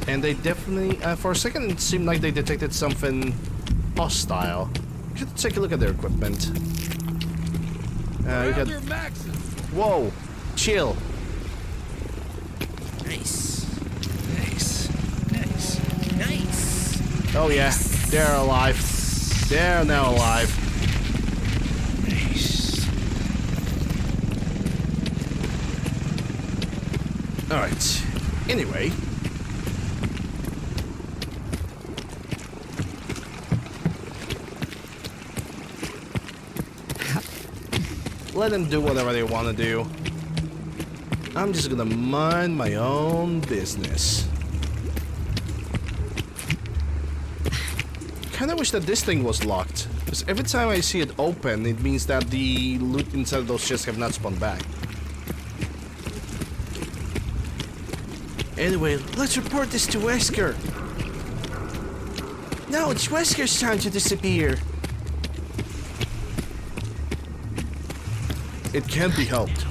And they definitely, for a second it seemed like they detected something hostile. We should take a look at their equipment. Whoa! Chill! Nice. Nice. Nice. Nice. Oh yeah, they're alive. They're now alive. Nice. Alright. Anyway. Let them do whatever they want to do. I'm just gonna mind my own business. Kinda wish that this thing was locked, because every time I see it open, it means that the loot inside of those chests have not spawned back. Anyway, let's report this to Wesker. No, it's Wesker's time to disappear. It can't be helped.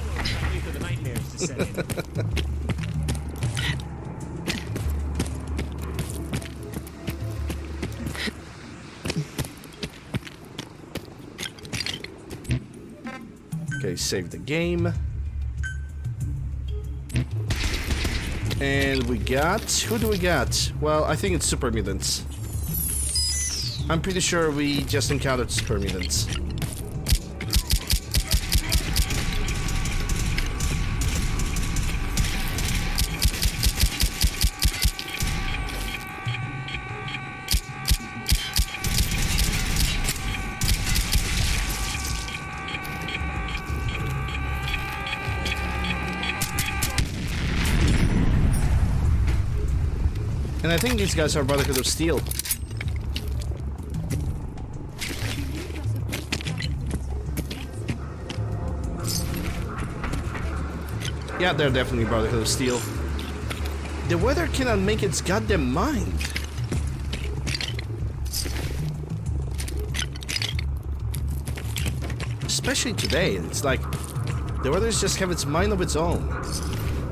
Okay, save the game. And we got... Who do we got? Well, I think it's Super Mutants. I'm pretty sure we just encountered Super Mutants. And I think these guys are Brotherhood of Steel. Yeah, they're definitely Brotherhood of Steel. The weather cannot make its goddamn mind. Especially today, it's like the weather just have its mind of its own.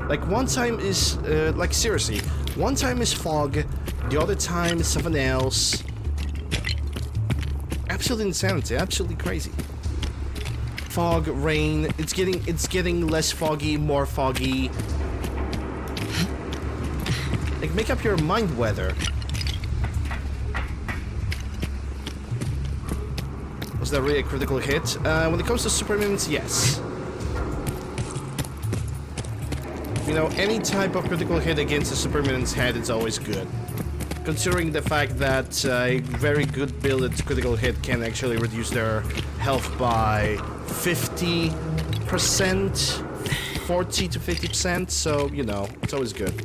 Like one time is, like seriously, one time is fog, the other time is something else. Absolute insanity, absolutely crazy. Fog, rain, it's getting less foggy, more foggy. Like make up your mind weather. Was that really a critical hit? When it comes to supermutants, yes. You know, any type of critical hit against a supermutant's head is always good. Considering the fact that a very good builded critical hit can actually reduce their health by 50%, 40 to 50%, so, you know, it's always good.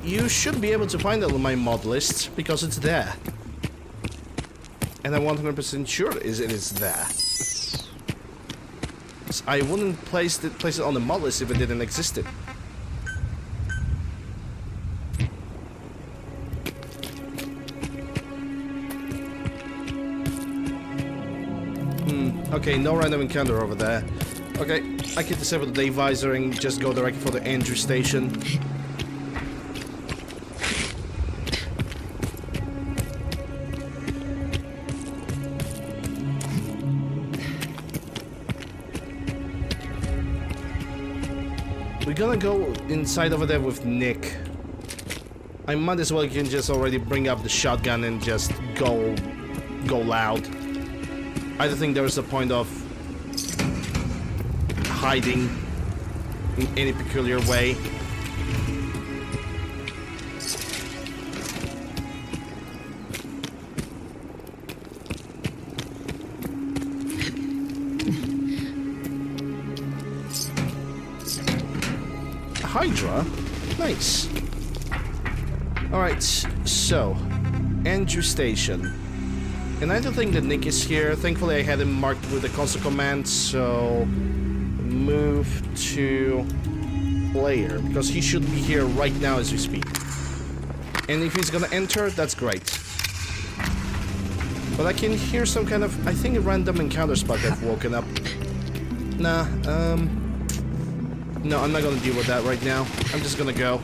You should be able to find it on my mod list, because it's there. And I'm 100% sure it is there. I wouldn't place it on the mod list if it didn't exist. Okay, no random encounter over there. Okay, I can disable the day visor and just go directly for the Andrew station. We're gonna go inside over there with Nick. I might as well can just already bring up the shotgun and just go loud. I don't think there is a point of hiding in any peculiar way. Hydra? Nice. Alright, so Andrew Station. And I don't think that Nick is here. Thankfully I had him marked with the console command, so move to player, because he should be here right now as we speak. And if he's gonna enter, that's great. But I can hear some kind of, I think, a random encounter spot I've woken up. Nah, no, I'm not gonna deal with that right now. I'm just gonna go.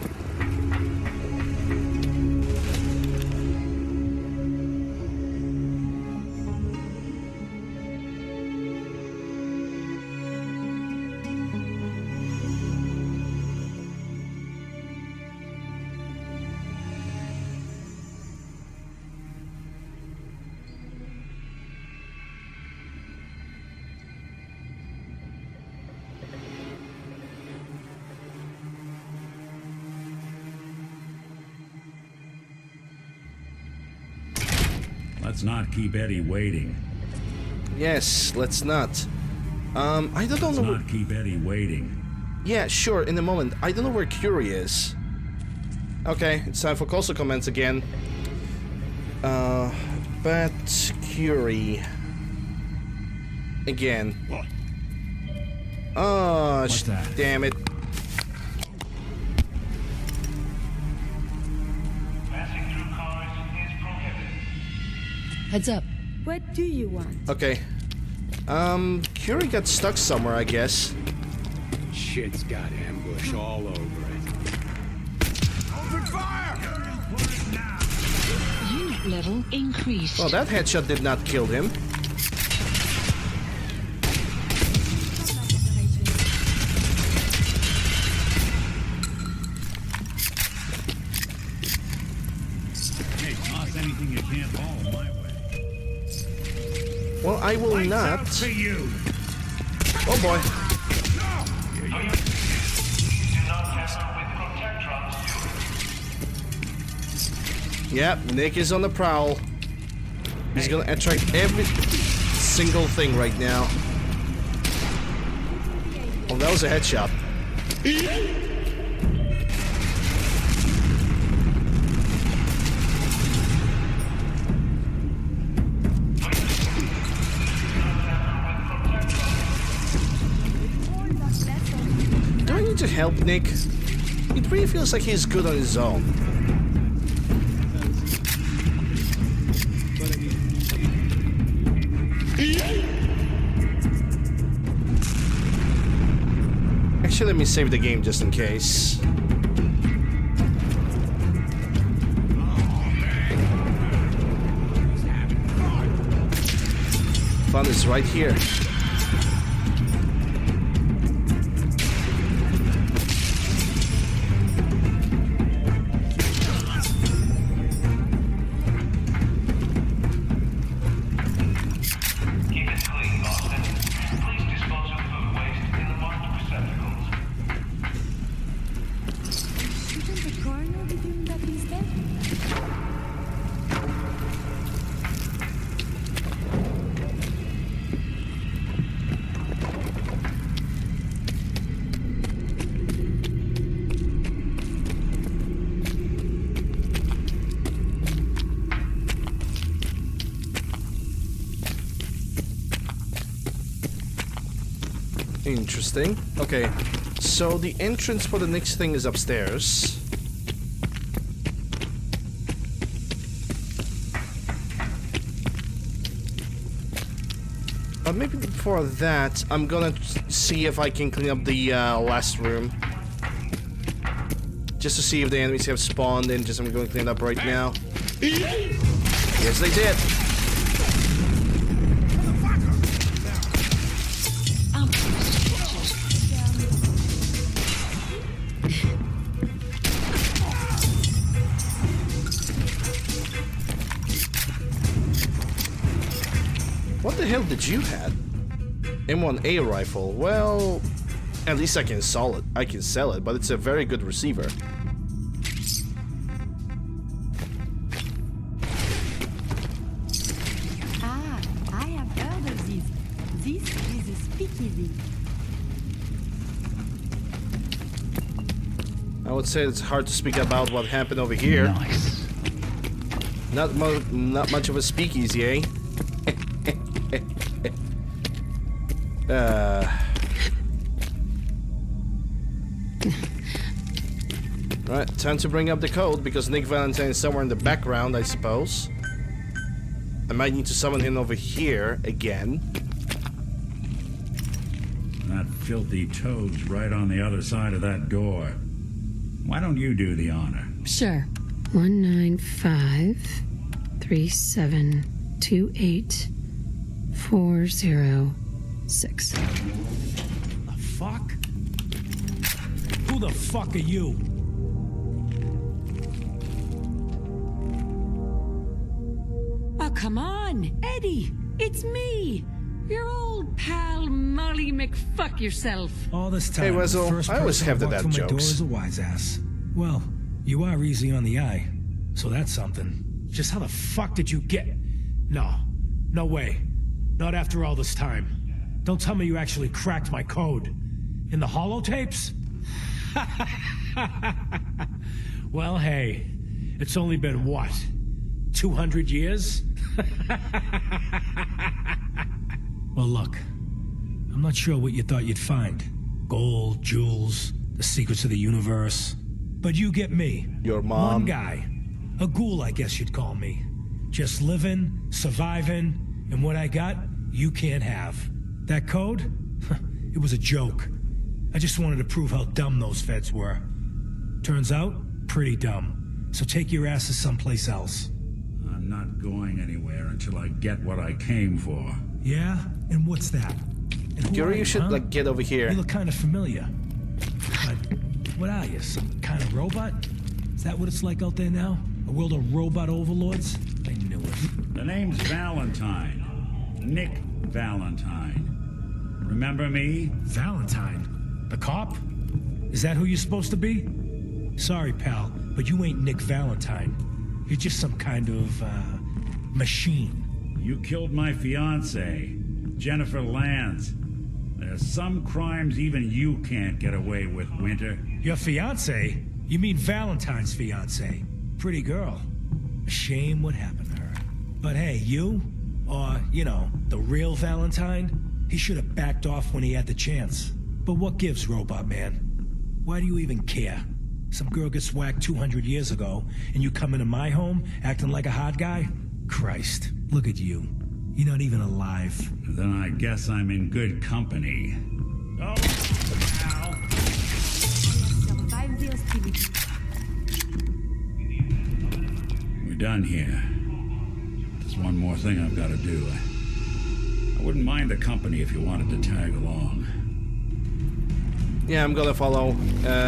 Let's not keep Eddie waiting. Yes, let's not. I don't know. Let's not keep Eddie waiting. Yeah, sure, in a moment. I don't know where Curie is. Okay, it's time for console comments again. But Curie. Again. Oh, damn it. Heads up. What do you want? Okay. Curie got stuck somewhere, I guess. Shit's got ambush all over it. Open fire! Unit level increased. Well, that headshot did not kill him. Hey, toss anything you can't haul my way. Well, I will not. To you. Oh boy. Yep, Nick is on the prowl. He's gonna attract every single thing right now. Oh, that was a headshot. Do I need to help Nick? It really feels like he's good on his own. Actually, let me save the game just in case. Fun is right here. Interesting. Okay, so the entrance for the next thing is upstairs. But maybe before that, I'm gonna see if I can clean up the last room. Just to see if the enemies have spawned in. I'm going to clean it up right now. Yes, they did. What the hell did you have? M1A rifle. Well, at least I can sell it. But it's a very good receiver. Ah, I have heard of this. This is a speakeasy. I would say it's hard to speak about what happened over here. Nice. Not much of a speakeasy, eh? Right, time to bring up the code because Nick Valentine is somewhere in the background, I suppose. I might need to summon him over here again. That filthy toad's right on the other side of that door. Why don't you do the honor? Sure. 195-3728-406. The fuck? Who the fuck are you? Oh, come on, Eddie. It's me. Your old pal Molly McFuck yourself. All this time, Hey, Wessel, the first I always person have the walked dad through my door jokes. is a wise ass. Well, you are easy on the eye, so that's something. Just how the fuck did you get? No way. Not after all this time. Don't tell me you actually cracked my code. In the holotapes? Well, hey, it's only been what? 200 years? Well, look, I'm not sure what you thought you'd find. Gold, jewels, the secrets of the universe. But you get me. Your mom. One guy. A ghoul, I guess you'd call me. Just living, surviving, and what I got, you can't have. That code? It was a joke. I just wanted to prove how dumb those feds were. Turns out, pretty dumb. So take your asses someplace else. I'm not going anywhere until I get what I came for. Yeah? And what's that? And who Gary, are you should, huh? like, get over here. You look kind of familiar. But what are you, some kind of robot? Is that what it's like out there now? A world of robot overlords? I knew it. The name's Valentine. Nick Valentine. Remember me? Valentine? The cop? Is that who you're supposed to be? Sorry, pal, but you ain't Nick Valentine. You're just some kind of, machine. You killed my fiancée, Jennifer Lance. There's some crimes even you can't get away with, Winter. Your fiancée? You mean Valentine's fiancée? Pretty girl. A shame what happened to her. But hey, you? Or, you know, the real Valentine? He should have backed off when he had the chance. But what gives, Robot Man? Why do you even care? Some girl gets whacked 200 years ago, and you come into my home acting like a hot guy? Christ, look at you. You're not even alive. Then I guess I'm in good company. Oh, now. We're done here. There's one more thing I've got to do. I wouldn't mind the company if you wanted to tag along. Yeah, I'm gonna follow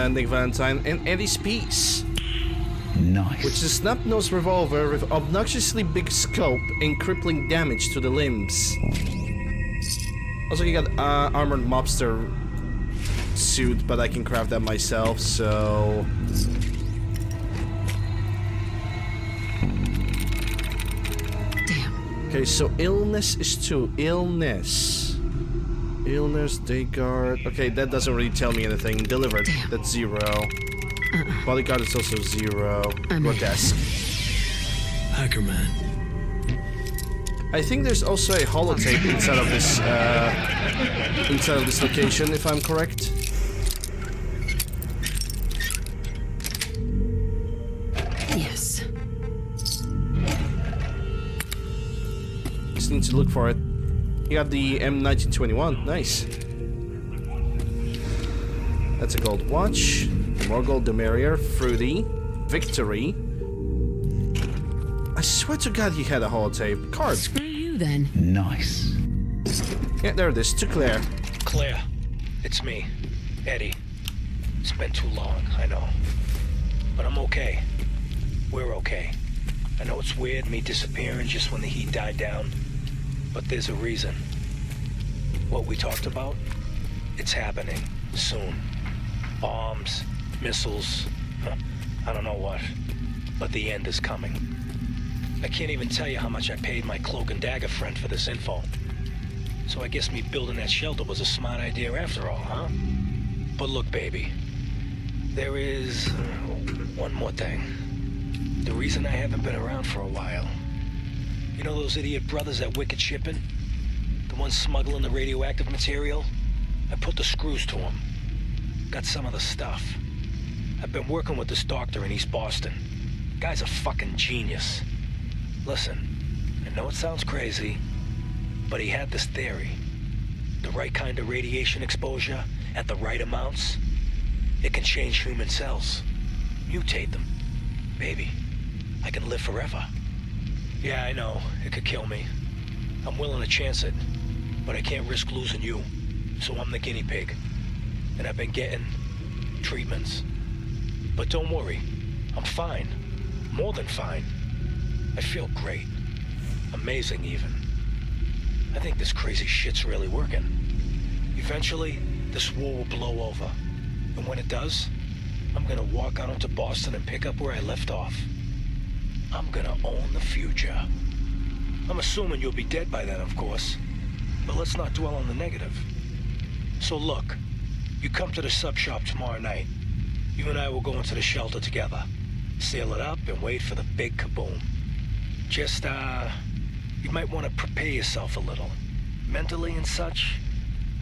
Nick Valentine and Eddie's piece. Nice. Which is a snub-nosed revolver with obnoxiously big scope and crippling damage to the limbs. Also, you got armored mobster suit, but I can craft that myself, so... Damn. Okay, so illness is 2. Illness, day guard. Okay, that doesn't really tell me anything. Delivered. Damn. That's 0. Bodyguard is also 0. Grotesque. Hackerman. I think there's also a holotape inside of this location, if I'm correct. Yes. Just need to look for it. You got the M1921. Nice. That's a gold watch. The more gold, the merrier. Fruity. Victory. I swear to God he had a holotape. Card. Screw you then. Nice. Yeah, there it is. To Claire. Claire, it's me, Eddie. It's been too long, I know. But I'm okay. We're okay. I know it's weird, me disappearing just when the heat died down. But there's a reason. What we talked about, it's happening soon. Bombs, missiles, I don't know what. But the end is coming. I can't even tell you how much I paid my cloak and dagger friend for this info. So I guess me building that shelter was a smart idea after all, huh? But look, baby. There is one more thing. The reason I haven't been around for a while. You know those idiot brothers at Wicked Shipping? The ones smuggling the radioactive material? I put the screws to them. Got some of the stuff. I've been working with this doctor in East Boston. Guy's a fucking genius. Listen, I know it sounds crazy, but he had this theory. The right kind of radiation exposure, at the right amounts, it can change human cells. Mutate them. Baby, I can live forever. Yeah, I know, it could kill me. I'm willing to chance it, but I can't risk losing you. So I'm the guinea pig. And I've been getting treatments. But don't worry, I'm fine. More than fine. I feel great. Amazing, even. I think this crazy shit's really working. Eventually, this war will blow over. And when it does, I'm gonna walk out into Boston and pick up where I left off. I'm gonna own the future. I'm assuming you'll be dead by then, of course. But let's not dwell on the negative. So look, you come to the sub shop tomorrow night. You and I will go into the shelter together. Seal it up and wait for the big kaboom. Just, you might want to prepare yourself a little. Mentally and such,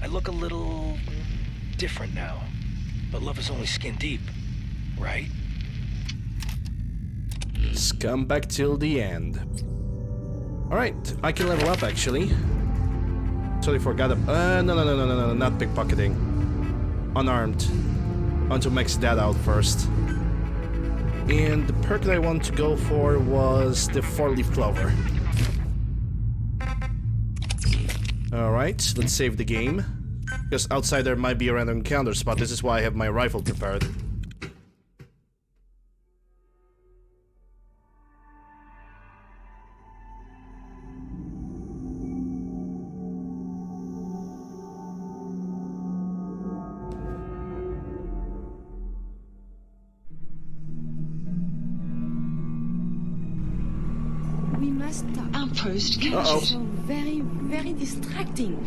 I look a little different now. But love is only skin deep, right? Scumbag till the end. Alright, I can level up actually. Totally forgot about. No, not pickpocketing. Unarmed. I want to max that out first. And the perk that I want to go for was the 4-leaf clover. Alright, let's save the game. Because outside there might be a random encounter spot. This is why I have my rifle prepared. We must talk. Outpost So very, very distracting.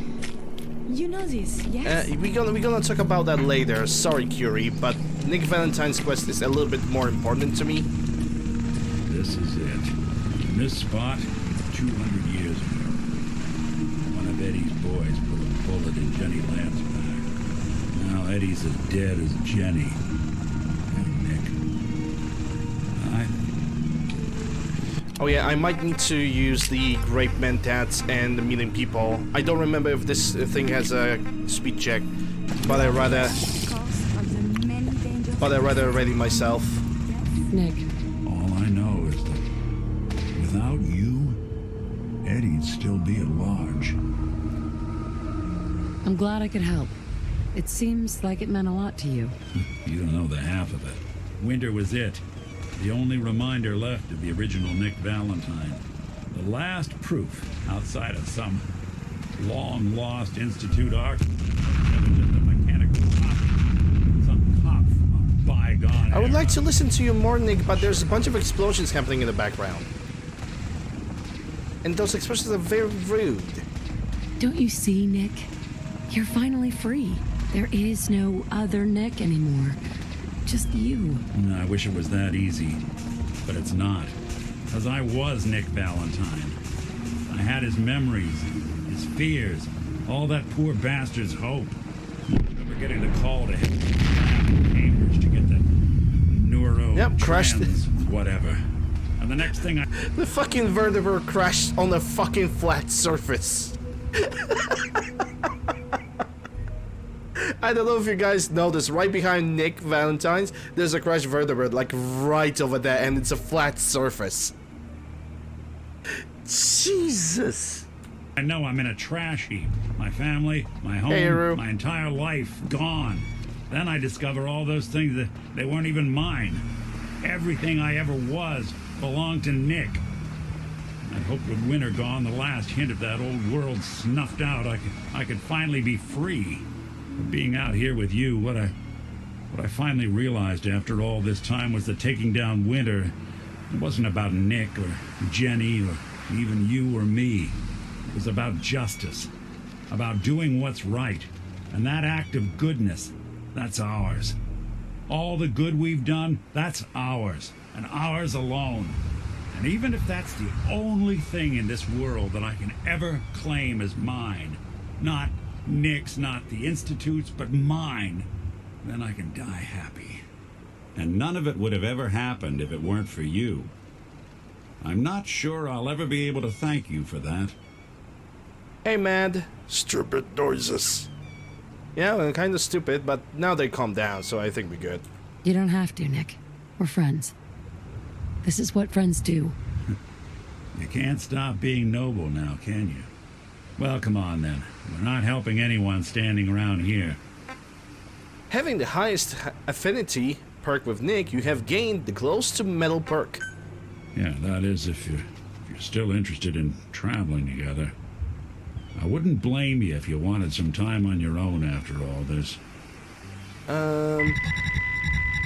You know this, yes? We're gonna talk about that later. Sorry, Curie, but Nick Valentine's quest is a little bit more important to me. This is it. In this spot, 200 years ago, one of Eddie's boys put a bullet in Jenny Lamb's back. Now Eddie's as dead as Jenny. And Nick. Oh yeah, I might need to use the Grape Mentats and the Meeting People. I don't remember if this thing has a speed check, but I rather ready myself. Nick. All I know is that without you, Eddie'd still be at large. I'm glad I could help. It seems like it meant a lot to you. You don't know the half of it. Winter was it. The only reminder left of the original Nick Valentine. The last proof outside of some long-lost Institute arc. It was just a mechanical copy. Some cop from a bygone I would era. like to listen to you more, Nick, but there's a bunch of explosions happening in the background. And those explosions are very rude. Don't you see, Nick? You're finally free. There is no other Nick anymore. Just you. I wish it was that easy, but it's not. Because I was Nick Valentine. I had his memories, his fears, all that poor bastard's hope. I remember getting the call to Cambridge to get the neuro crashed. Whatever. And the next thing the fucking vertebra crashed on a fucking flat surface. I don't know if you guys noticed, right behind Nick Valentine's, there's a crashed vertebrate, like right over there, and it's a flat surface. Jesus. I know I'm in a trash heap. My family, my home, my entire life gone. Then I discover all those things that they weren't even mine. Everything I ever was belonged to Nick. I'd hoped with winter gone, the last hint of that old world snuffed out, I could finally be free. But being out here with you, what I finally realized after all this time was that taking down Winter, it wasn't about Nick or Jenny or even you or me. It was about justice, about doing what's right. And that act of goodness, that's ours. All the good we've done, that's ours, and ours alone. And even if that's the only thing in this world that I can ever claim as mine, not Nick's, not the Institute's, but mine, then I can die happy. And none of it would have ever happened if it weren't for you. I'm not sure I'll ever be able to thank you for that. Hey, man. Stupid noises. Yeah, well, kind of stupid, but now they calm down, so I think we're good. You don't have to, Nick. We're friends. This is what friends do. You can't stop being noble now, can you? Well, come on then. We're not helping anyone standing around here. Having the highest affinity perk with Nick, you have gained the close to metal perk. Yeah, that is if you're still interested in traveling together. I wouldn't blame you if you wanted some time on your own after all this.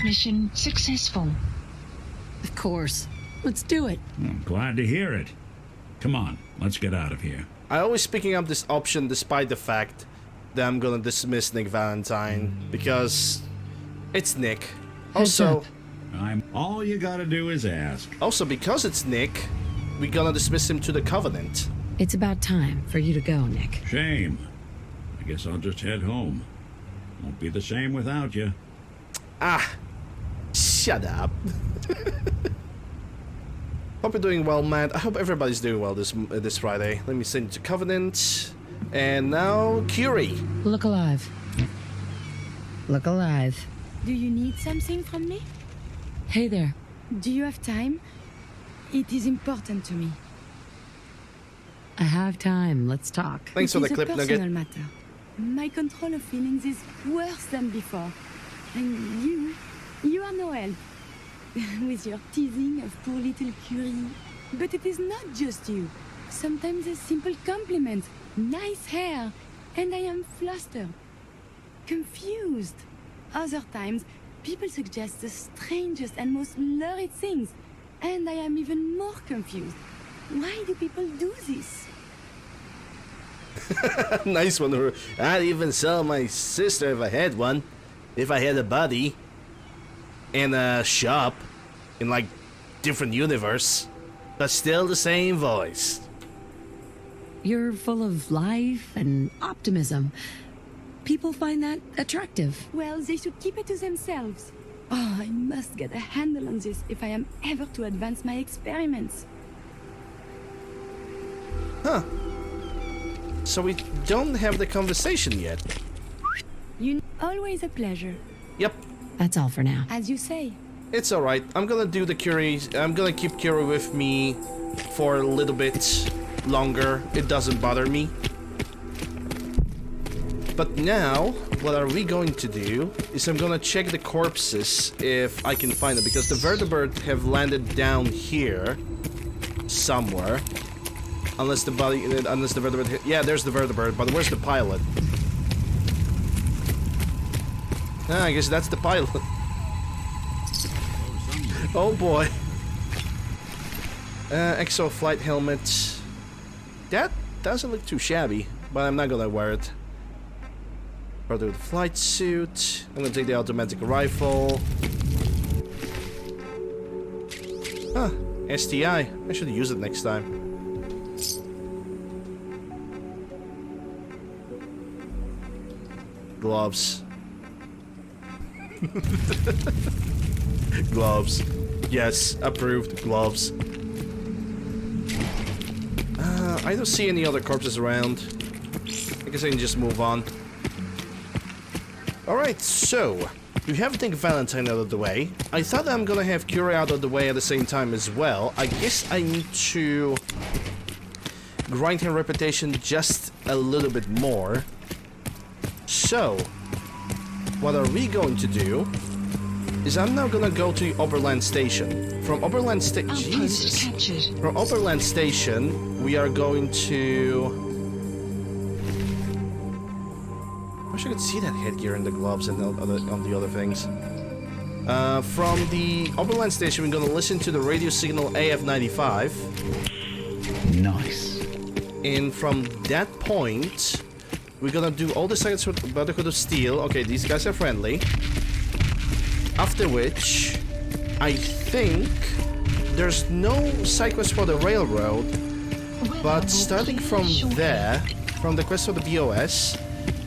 Mission successful. Of course. Let's do it. I'm glad to hear it. Come on, let's get out of here. I always picking up this option despite the fact that I'm gonna dismiss Nick Valentine, because it's Nick. Also, all you gotta do is ask. Also, because it's Nick, we're gonna dismiss him to the Covenant. It's about time for you to go, Nick. Shame. I guess I'll just head home. Won't be the same without you. Ah, shut up. Hope you're doing well, Matt. I hope everybody's doing well this Friday. Let me send you to Covenant. And now, Curie. Look alive. Look alive. Do you need something from me? Hey there. Do you have time? It is important to me. I have time. Let's talk. Thanks for the clip nugget. It is a personal matter. My control of feelings is worse than before. And you are no help. With your teasing of poor little Curie. But it is not just you. Sometimes a simple compliment, nice hair, and I am flustered, confused. Other times, people suggest the strangest and most lurid things, and I am even more confused. Why do people do this? Nice one. I'd even sell my sister if I had one. If I had a body. And a shop. In like different universe. But still the same voice. You're full of life and optimism. People find that attractive. Well, they should keep it to themselves. Oh, I must get a handle on this if I am ever to advance my experiments. Huh. So we don't have the conversation yet. Always a pleasure. Yep. That's all for now. As you say. It's alright. I'm gonna do the Curie. I'm gonna keep Curie with me for a little bit longer. It doesn't bother me. But now, what are we going to do is I'm gonna check the corpses if I can find them, because the vertebrate have landed down here somewhere. Unless the vertebrate. Yeah, there's the vertebrate, but where's the pilot? Ah, I guess that's the pilot. Oh boy. Exo flight helmet. That doesn't look too shabby, but I'm not gonna wear it. I'll do the flight suit. I'm gonna take the automatic rifle. Huh, STI. I should use it next time. Gloves. Gloves. Yes, approved. Gloves. I don't see any other corpses around. I guess I can just move on. Alright, so we have Think Valentine out of the way. I thought I'm gonna have Curie out of the way at the same time as well. I guess I need to grind her reputation just a little bit more. So, what are we going to do is I'm now gonna go to the Oberland Station. From Oberland Station, Jesus. From Oberland Station, we are going to. I wish I could see that headgear and the gloves and on the other things. From the Oberland Station, we're gonna listen to the radio signal AF95. Nice. And from that point, we're gonna do all the seconds with Brotherhood of Steel. Okay, these guys are friendly. After which, I think there's no side quest for the railroad, but starting from there, from the quest for the BOS,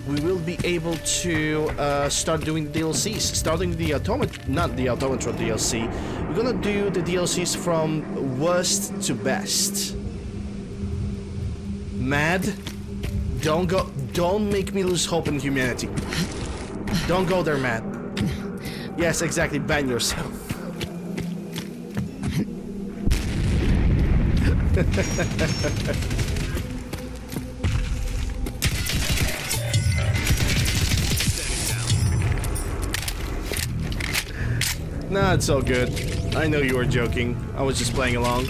we will be able to start doing the DLCs. Starting the not the Automatron DLC. We're gonna do the DLCs from worst to best. Mad, don't make me lose hope in humanity. Don't go there, Mad. Yes, exactly, ban yourself. Nah, it's all good. I know you were joking. I was just playing along.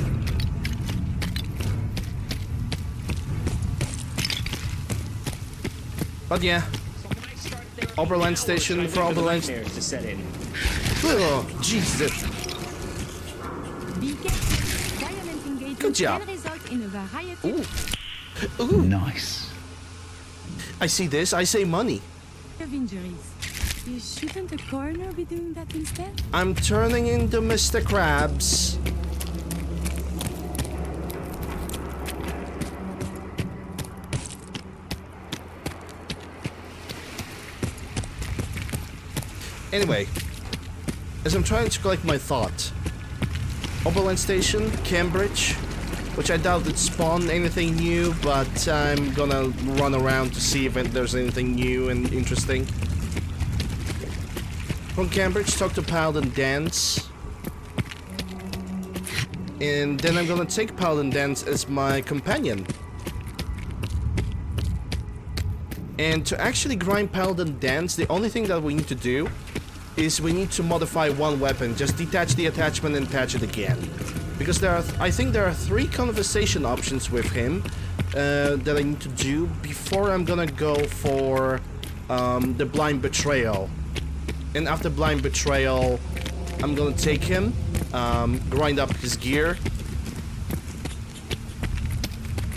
But yeah. Oberland Station for Oberland. Oh, Jesus. Good job. Ooh. Ooh. Nice. I see this. I say money. Of injuries. Shouldn't the coroner be doing that instead? I'm turning into Mr. Krabs. Anyway, as I'm trying to collect my thought, Oberland Station, Cambridge, which I doubt would spawn anything new, but I'm gonna run around to see if there's anything new and interesting. From Cambridge, talk to Paladin Dance. And then I'm gonna take Paladin Dance as my companion. And to actually grind Paladin Dance, the only thing that we need to do is we need to modify one weapon. Just detach the attachment and attach it again. Because I think there are 3 conversation options with him that I need to do before I'm gonna go for the Blind Betrayal. And after Blind Betrayal, I'm gonna take him, grind up his gear,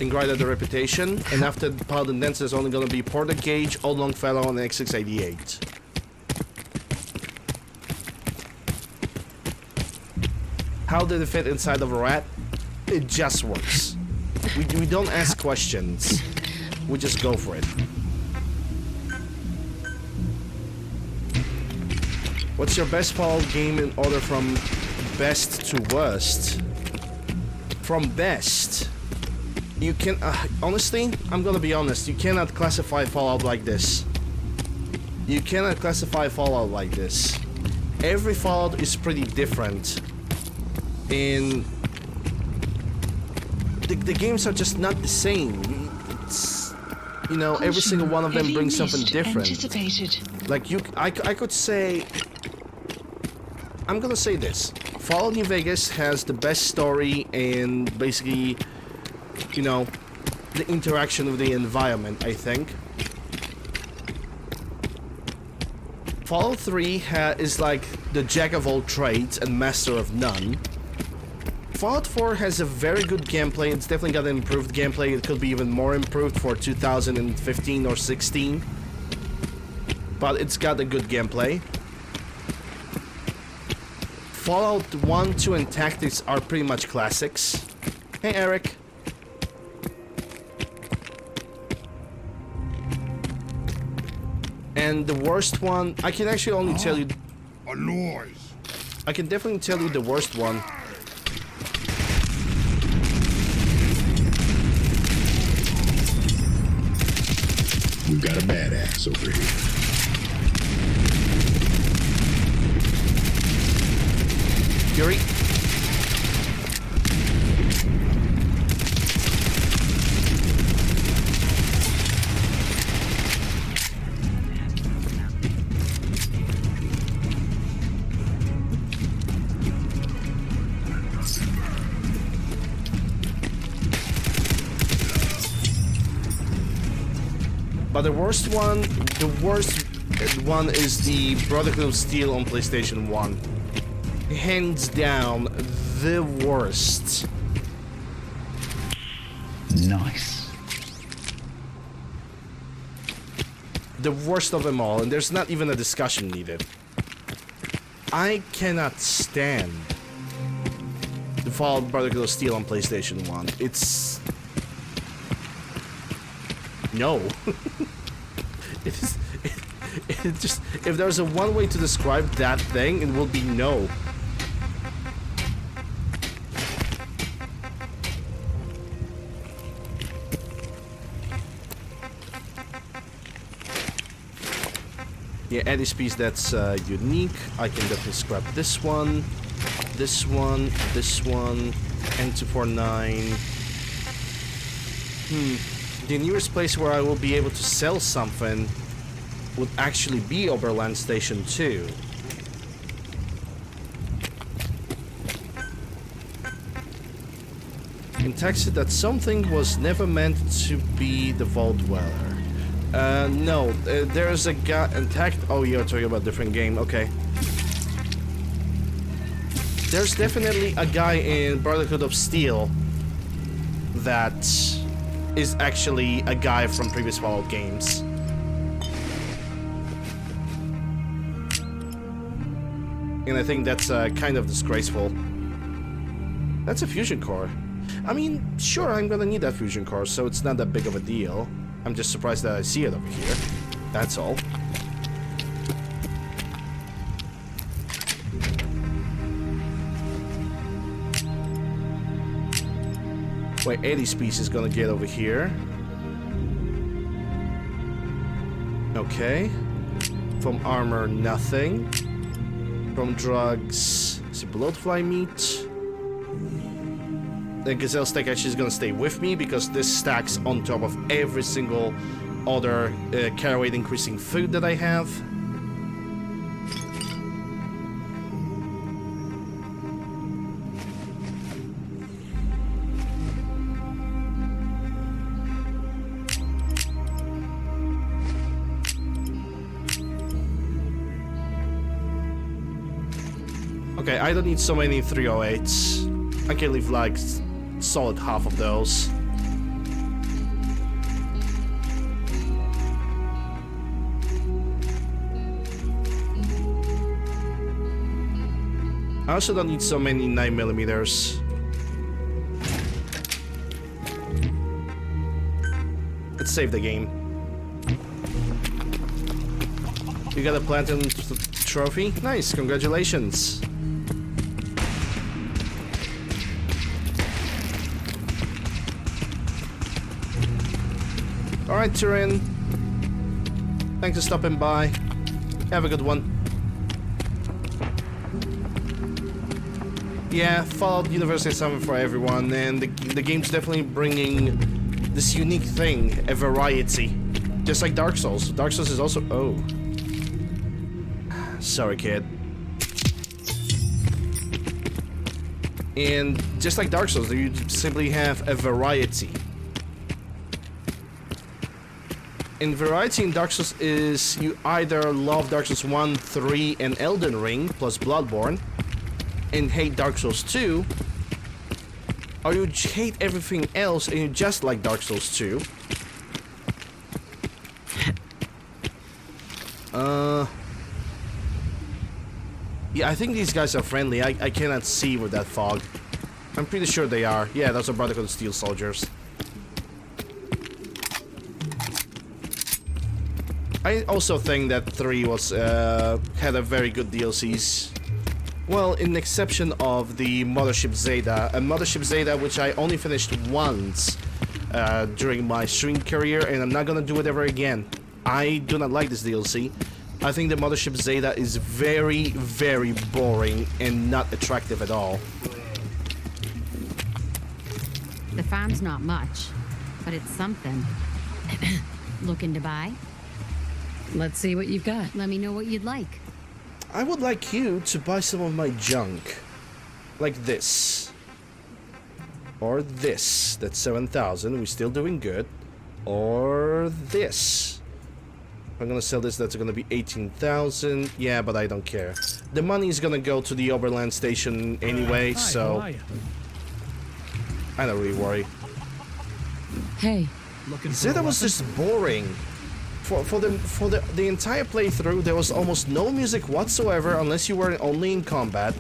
and grind out the reputation. And after the Paladin Dance, there's only gonna be Porter Gage, Old Longfellow, and X688. How did it fit inside of a rat? It just works. We don't ask questions. We just go for it. What's your best Fallout game in order from best to worst? From best, you can honestly, I'm gonna be honest, you cannot classify Fallout like this. You cannot classify Fallout like this. Every Fallout is pretty different. And the games are just not the same. It's, you know, every single one of them brings something different. Like I could say, I'm gonna say this: Fallout New Vegas has the best story and basically, you know, the interaction with the environment, I think. Fallout 3 is like the jack of all trades and master of none. Fallout 4 has a very good gameplay. It's definitely got an improved gameplay. It could be even more improved for 2015 or 16. But it's got a good gameplay. Fallout 1, 2, and Tactics are pretty much classics. Hey, Eric. And the worst one, I can actually only tell you... A noise. I can definitely tell you the worst one. We've got a badass over here. Fury. But the worst one is the Brotherhood of Steel on PlayStation 1. Hands down, the worst. Nice. The worst of them all, and there's not even a discussion needed. I cannot stand the Fallout Brotherhood of Steel on PlayStation 1. It's... no. It is... It just... If there's a one way to describe that thing, it will be no. Yeah, Eddie's piece, that's unique. I can definitely scrap this one, this one, this one, N249. The nearest place where I will be able to sell something would actually be Oberland Station 2. In Texas, that something was never meant to be the Vault Dweller. No, there's a guy intact. Oh, you're talking about a different game. Okay. There's definitely a guy in Brotherhood of Steel that is actually a guy from previous Fallout games. And I think that's kind of disgraceful. That's a fusion core. I mean, sure, I'm gonna need that fusion core, so it's not that big of a deal. I'm just surprised that I see it over here. That's all. Wait, Eddie's piece is gonna get over here. Okay. From armor, nothing. From drugs, is it bloodfly meat? The Gazelle stack actually is gonna stay with me because this stacks on top of every single other carry weight increasing food that I have. Okay, I don't need so many 308s. I can leave like solid half of those. I also don't need so many 9mm. Let's save the game. You got a platinum trophy? Nice, congratulations. Alright, Turin. Thanks for stopping by. Have a good one. Yeah, Fallout University is something for everyone, and the game's definitely bringing this unique thing, a variety. Just like Dark Souls. Dark Souls is also... Oh. Sorry, kid. And just like Dark Souls, you simply have a variety. And variety in Dark Souls is you either love Dark Souls 1, 3, and Elden Ring, plus Bloodborne, and hate Dark Souls 2, or you hate everything else and you just like Dark Souls 2. Yeah, I think these guys are friendly. I cannot see with that fog. I'm pretty sure they are. Yeah, those are Brotherhood of Steel soldiers. I also think that 3 was had a very good DLCs. Well, in exception of the Mothership Zeta, a Mothership Zeta which I only finished once during my stream career, and I'm not gonna do it ever again. I do not like this DLC. I think the Mothership Zeta is very, very boring and not attractive at all. The farm's not much, but it's something. Looking to buy? Let's see what you've got. Let me know what you'd like. I would like you to buy some of my junk. Like this. Or this. That's 7,000. We're still doing good. Or this. If I'm gonna sell this, that's gonna be 18,000. Yeah, but I don't care. The money is gonna go to the Overland Station anyway, so I don't really worry. Hey. Zeta was just boring. For the entire playthrough, there was almost no music whatsoever unless you were only in combat.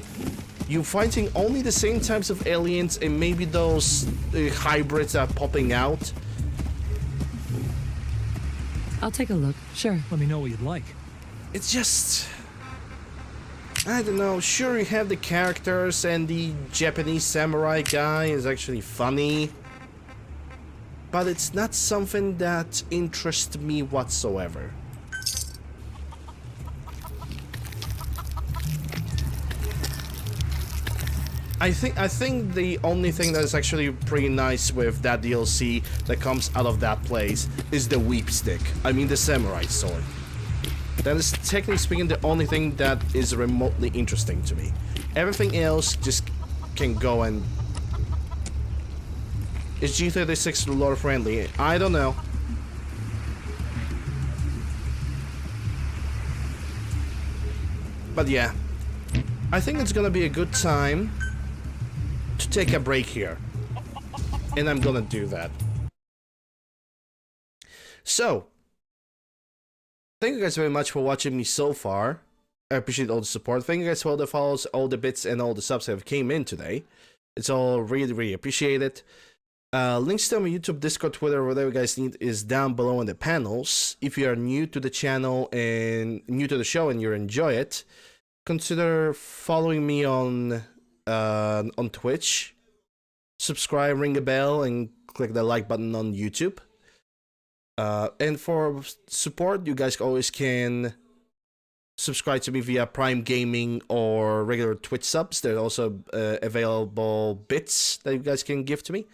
You fighting only the same types of aliens and maybe those hybrids that are popping out. I'll take a look. Sure. Let me know what you'd like. It's just... I don't know. Sure, you have the characters and the Japanese samurai guy is actually funny. But it's not something that interests me whatsoever. I think the only thing that is actually pretty nice with that DLC that comes out of that place is the weep stick. I mean the samurai sword. That is technically speaking the only thing that is remotely interesting to me. Everything else just can go and... Is G36 lore friendly? I don't know. But yeah, I think it's gonna be a good time to take a break here. And I'm gonna do that. So, thank you guys very much for watching me so far. I appreciate all the support. Thank you guys for all the follows, all the bits, and all the subs that have came in today. It's all really, really appreciated. Links to my YouTube, Discord, Twitter, whatever you guys need is down below in the panels. If you are new to the channel and new to the show and you enjoy it, consider following me on Twitch. Subscribe, ring a bell, and click the like button on YouTube. And for support, you guys always can subscribe to me via Prime Gaming or regular Twitch subs. There's also available bits that you guys can give to me.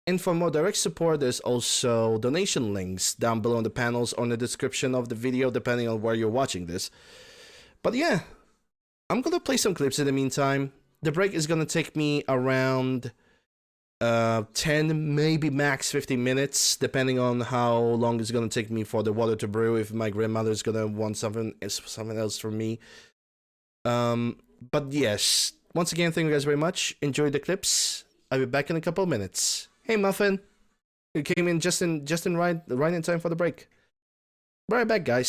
And for more direct support, there's also donation links down below in the panels or in the description of the video, depending on where you're watching this. But yeah, I'm gonna play some clips in the meantime. The break is gonna take me around 10, maybe max 15 minutes, depending on how long it's gonna take me for the water to brew, if my grandmother's gonna want something else from me. But yes, once again, thank you guys very much. Enjoy the clips. I'll be back in a couple of minutes. Hey Muffin, you came in just in right in time for the break. Be right back, guys.